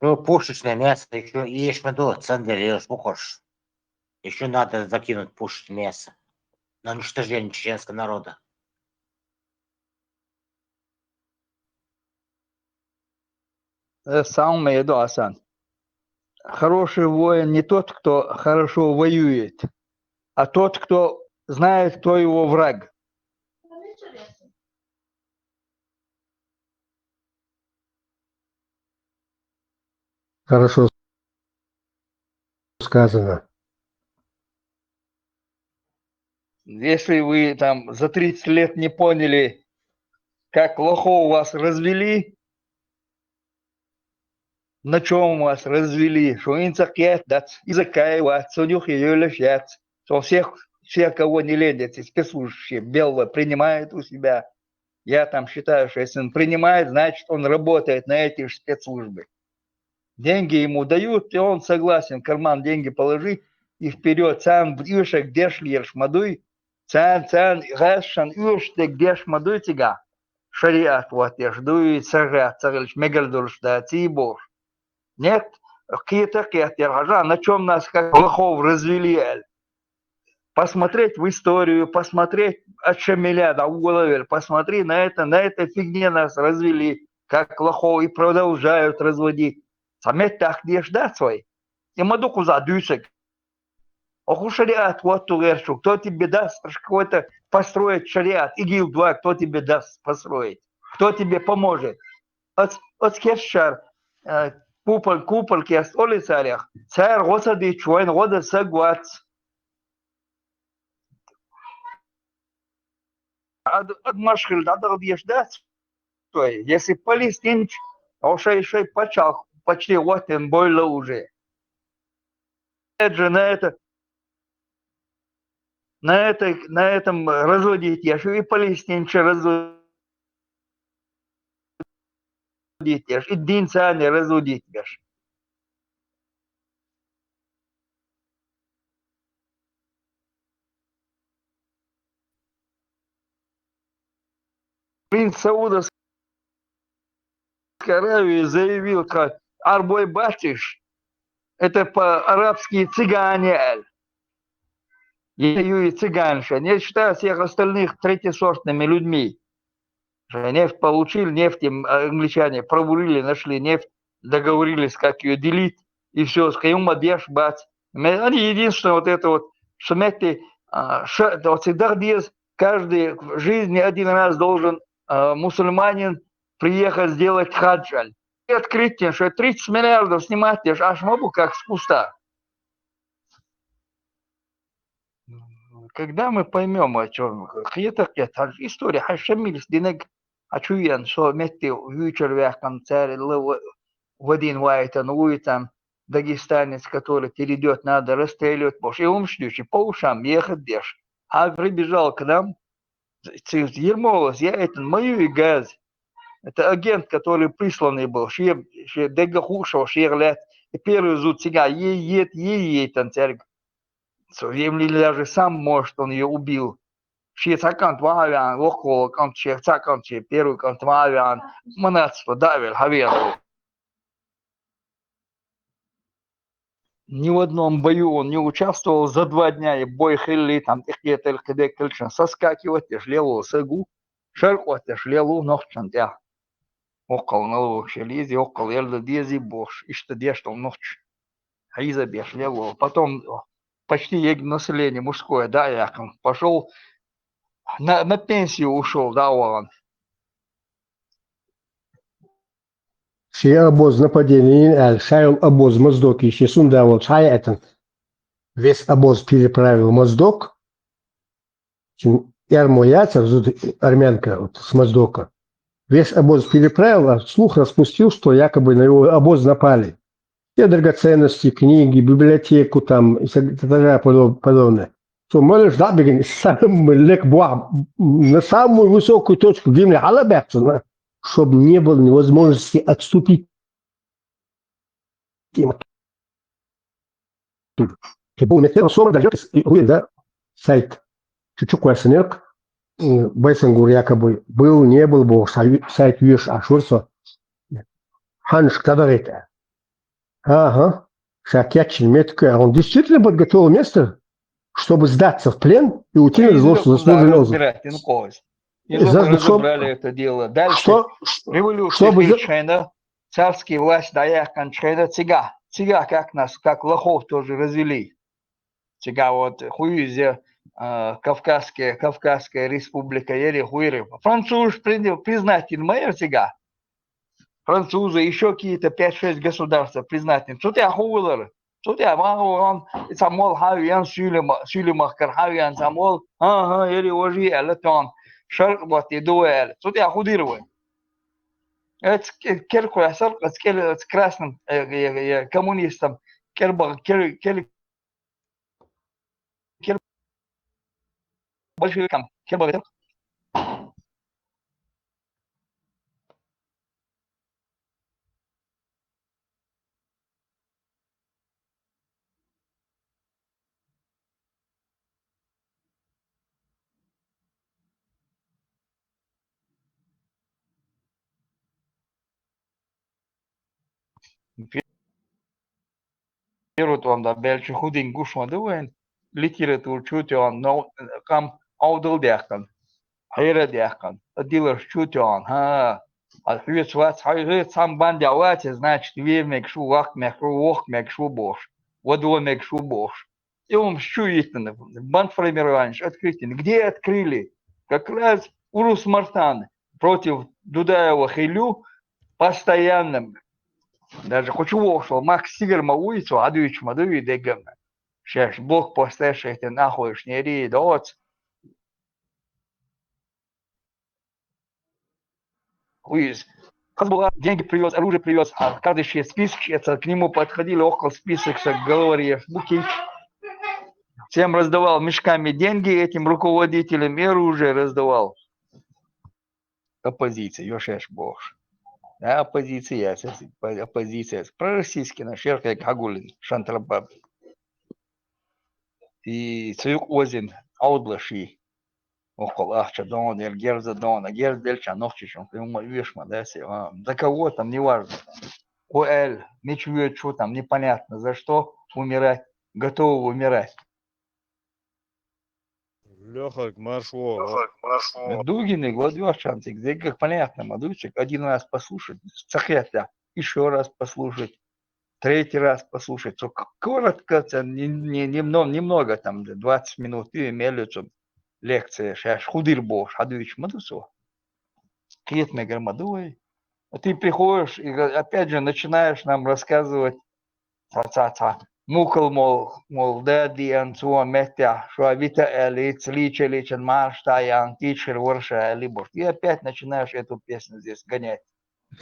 Ну, пушечное мясо, еще ешь меду, цендель, похож. Еще надо закинуть пушечное мясо на уничтожение чеченского народа. Самое еду, Асан. Хороший воин не тот, кто хорошо воюет, а тот, кто знает, кто его враг. Хорошо сказано. Если вы там за 30 лет не поняли, как лохов вас развели, на чем вас развели, что инцакет, да, изакаева, судюх и юлешят, что всех, кого не лезет, спецслужащие белого принимают у себя. Я там считаю, что если он принимает, значит, он работает на эти спецслужбы. Деньги ему дают, и он согласен в карман деньги положить и вперед. Цан бьюшек дешлиерш мадуй, цан гашан юштек деш мадуй тига. Шариат вот я жду царят, царилш мегальдурш да тибор. Нет, какие-то на чем нас как лохов развели. Посмотреть в историю, посмотреть от Шамиля до Уголовер, посмотри на этой фигне нас развели, как лохов, и продолжают разводить. Самет так не ждать свой. И мадуку задюсек. Оху шариат, вот ту вершу. Кто тебе даст какой-то построить шариат? ИГИЛ 2, кто тебе даст построить? Кто тебе поможет? От скешшар, купол кест оли царях. Царь госады чуэн года сагват. От машхил надо ждать. Если палестинч, ошей почал. Почти вот он было уже. На этом разводить, я и палестинцы разводить, и динцаны разводить. Принц Саудовской Аравии заявил, как Арбой Батиш, это по-арабски цыгане. И цыганша. Я считаю всех остальных третьесортными людьми. Нефть получили, нефть им англичане пробурили, нашли нефть, договорились, как ее делить, и все, скаюма беш бац. Они единственное вот это вот, что всегда здесь каждый в жизни один раз должен мусульманин приехать сделать хаджаль. И открытие, что 30 миллиардов снимать, аж могу как с куста. Когда мы поймем, о чем история, хашамиль динег, ачуян, что метти вечер вяхкан царь в один вайтан уйтан дагестанец, который перейдет, надо расстреливать, и умшлющий по ушам ехать дешь. А прибежал к нам, Ермолос, я это мою и газ. Это агент, который присланный был, шир дегахушал, шир лет, и первый зуд сега, ей танцерг. Совремли даже сам, может, он ее убил. Шицакант вавян, лохо, кант шицакант, первый кант вавян, манацтво, давил, хавел. Ни в одном бою он не участвовал за 2 дня, и бой хилли, там, соскакивать, левого сагу, شرقوة شليلو نوخشان تيا وقل نلو شليزي وقل يلد ديزي бош ишта ночь Хаиза бешлеву. Потом почти население мужское, да, я пошел на пенсию ушел, да, он. Все обоз нападения, шаял обоз моздок, еще сунда вот шая это. Весь обоз переправил моздок. Ярмояцер, армянка вот, с моздока. Весь обоз переправил, а слух распустил, что якобы на его обоз напали. Все драгоценности, книги, библиотеку там и так далее подобное. Что можешь, да, на самую высокую точку Гимля Алабекса, чтобы не было невозможности отступить. Да, сайт чуть-чуть квасенек, Байсангур якобы был, не был, сайт виш ашурсо. Ханш кадарета. Ага. Шакячин метка. Он действительно подготовил место, чтобы сдаться в плен и уйти на заслуженный отдых. Разобрали это дело. Дальше революция Хейчайна, царские власти Даякан Чайна, Цига. Цига как нас, как лохов тоже развели. Цига вот хуизе Кавказская республика Ери Хуири. Француз признатель майор Цига. Французы, еще какие-то 5-6 государств признательны. Что ты охуел? Что ты охуел? Самол Хавиан Сюлемахкар Хавиан Самол. Ага, Ери Ожи Элетон. Шарк Бати Дуэль. Что ты охудировал? Это керку я сарк, с красным коммунистом. Большевикам. Кербагател. Первый он да белче худин гушмадуен литератур чутян но кам аудал дяхан хайра дяхан дилер чутян ха а хвец вас хайра сам бандявать значит вемек шу вах мек шу бош водо мек шу бош и он шуитно банд формирование открытие где открыли как раз Урус Мартан против Дудаева Хилю постоянным даже хочу вошел Макс Сигарма улицу, адуич мадуи дегам. Сейчас блок поставишь эти нахуй шнери доц. Уиз. Казбула деньги привез, оружие привез, а каждый список, это к нему подходили около список, говорили, буки. Всем раздавал мешками деньги, этим руководителям и оружие раздавал. Оппозиция, ёшеш бог. Оппозиция, пророссийский наш Еркек Хагулин, Шантрабаб. И Цюк Озин, Аудлаши, около Ахча Дон, Герза Дона, Герздельча, Новчичем, Вишма, да, за кого там, неважно. Коэль, ничего, что там, непонятно, за что умирать, готовы умирать. Леха, маршо. Дугины, Гладюшанцик, здесь как понятно, Мадучик, один раз послушать, цахетя, еще раз послушать, третий раз послушать. Коротко, немного, там, 20 минут, и мелючим лекция, сейчас худыр бош, Адуич Мадусо. Кетме Громадуй. А ты приходишь и опять же начинаешь нам рассказывать, Мукл, мол, да, диан, суа, метя, шуавита, элит, личен, марштаян, тичер, ворша, либо. И опять начинаешь эту песню здесь гонять.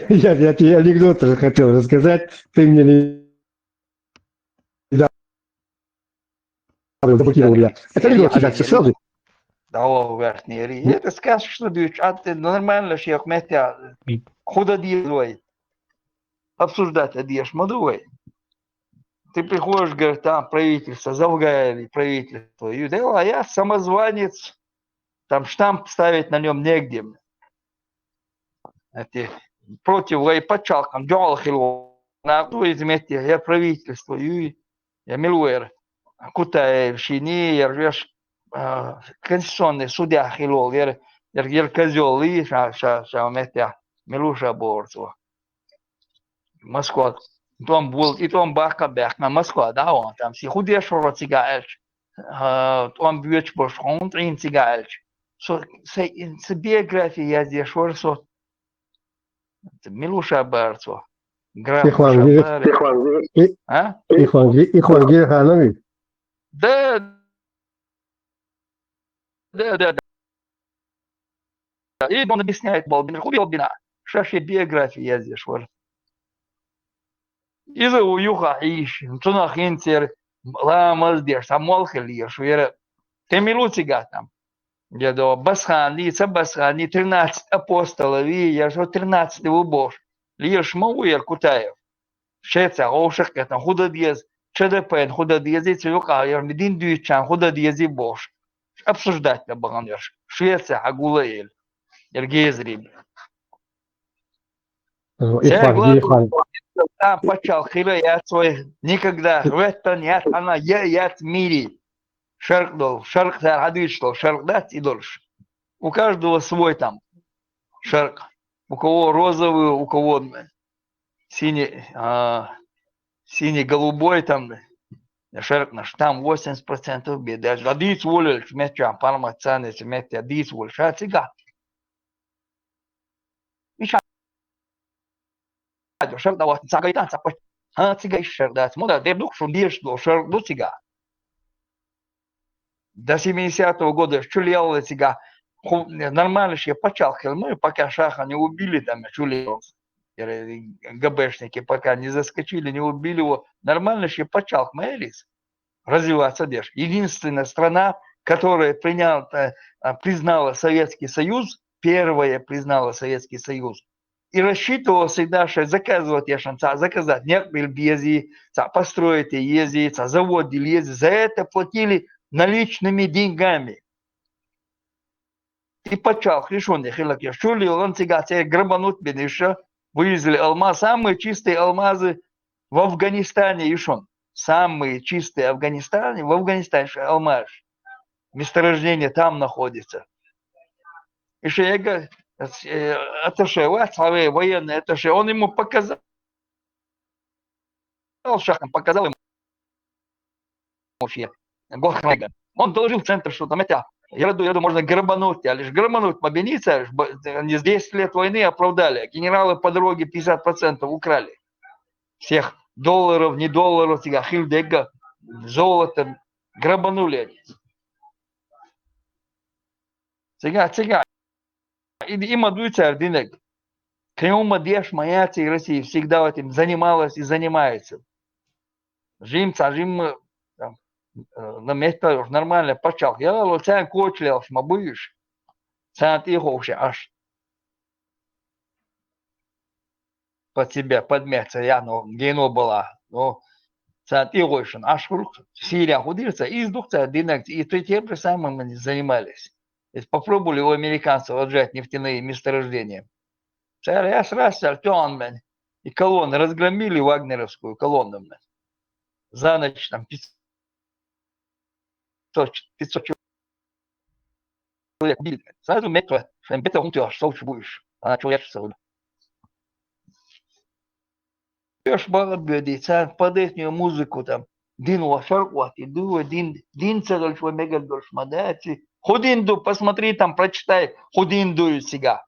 Я тебе анекдот тоже хотел рассказать. Ты мне не заблокировал меня. Это анекдот, кстати, сразу. Да, верхний ри. Это скажешь, что дочь, а ты нормально, шех, метя, худо делай. Обсуждать одежь, мадуй. Ты приходишь, говорит, там правительство, Завгаеви, правительство. И а я самозванец, там штамп ставить на нем негде. Это против лайпачалкам, джалхило, на то измете, я правительство, я милуэр, кутай, шини, я рвешь конституционный судья хилол, я Ер козел и ша метя Милуша борцо. Москва. Том был и том бака бах на Москва, да он там си худеш шоротигаэль. Том бьёч бошхонт интигаэль. So se biografia я здесь шорсо Милуша борцо. Граф Шабар. А? Ихвангир Ханович. Да. И он объясняет Балбина, Хубилбина, шаши биографии я здесь шор. Из-за уюха иш, тунах интер, ламаз деш, самолхали, швера, темилутига там. Я до Басхани, Цабасхани, 13 апостолов, и я же 13 убож. Лишь Мауэр Кутаев. Шеца, Ошах, там худодьез, ЧДП, худодьез, и цвюка, я медин дючан, худодьез и бош. Обсуждать на баганеш. Швеция, Агулаэль. Ергезриб. Там почал хилая свой никогда в это нет, она я в мире. Шарк адвичло, шарк дать и дольше. У каждого свой там шарк. У кого розовый, у кого синий-голубой там. Шарк наш там 80% беда. Адвич волил, метя, пармацаны, метя, адвич волил. Шацига. Шарк давай, цагайтан, цапой. Цигай шарк дать. Мода дебдук шудиш до шарк до цига. До 70-го года чулил цига. Нормально ще почал хелмы, пока шаха не убили там, чулил. ГБшники пока не заскочили, не убили его. Нормально ще почал хмелис. Развиваться дешь. Единственная страна, которая признала Советский Союз, первая признала Советский Союз. И рассчитывал всегда, что заказывать я шанса, заказать нет бельбези, построить ези, завод ези. За это платили наличными деньгами. И почал хришоны хилаки. Шули он цигате грабанут бедыша, вывезли алмаз, самые чистые алмазы в Афганистане еще. Самые чистые в Афганистане алмаз. Месторождение там находится. И что я говорю, это же военный, это же он ему показал, шахом показал ему. Он доложил в центр, что там это, я думаю, можно грабануть, а лишь грабануть мобилиция, они с 10 лет войны оправдали, генералы по дороге 50% украли. Всех долларов, не долларов, хильдега, золото, грабанули они. Сега. Им адуется ординек. Крема деш маяцы и России всегда этим занималась и занимается. Жим на место нормально почал. Я лоцан кочлял, шмабуешь. Сан ты ховше аж. Под себя подмяться я, но гено была. Но сан ты ховше аж рук. Сирия худился и сдухся ординек. И тем же самым они занимались. Попробовали у американцев отжать нефтяные месторождения. Раз, Артён, и колонны разгромили вагнеровскую колонну. За ночь там 500 человек били. Сразу метро, что бета унтер, что будешь. Она человечество. Пёш балабеди, под эту музыку там. Дин лошаркват, иду, дин цедольш, мегальдольш, мадати. Худинду, посмотри там, прочитай Худинду сега.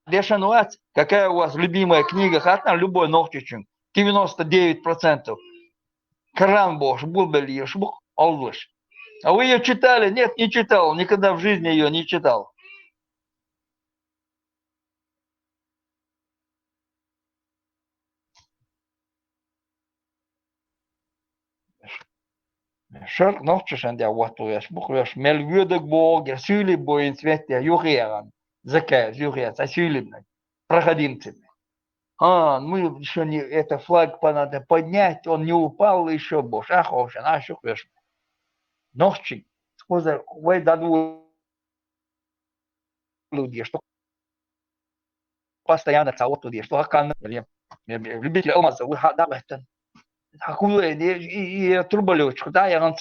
Дешануат, какая у вас любимая книга, хатна, любой ногтичин, 99%. Коран Бож, Булбели, Шбух, Аллыш. А вы ее читали? Нет, не читал, никогда в жизни ее не читал. Шарк ногтишен der Wattues, Buchwes, Melwürdig Borg, Süli Boin, Svettia, Юреран, Закай, Юрец, Асюлибный, проходимцы. Мы еще не, это флаг надо поднять, он не упал еще, Бож, охошен, шухвеш. Ногчи, вы дадут люди, что постоянно цаот люди, что акан, любители алмаза, вы хадабахтан. и труболетчик, да, я он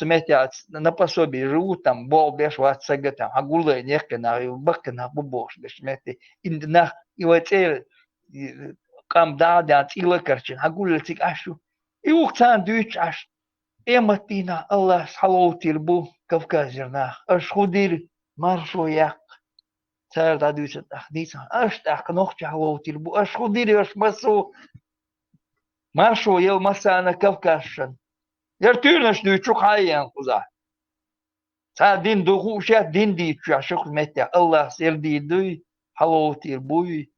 на пособии живут, там, бол беш ватсага, там, агулы, нехкана, и бакана, бубош, беш, мети, и вот кам да, тила карчин, агулы цик ашу, и ухцан дюч аш, эматина, Аллах, халоутир бу, Кавказерна, аш худир, маршо як, царь да дючат, дица, аш так, нохча халоутир бу, аш худир, аш масу, маршо ел масана Кавказшан. Яртюрнаш дючу хайян куза. Са дин духуша дин дичу ашук метя. Аллах серди дуй, халоутир буй.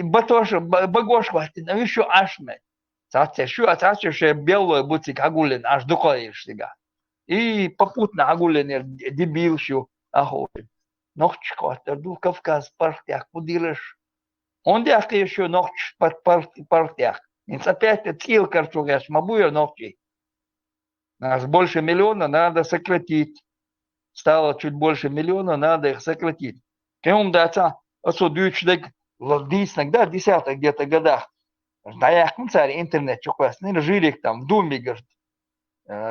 Батош багош хватит, а еще ашме. Цаце ше белое бутик агулен аж духаешь сега. И попутно агулен дебил шу ахой. Нохчко ду Кавказ партиях кудилеш. Он дяк еще нохч под партиях. Инц опять цил карчугаш мабуя нохчи. Нас больше миллиона, надо сократить. Стало чуть больше миллиона, надо их сократить. Кем даться, осудуючдек, лодисник, да, 10-х где-то годах. Да я царь интернет, чуквясный, жирик там в Думе, говорит,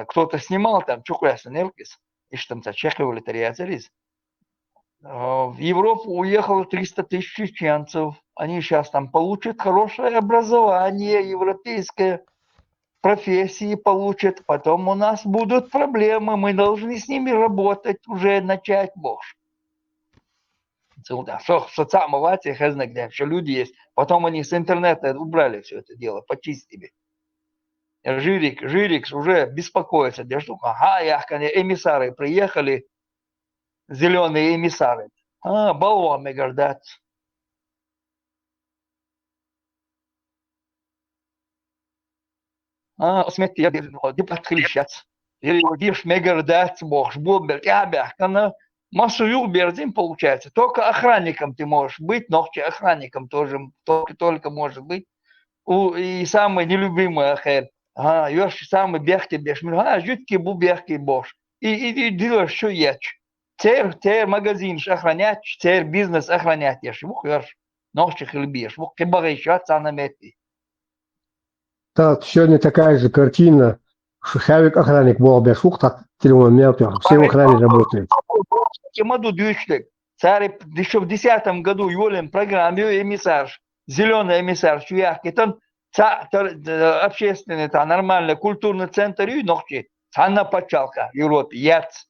кто-то снимал там, чуквясный, неркис, и что там, чеховали тариацерис. В Европу уехало 300 тысяч чеченцев. Они сейчас там получат хорошее образование европейское, профессии получат, потом у нас будут проблемы, мы должны с ними работать, уже начать, бог. Что соцамовать их, где все люди есть. Потом они с интернета убрали все это дело, почистили. Жирик уже беспокоится, где что, эмиссары приехали, зеленые эмиссары. Баллоны гордят. Смети, я депутат Диш мегардац бог, бубер, ябяхкана, массу бердин получается. Только охранником ты можешь быть, ногти охранником тоже только может быть. И самый нелюбимый ахер. Ёж самый бехти беш. Жютки бу бехти бош. И делаешь что яч. Тер магазин охранять, тер бизнес охранять ешь. Бух ёж ногти хлебешь. Бух кебары еще отца намети. Так, сегодня такая же картина. Шухавик охранник был без фухта, телефон мелкий, все в охране работают. Кемаду дюшлик. Царь еще в 10 году Юлин программе эмиссар, зеленый эмиссар, шуяхки, там общественный, нормальный культурный центр и ногти. Цана почалка в Европе, яц.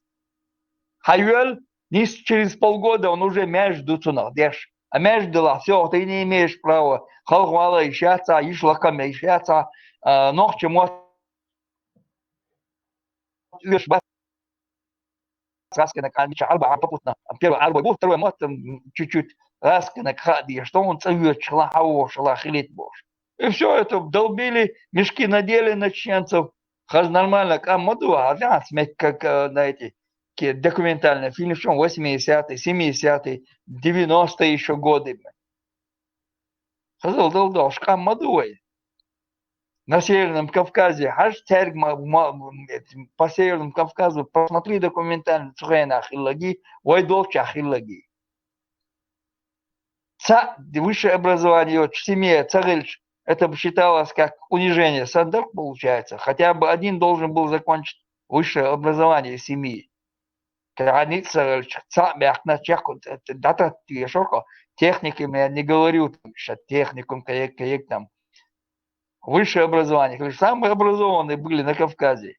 Хайвел, через полгода он уже между цунах, деш. А между все, ты не имеешь права. Халхвала ищаться, ишлаками ищаться, ногти может раскинок, арба попутно. Первый арба был, второй мат чуть-чуть раскинок хади, что он цевет, шлахаво, шлахилит бош. И все это долбили, мешки надели на чеченцев. Хаз нормально, моду, да, смех, как на эти документальные фильмы, в 80-е, 70-е, 90-е еще годы. Хазал долдал, шкам мадуай. На Северном Кавказе, по Северному Кавказу, посмотри документально, Цухайна Ахиллаги, Вайдолча Ахиллаги. Высшее образование, в семье, царельч, это считалось как унижение. Сандарк получается, хотя бы один должен был закончить высшее образование семьи. Техниками я не говорю, техникум, как там. Высшее образование. Самые образованные были на Кавказе.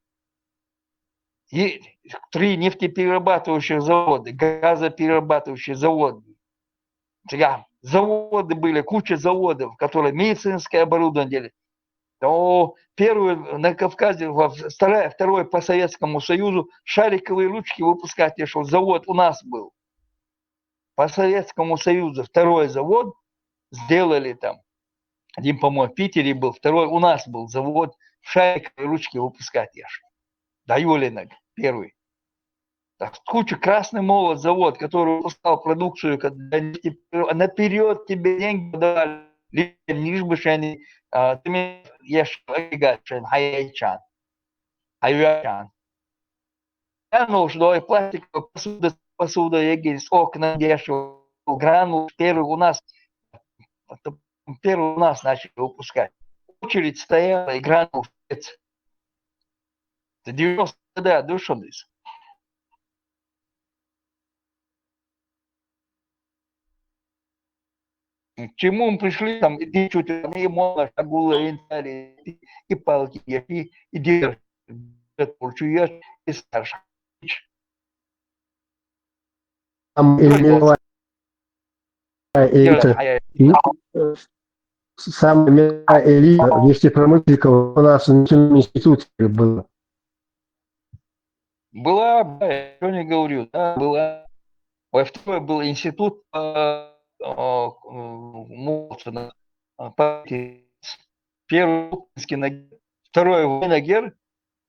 И 3 нефтеперерабатывающих завода, газоперерабатывающие заводы. Заводы были, куча заводов, которые медицинское оборудование делали. То первый на Кавказе, второй по Советскому Союзу шариковые ручки выпускать, что завод у нас был. По Советскому Союзу второй завод сделали там. Один, по-моему, в Питере был, второй у нас был завод шариковые ручки выпускать. Да, Юлинок, первый. Так, куча Красный Молот завод, который выпускал продукцию, когда наперед тебе деньги дали, лишь бы они ты ешь хайчан. Хайчан. Гранул, что и пластиковая посуда, егерь, окна дешево. Гранул первый у нас начали выпускать. очередь стояла, игра в это 90 да, душились. К чему мы пришли, там, иди чуть и молодь, агула, и палки, и держи, и старше. Там элемент элита. И самая элита нефтепромышленников у нас в национальном институте было. Была, я что не говорю, да, была. Во второй был институт Молчана, первый украинский НАГЕР, второй НАГЕР,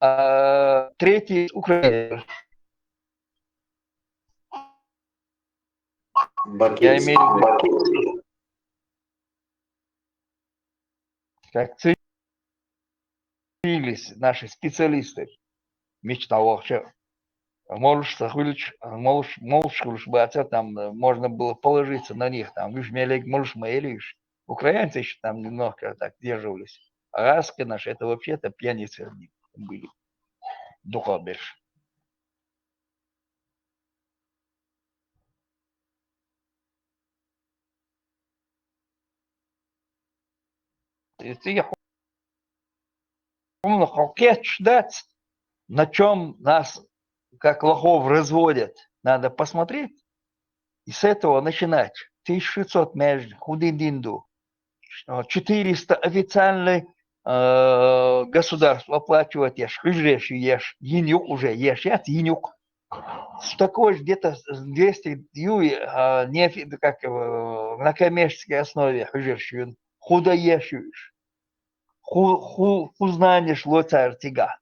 а третий Украина. Я имею в виду, как ценились наши специалисты. Мечтал вообще. Можешь захвилить, можешь баться, там можно было положиться на них, там, видишь, можешь моелишь. Украинцы еще там немного так держались. А раски наши, это вообще-то пьяницы были. Духа больше. И ты хотел ждать, на чем нас, как лохов, разводят. Надо посмотреть и с этого начинать. 1600 между худин-динду. 400 официальных государств оплачивать ешь, хижрешь ешь, енюк уже ешь, я енюк. Такой же где-то 200 не как на коммерческой основе хижрешь, худо ешь, знаешь лоцарь тига.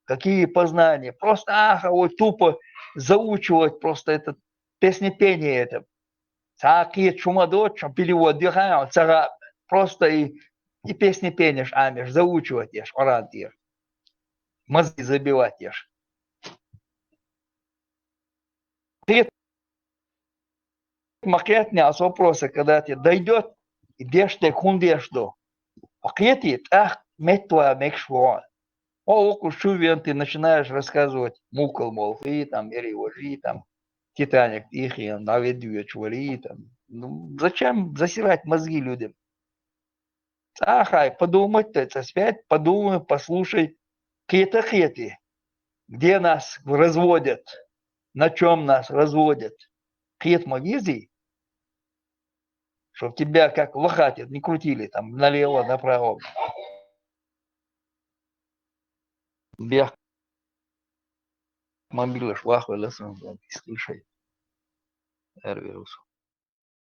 Какие познания. Просто вот тупо заучивать просто это песнепение это. Такие чумадот, перевод дыхания, цара просто и песни пенешь, амеш, заучивать ешь, орат ешь. Мозги забивать ешь. Ты макетня с вопроса, когда тебе дойдет, идешь ты хундешь до. Макети, метва мекшвон. Оку шувен, ты начинаешь рассказывать мукол, мол, и там, перевожи, там, Титаник, их, наведуя, чвали, там. Ну, зачем засирать мозги людям? Подумать-то, это спять, подумай, послушай, какие-то где нас разводят, на чем нас разводят. Хет-магизий, чтобы тебя как лохати не крутили там налево, направо. Бег мобилы шлаху лесом, слушай. Эрвирус.